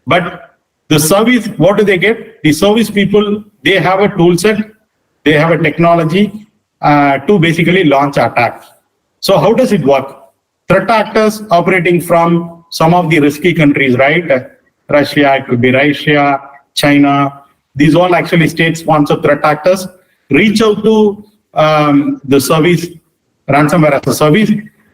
But the service, what do they get? The service people, they have a tool set, they have a technology to basically launch attacks. So how does it work? Threat actors operating from some of the risky countries, right? Russia, it could be Russia, China. These all actually state-sponsored threat actors reach out to the service, ransomware as a service.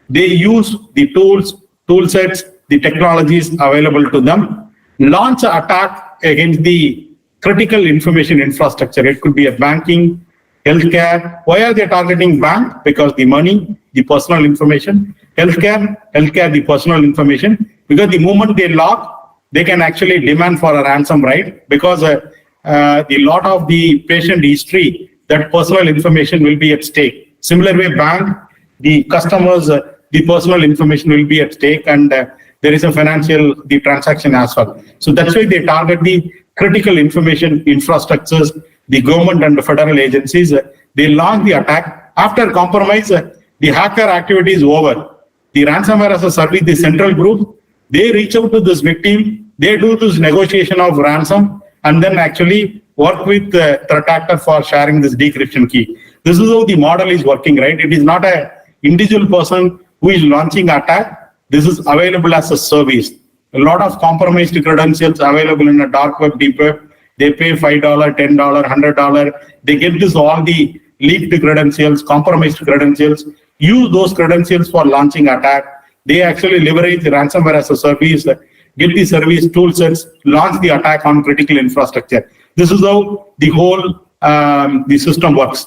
They use the tools, tool sets, the technologies available to them, launch an attack against the critical information infrastructure. It could be a banking, healthcare. Why are they targeting bank? Because the money, the personal information. Healthcare, the personal information. Because the moment they log, they can actually demand for a ransom, right? Because the lot of the patient history, that personal information will be at stake. Similar way, bank, the customers, the personal information will be at stake, and there is a financial, the transaction as well. So that's why they target the critical information infrastructures, the government and the federal agencies. They launch the attack. After compromise, the hacker activity is over. The ransomware as a service, the central group, they reach out to this victim, they do this negotiation of ransom, and then actually work with the threat actor for sharing this decryption key. This is how the model is working, right? It is not an individual person who is launching attack. This is available as a service. A lot of compromised credentials available in a dark web, deep web. They pay $5, $10, $100. They get this all the leaked credentials, compromised credentials, use those credentials for launching attack. They actually leverage the ransomware as a service, get the service tool sets, launch the attack on critical infrastructure. This is how the whole the system works.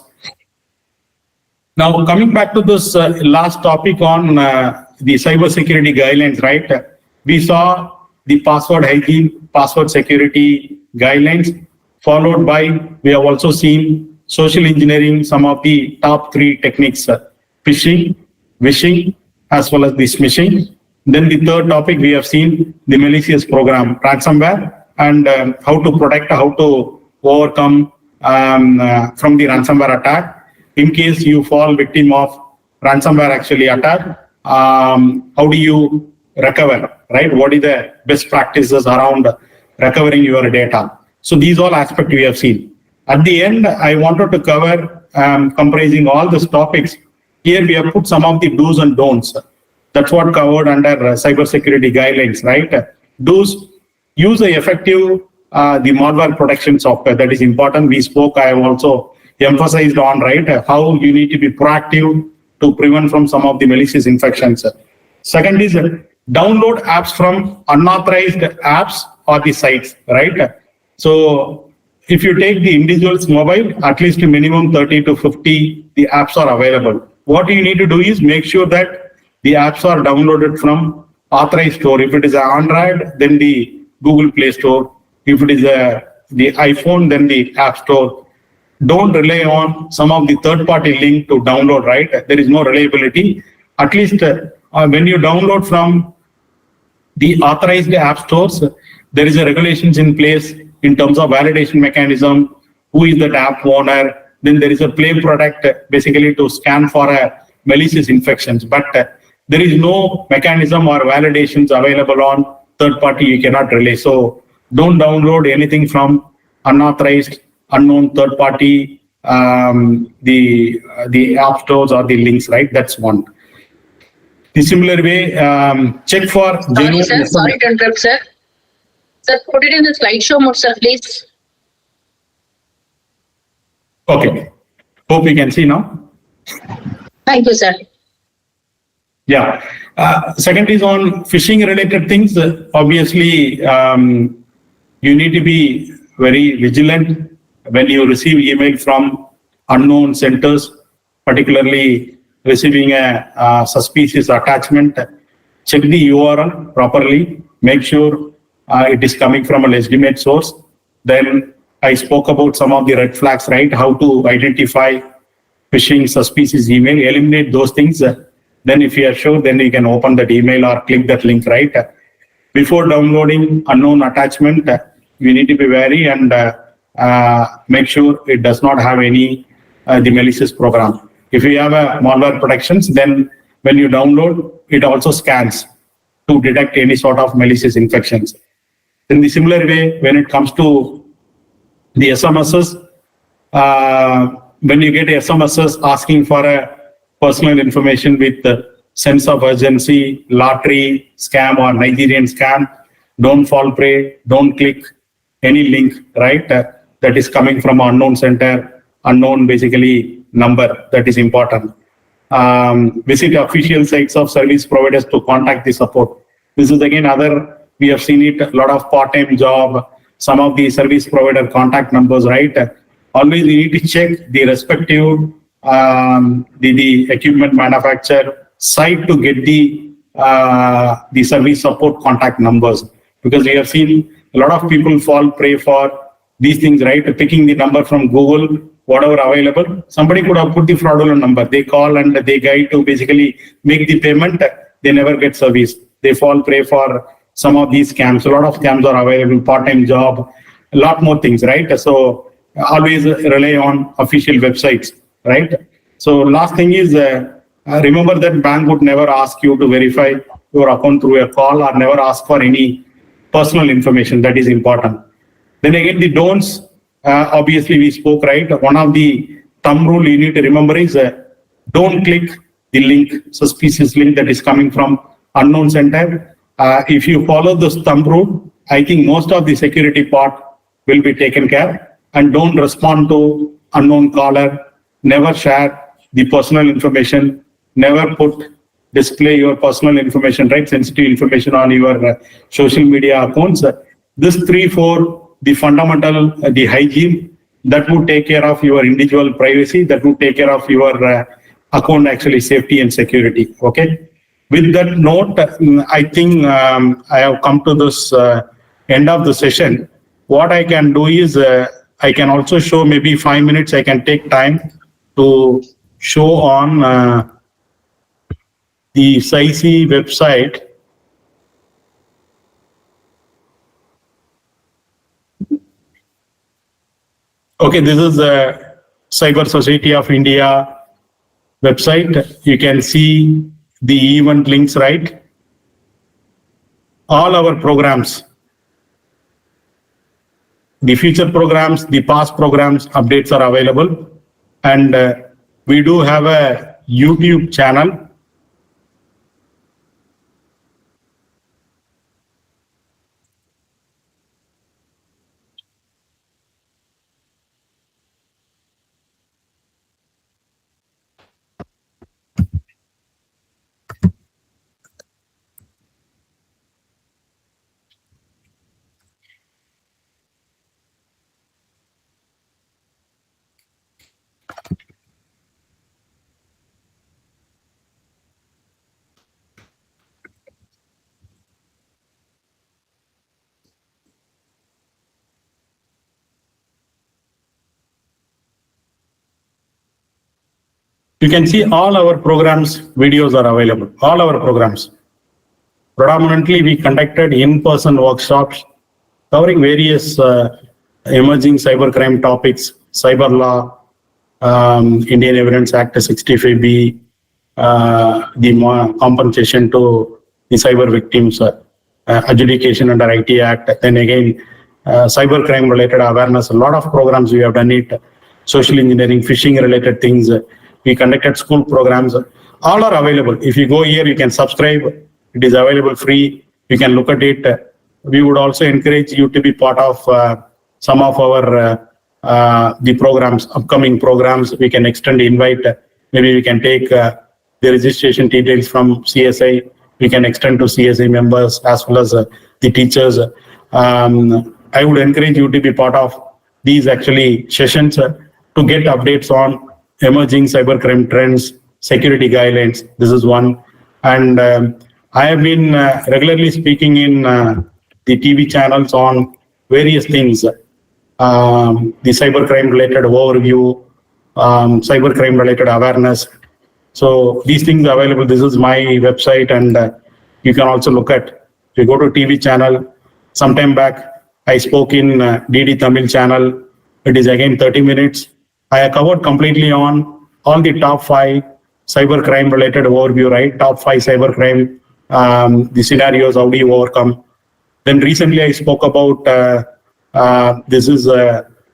Now, coming back to this last topic on the cybersecurity guidelines, right? We saw the password hygiene, password security guidelines. followed by, we have also seen social engineering, some of the top 3 techniques, phishing, wishing, as well as the smishing. Then the third topic, we have seen the malicious program, ransomware, and how to protect, how to overcome from the ransomware attack. In case you fall victim of ransomware actually attack, how do you recover, right? What is the best practices around recovering your data? So these all aspects we have seen. At the end, I wanted to cover, comprising all these topics. Here we have put some of the do's and don'ts. That's what covered under cybersecurity guidelines, right? Do's, use the effective the malware protection software. That is important. We spoke, I have also emphasized on, right, how you need to be proactive to prevent from some of the malicious infections. Second is download apps from unauthorized apps or the sites, right? So if you take the individual's mobile, at least minimum 30 to 50, the apps are available. What you need to do is make sure that the apps are downloaded from authorized store. If it is an Android, then the Google Play Store. If it is the iPhone, then the App Store. Don't rely on some of the third-party link to download, right? There is no reliability. At least when you download from the authorized app stores, there is a regulations in place in terms of validation mechanism, who is the app owner. Then there is a play product basically to scan for malicious infections. But there is no mechanism or validations available on third party. You cannot rely. So don't download anything from unauthorized, unknown third party, the app stores or the links, right? That's one. The similar way, check for. Sorry, sir. Sorry to interrupt, sir. Sir, put it in the slideshow mode, sir, please. Okay. Hope you can see now. Thank you, sir. Yeah. Second is on phishing related things. Obviously, you need to be very vigilant when you receive email from unknown centers, particularly receiving a suspicious attachment. Check the URL properly. Make sure it is coming from a legitimate source. Then I spoke about some of the red flags, right? How to identify phishing, suspicious email, eliminate those things. Then if you are sure, then you can open that email or click that link, right? Before downloading unknown attachment, you need to be wary and make sure it does not have any the malicious program. If you have a malware protections, then when you download, it also scans to detect any sort of malicious infections. In the similar way, when it comes to the SMSs, when you get SMSs asking for a personal information with sense of urgency, lottery scam or Nigerian scam, don't fall prey, don't click any link, right? That is coming from unknown center, unknown basically number. That is important. Visit official sites of service providers to contact the support. This is again other, we have seen it, a lot of part-time job, some of the service provider contact numbers, right? Always you need to check the respective the equipment manufacturer site to get the service support contact numbers, because we have seen a lot of people fall prey for these things, right? Picking the number from Google, whatever available. Somebody could have put the fraudulent number. They call and they guide to basically make the payment. They never get service. They fall prey for some of these scams. A lot of scams are available, part-time job, a lot more things, right? So always rely on official websites, right? So last thing is, remember that bank would never ask you to verify your account through a call or never ask for any personal information. That is important. Then again, the don'ts, obviously we spoke, right? One of the thumb rule you need to remember is don't click the link, suspicious link that is coming from unknown center. If you follow this thumb rule, I think most of the security part will be taken care. And don't respond to unknown caller. Never share the personal information. Never display your personal information, right? Sensitive information on your social media accounts. This 3, 4, the fundamental, the hygiene, that would take care of your individual privacy. That would take care of your account actually safety and security. Okay. With that note, I think I have come to this end of the session. What I can do is I can also show maybe 5 minutes. I can take time to show on the SAIC website. Okay, this is the Cyber Society of India website. You can see the event links, right? All our programs, the future programs, the past programs, updates are available. And we do have a YouTube channel. You can see all our programs, videos are available, all our programs. Predominantly, we conducted in-person workshops covering various emerging cybercrime topics, cyber law, Indian Evidence Act 65B, the compensation to the cyber victims, adjudication under IT Act, then again, cybercrime related awareness, a lot of programs we have done it, social engineering, phishing related things. We conducted school programs, all are available. If you go here, you can subscribe. It is available free. You can look at it. We would also encourage you to be part of some of our the programs, upcoming programs. We can extend the invite. Maybe we can take the registration details from CSI. We can extend to CSI members as well as the teachers. I would encourage you to be part of these actually sessions to get updates on emerging cybercrime trends, security guidelines. This is one. And I have been regularly speaking in the TV channels on various things. The cybercrime related overview, cybercrime related awareness. So these things are available. This is my website, and you can also look at. If you go to TV channel, sometime back I spoke in DD Tamil channel. It is again 30 minutes. I have covered completely on all the top 5 cybercrime related overview, right? Top 5 cybercrime, the scenarios, how do you overcome? Then recently I spoke about this is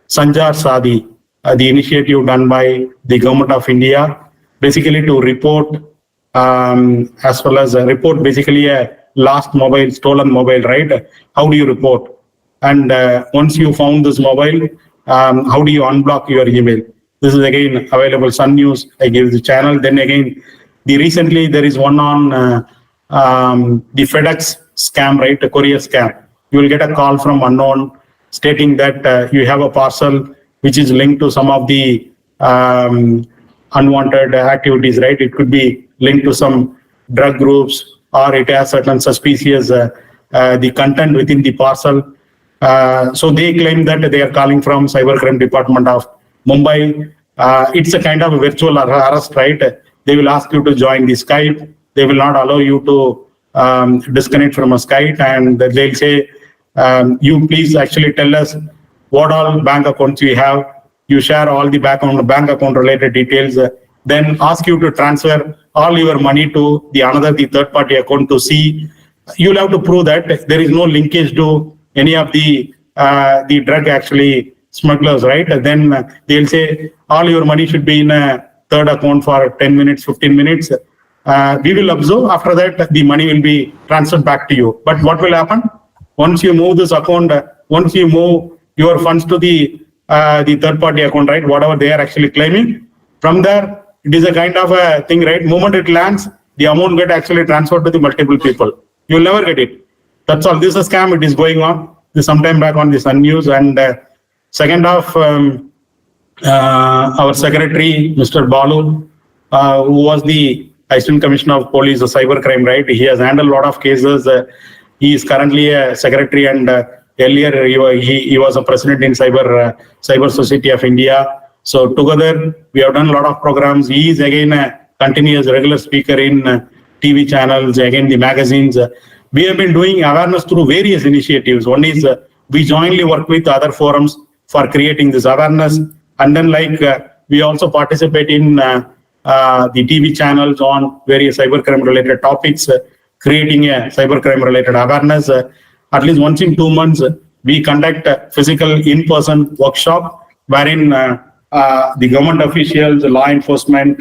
Sanjar Sadi, the initiative done by the government of India, basically to report as well as report basically a lost mobile, stolen mobile, right? How do you report? And once you found this mobile, how do you unblock your email? This is again available, Sun News. I gave the channel. Then again, recently there is one on the FedEx scam, right? The courier scam. You will get a call from unknown stating that you have a parcel which is linked to some of the unwanted activities, right? It could be linked to some drug groups, or it has certain suspicious the content within the parcel. So they claim that they are calling from Cybercrime Department of Mumbai. It's a kind of a virtual arrest, right? They will ask you to join the Skype. They will not allow you to disconnect from a Skype, and they'll say, you please actually tell us what all bank accounts you have. You share all the bank account related details, then ask you to transfer all your money to the third party account to see. You'll have to prove that there is no linkage to any of the drug actually smugglers, right? Then they'll say all your money should be in a third account for 10 minutes, 15 minutes. We will observe. After that, the money will be transferred back to you. But what will happen? Once you move this account, once you move your funds to the third party account, right? Whatever they are actually claiming, from there, it is a kind of a thing, right? Moment it lands, the amount get actually transferred to the multiple people. You'll never get it. That's all. This is a scam. It is going on. This sometime back on the Sun News. And second half, our secretary, Mr. Balu, who was the Assistant Commissioner of Police, Cybercrime, right? He has handled a lot of cases. He is currently a secretary, and Earlier, he was a president in Cyber Society of India. So together, we have done a lot of programs. He is again a continuous regular speaker in TV channels, again the magazines. We have been doing awareness through various initiatives. One is we jointly work with other forums for creating this awareness. And then we also participate in the TV channels on various cybercrime related topics, creating a cybercrime related awareness. At least once in 2 months, we conduct a physical in-person workshop wherein the government officials, law enforcement,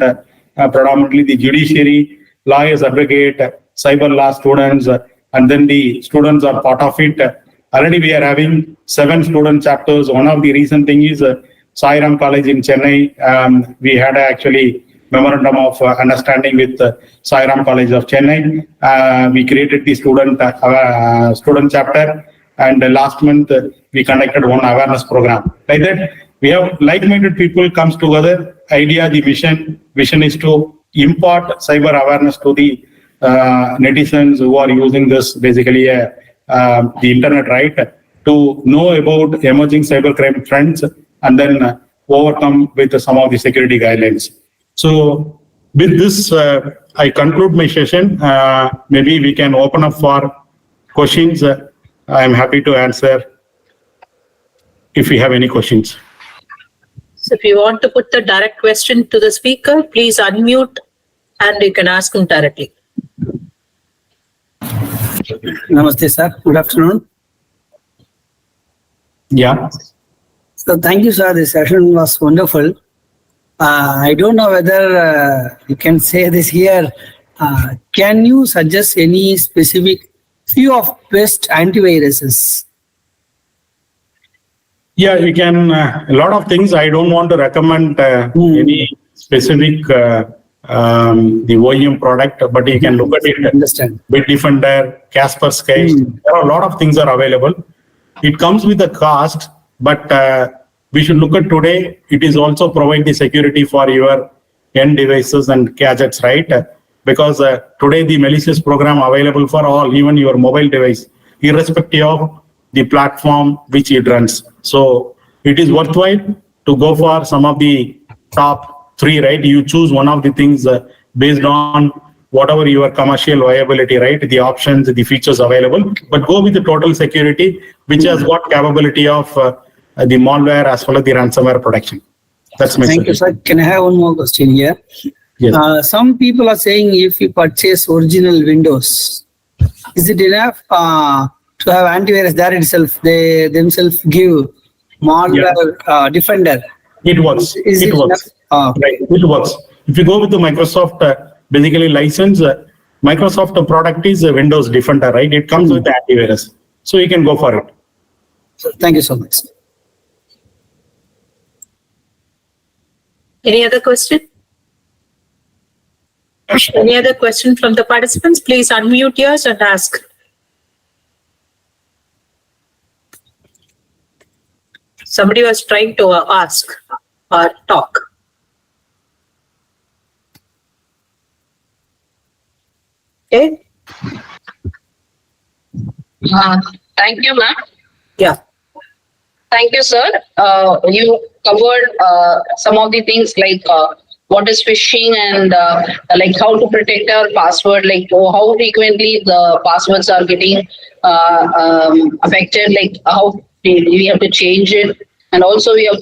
predominantly the judiciary, lawyers, advocate, cyber law students, and then the students are part of it. Already we are having 7 student chapters. One of the recent thing is Sai Ram College in Chennai. We had actually memorandum of understanding with Sai Ram College of Chennai. We created the student chapter, and last month we conducted one awareness program. Like that, we have like-minded people comes together. Idea, the vision is to impart cyber awareness to the netizens who are using this basically the internet, right, to know about emerging cybercrime trends and then overcome with some of the security guidelines. So with this, I conclude my session. Maybe we can open up for questions. I'm happy to answer if you have any questions. So if you want to put the direct question to the speaker, please unmute and you can ask him directly. Namaste, sir. Good afternoon. Yeah. So thank you, sir. This session was wonderful. I don't know whether you can say this here. Can you suggest any specific few of best antiviruses? Yeah, you can. A lot of things. I don't want to recommend any specific the OEM product, but you can look at it. Understand. Bitdefender, Kaspersky. There are a lot of things are available. It comes with a cost, but we should look at today. It is also provide the security for your end devices and gadgets, right? Because today the malicious program available for all, even your mobile device, irrespective of the platform which it runs. So it is worthwhile to go for some of the top 3, right? You choose one of the things based on whatever your commercial viability, right? The options, the features available, but go with the total security, which has got capability of the malware as well as the ransomware protection. That's my Thank you, sir. Can I have one more question here? Yes. Some people are saying if you purchase original Windows, is it enough to have antivirus there itself? They themselves give malware defender. It works. Is it works. enough? Right. It works. If you go with the Microsoft basically license, Microsoft product is a Windows Defender, right? It comes with the antivirus. So you can go for it. Thank you so much. Any other question? Any other question from the participants? Please unmute yours and ask. Somebody was trying to ask or talk. Okay. Thank you, ma'am. Yeah. Thank you, sir. You covered some of the things like what is phishing and like how to protect our password, like how frequently the passwords are getting affected, like how we have to change it. And also we have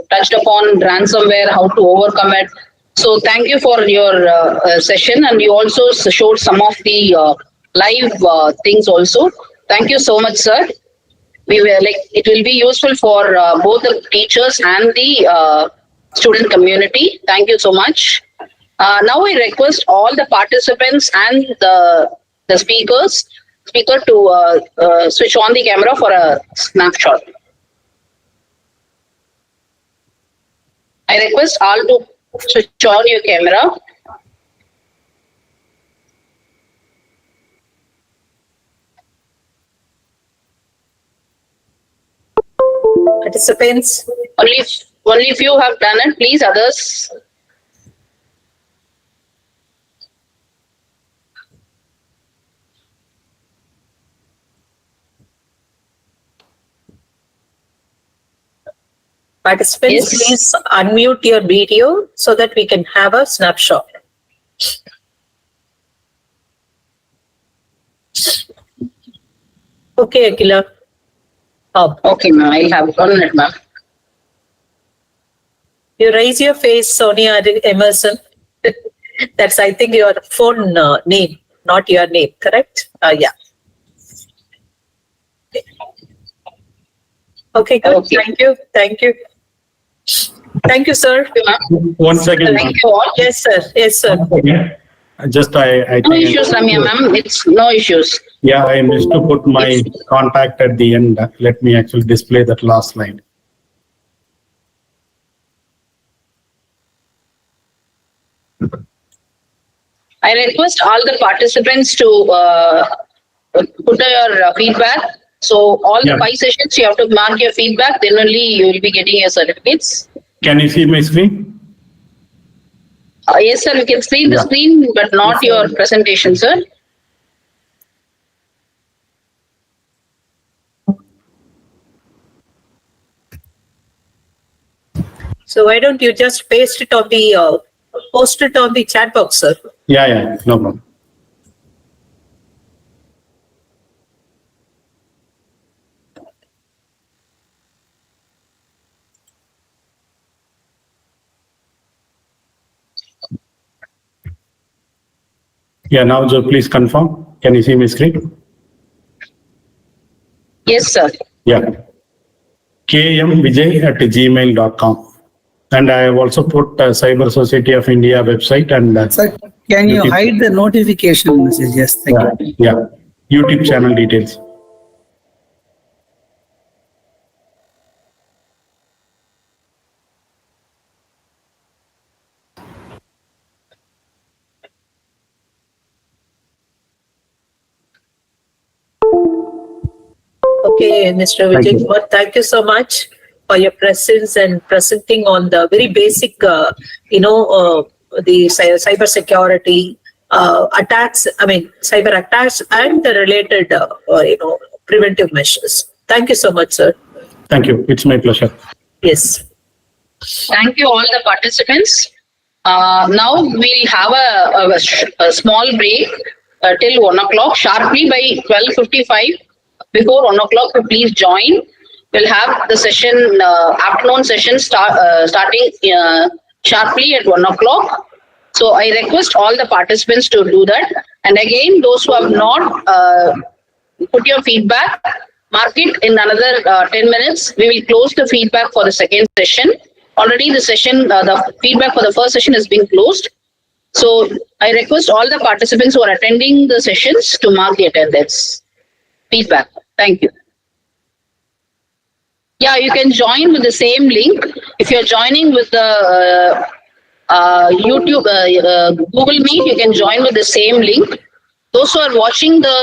touched upon ransomware, how to overcome it. So thank you for your session, and you also showed some of the live things also. Thank you so much, sir. We were like, it will be useful for both the teachers and the student community. Thank you so much. Now I request all the participants and the speaker to switch on the camera for a snapshot. I request all to switch on your camera. Participants. Only if you have done it, please others. Participants, Yes. please unmute your video so that we can have a snapshot. Okay, Akila. Okay, ma'am. I'll have 1 minute, ma'am. You raise your face, Sonia Emerson. That's, I think, your phone name, not your name, correct? Yeah. Okay, good. Okay. Thank you. Thank you. Thank you, sir. Thank you, ma'am. 1 second. Thank you all. Yes, sir. Yes, sir. I No think, issues, Ramya, ma'am. It's no issues. yeah, I missed to put my contact at the end. Let me actually display that last slide. I request all the participants to put your feedback. So all the Yeah. 5 sessions, you have to mark your feedback. Then only you will be getting your certificates. Can you see my screen? Yes, sir. We can see the Yeah. screen, but not your presentation, sir. So why don't you just paste it on the, post it on the chat box, sir? Yeah, no problem. Yeah, now Joe, please confirm. Can you see my screen? Yes, sir. Yeah. kmvijay@gmail.com. And I have also put Cyber Society of India website and Sir, can you YouTube. hide the notification messages? Thank you. Yeah, YouTube channel details. Okay, Mr. Thank Vijay you. Kumar, thank you so much for your presence and presenting on the very basic, the cyber security attacks, cyber attacks and the related, preventive measures. Thank you so much, sir. Thank you. It's my pleasure. Yes. Thank you all the participants. Now we'll have a small break till 1 o'clock. Sharply by 12:55. Before 1 o'clock, please join. We'll have the session, afternoon session starting sharply at 1 o'clock. So I request all the participants to do that. And again, those who have not put your feedback, mark it in another 10 minutes. We will close the feedback for the second session. Already the session, the feedback for the first session has been closed. So I request all the participants who are attending the sessions to mark the attendance. Feedback. Thank you. Yeah, you can join with the same link. If you're joining with the YouTube, Google Meet, you can join with the same link. Those who are watching the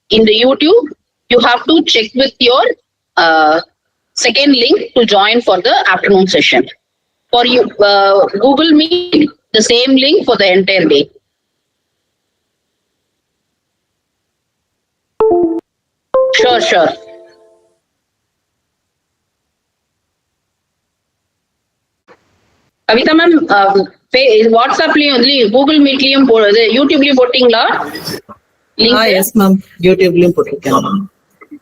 in the YouTube, you have to check with your second link to join for the afternoon session. For you, Google Meet, the same link for the entire day. Sure. Kavita ma'am, WhatsAppலயும் Google Meetலயும் YouTube லயும் போட்டீங்களா? Yes ma'am, YouTube லயும் போட்டிருக்கேன்.